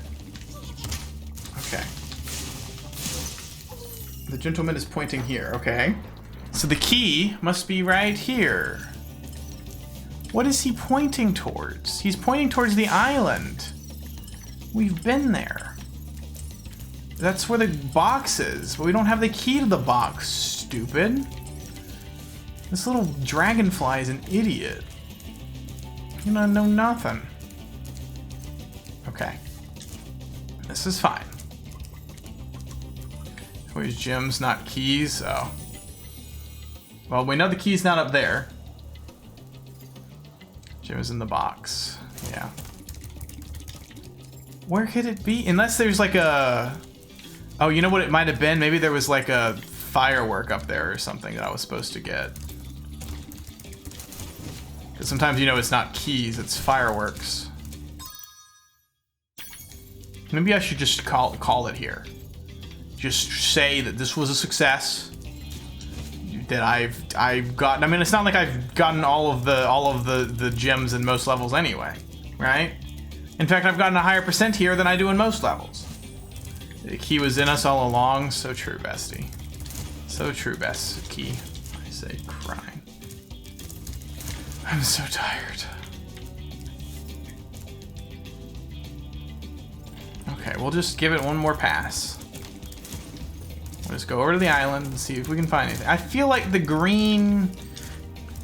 Okay. The gentleman is pointing here, okay. So the key must be right here. What is he pointing towards? He's pointing towards the island. We've been there. That's where the box is, but we don't have the key to the box, stupid. This little dragonfly is an idiot. You know nothing. Okay. This is fine. Always gems, not keys. Oh. Well, we know the key's not up there. Gem is in the box. Yeah. Where could it be? Unless there's like a... Oh, you know what it might have been? Maybe there was like a firework up there or something that I was supposed to get. Because sometimes, you know, it's not keys, it's fireworks. Maybe I should just call it here. Just say that this was a success. That I've gotten. I mean, it's not like I've gotten all of the gems in most levels anyway, right? In fact, I've gotten a higher percent here than I do in most levels. The key was in us all along. So true, bestie. So true, best key. I say, crying. I'm so tired. Okay, we'll just give it one more pass. We'll just go over to the island and see if we can find anything. I feel like the green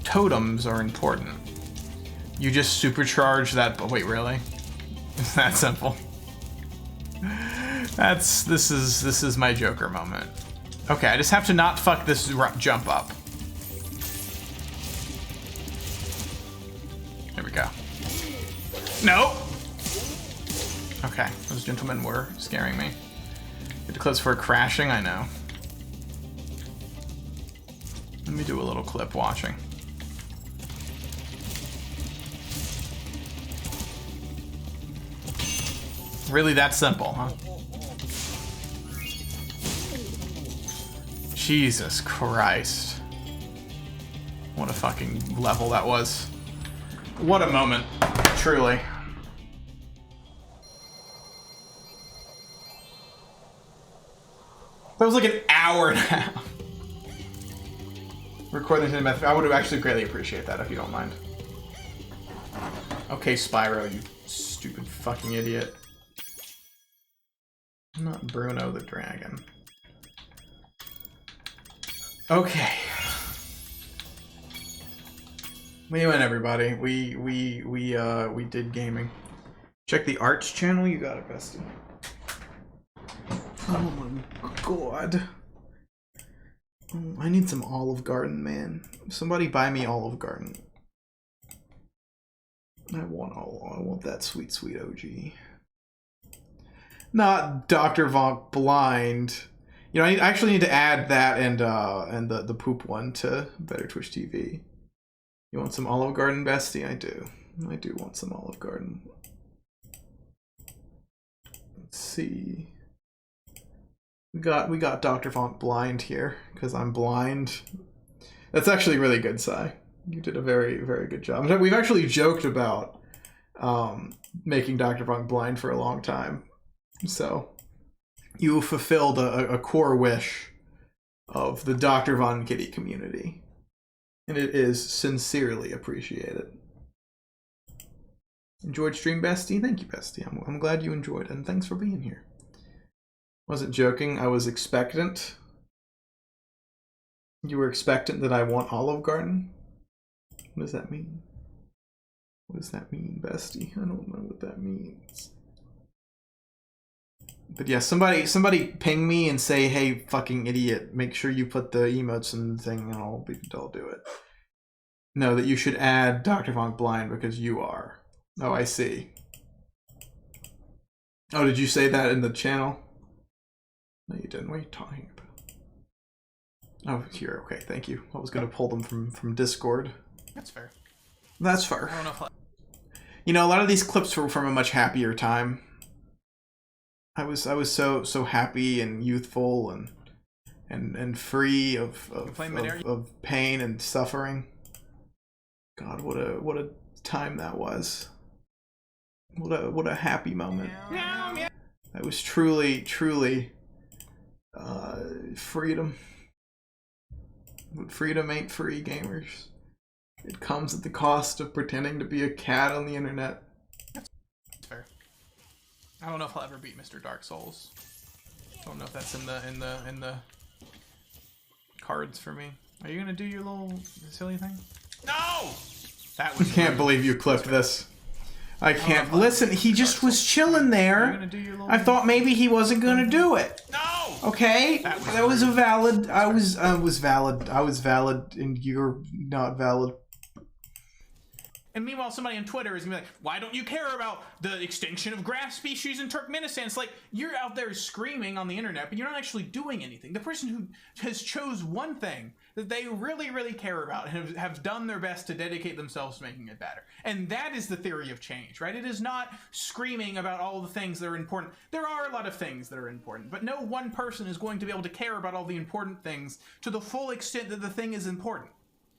totems are important. You just supercharge that. Wait, really? It's that simple. This is my Joker moment. Okay, I just have to not fuck this jump up. There we go. No. Okay, those gentlemen were scaring me. Get the clips for crashing, I know. Let me do a little clip watching. Really that simple, huh? Jesus Christ. What a fucking level that was. What a moment, truly. That was like an hour and a half. Recording cinematic. I would actually greatly appreciate that if you don't mind. Okay, Spyro, you stupid fucking idiot. Not Bruno the Dragon. Okay. We win, everybody. We did gaming. Check the arts channel. You got it, bestie. Oh my god. Oh, I need some Olive Garden, man. Somebody buy me Olive Garden. I want that sweet, sweet OG. Not Dr. Vonk Blind. You know, I actually need to add that and the poop one to Better Twitch TV. You want some Olive Garden, bestie? I do. I do want some Olive Garden. Let's see. We got Dr. Vonk Blind here because I'm blind. That's actually really good, Sai. You did a very, very good job. We've actually joked about making Dr. Vonk blind for a long time. So you fulfilled a core wish of the Dr. Von Kitty community. And it is sincerely appreciated. Enjoyed stream, bestie? Thank you, bestie. I'm glad you enjoyed it, and thanks for being here. Wasn't joking, I was expectant. You were expectant that I want Olive Garden? What does that mean? What does that mean, bestie? I don't know what that means. But yeah, somebody ping me and say, hey, fucking idiot, make sure you put the emotes in the thing and I'll do it. No, that you should add Dr. Vonk Blind because you are. Oh, I see. Oh, did you say that in the channel? No, you didn't. What are you talking about? Oh, here. Okay, thank you. I was going to pull them from Discord.
That's fair.
That's fair.
I don't know if
You know, a lot of these clips were from a much happier time. I was so happy and youthful and free of pain and suffering. God, what a time that was. What a happy moment. That was truly freedom. But freedom ain't free, gamers. It comes at the cost of pretending to be a cat on the internet.
that's fair. I don't know if I'll ever beat Mr. Dark Souls. I don't know if that's in the cards for me. Are you gonna do your little silly thing? No! That was
I can't believe you clipped this. I can't. Listen, he just was chilling there. I thought maybe he wasn't gonna do it.
No!
Okay? That was a valid. I was valid. I was valid, and you're not valid.
And meanwhile, somebody on Twitter is gonna be like, why don't you care about the extinction of grass species in Turkmenistan? It's like, you're out there screaming on the internet, but you're not actually doing anything. The person who has chose one thing that they really, really care about and have done their best to dedicate themselves to making it better. And that is the theory of change, right? It is not screaming about all the things that are important. There are a lot of things that are important, but no one person is going to be able to care about all the important things to the full extent that the thing is important.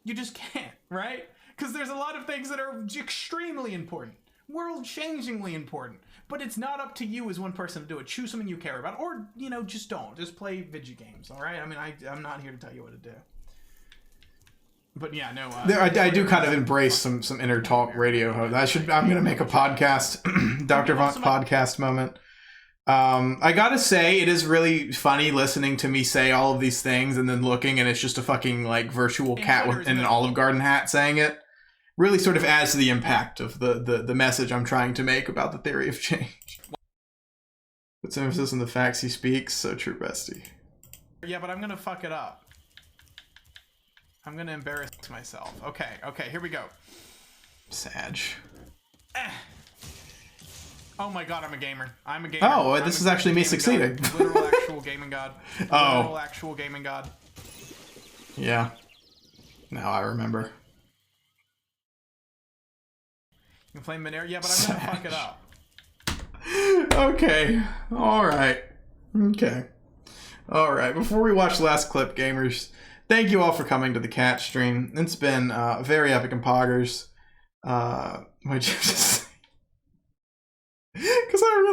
You just can't, right? Because there's a lot of things that are extremely important, world-changingly important, but it's not up to you as one person to do it. Choose something you care about, or, you know, just don't. Just play video games, all right? I mean, I'm not here to tell you what to do. But yeah, no.
I do kind of embrace some inner talk radio host. I'm gonna make a podcast, Dr. Vonk podcast moment. I gotta say, it is really funny listening to me say all of these things and then looking, and it's just a fucking like virtual cat in an Olive Garden hat saying it. Really sort of adds to the impact of the message I'm trying to make about the theory of change. Puts emphasis on the facts he speaks. So true, bestie.
Yeah, but I'm gonna fuck it up. I'm gonna embarrass myself. Okay, here we go.
Sag.
Oh my god, I'm a gamer. I'm a gamer.
Oh,
I'm
this
a
is actually me
gaming
succeeding.
God. Literal actual gaming god.
Oh.
Literal actual gaming god.
Yeah. Now I remember.
You can play Monero? Yeah, but I'm gonna fuck it up.
Okay. Alright. Okay. Alright. Before we watch the last clip, gamers, thank you all for coming to the cat stream. It's been very epic and poggers. Which is because I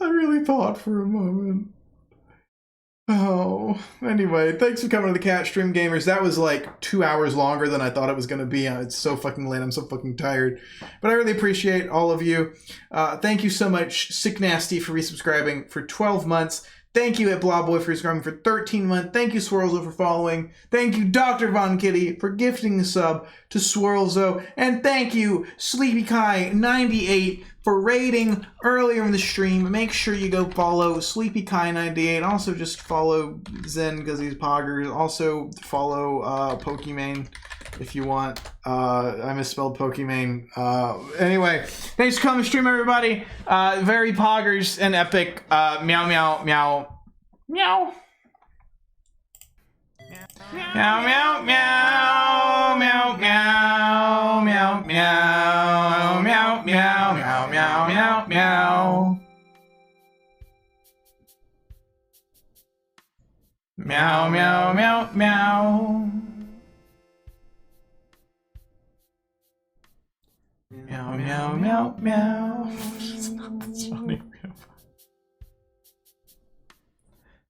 really thought for a moment. Oh, anyway, thanks for coming to the cat stream, gamers. That was like 2 hours longer than I thought it was going to be. It's so fucking late. I'm so fucking tired. But I really appreciate all of you. Thank you so much, Sick Nasty, for resubscribing for 12 months. Thank you, Blobboy, for subscribing for 13 months. Thank you, Swirlzo, for following. Thank you, Dr. Von Kitty, for gifting the sub to Swirlzo. And thank you, Sleepy Kai 98, for raiding earlier in the stream. Make sure you go follow Sleepy Kai 98. Also, just follow Zen because he's poggers. Also, follow Pokimane if you want. I misspelled Pokimane. Anyway, thanks for coming to stream, everybody. Very poggers and epic. Meow, meow, meow. Meow. Meow, meow, meow, meow, meow, meow, meow, meow, meow, meow, meow, meow, meow. Meow, meow, meow, meow. Meow, meow, meow, meow. It's not this funny.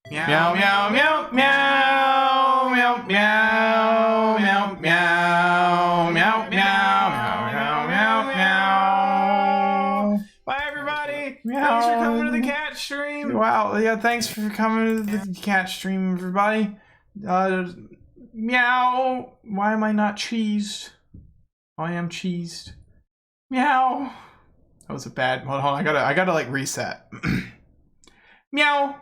Meow, meow, meow, meow, meow, meow, meow, meow, meow, meow, meow, meow, meow. Bye, everybody. Thanks for coming to the cat stream. Wow, yeah, thanks for coming to the cat stream, everybody. Meow. Why am I not cheesed? I am cheesed. Meow. That was a bad. Hold on, I gotta like reset. Meow.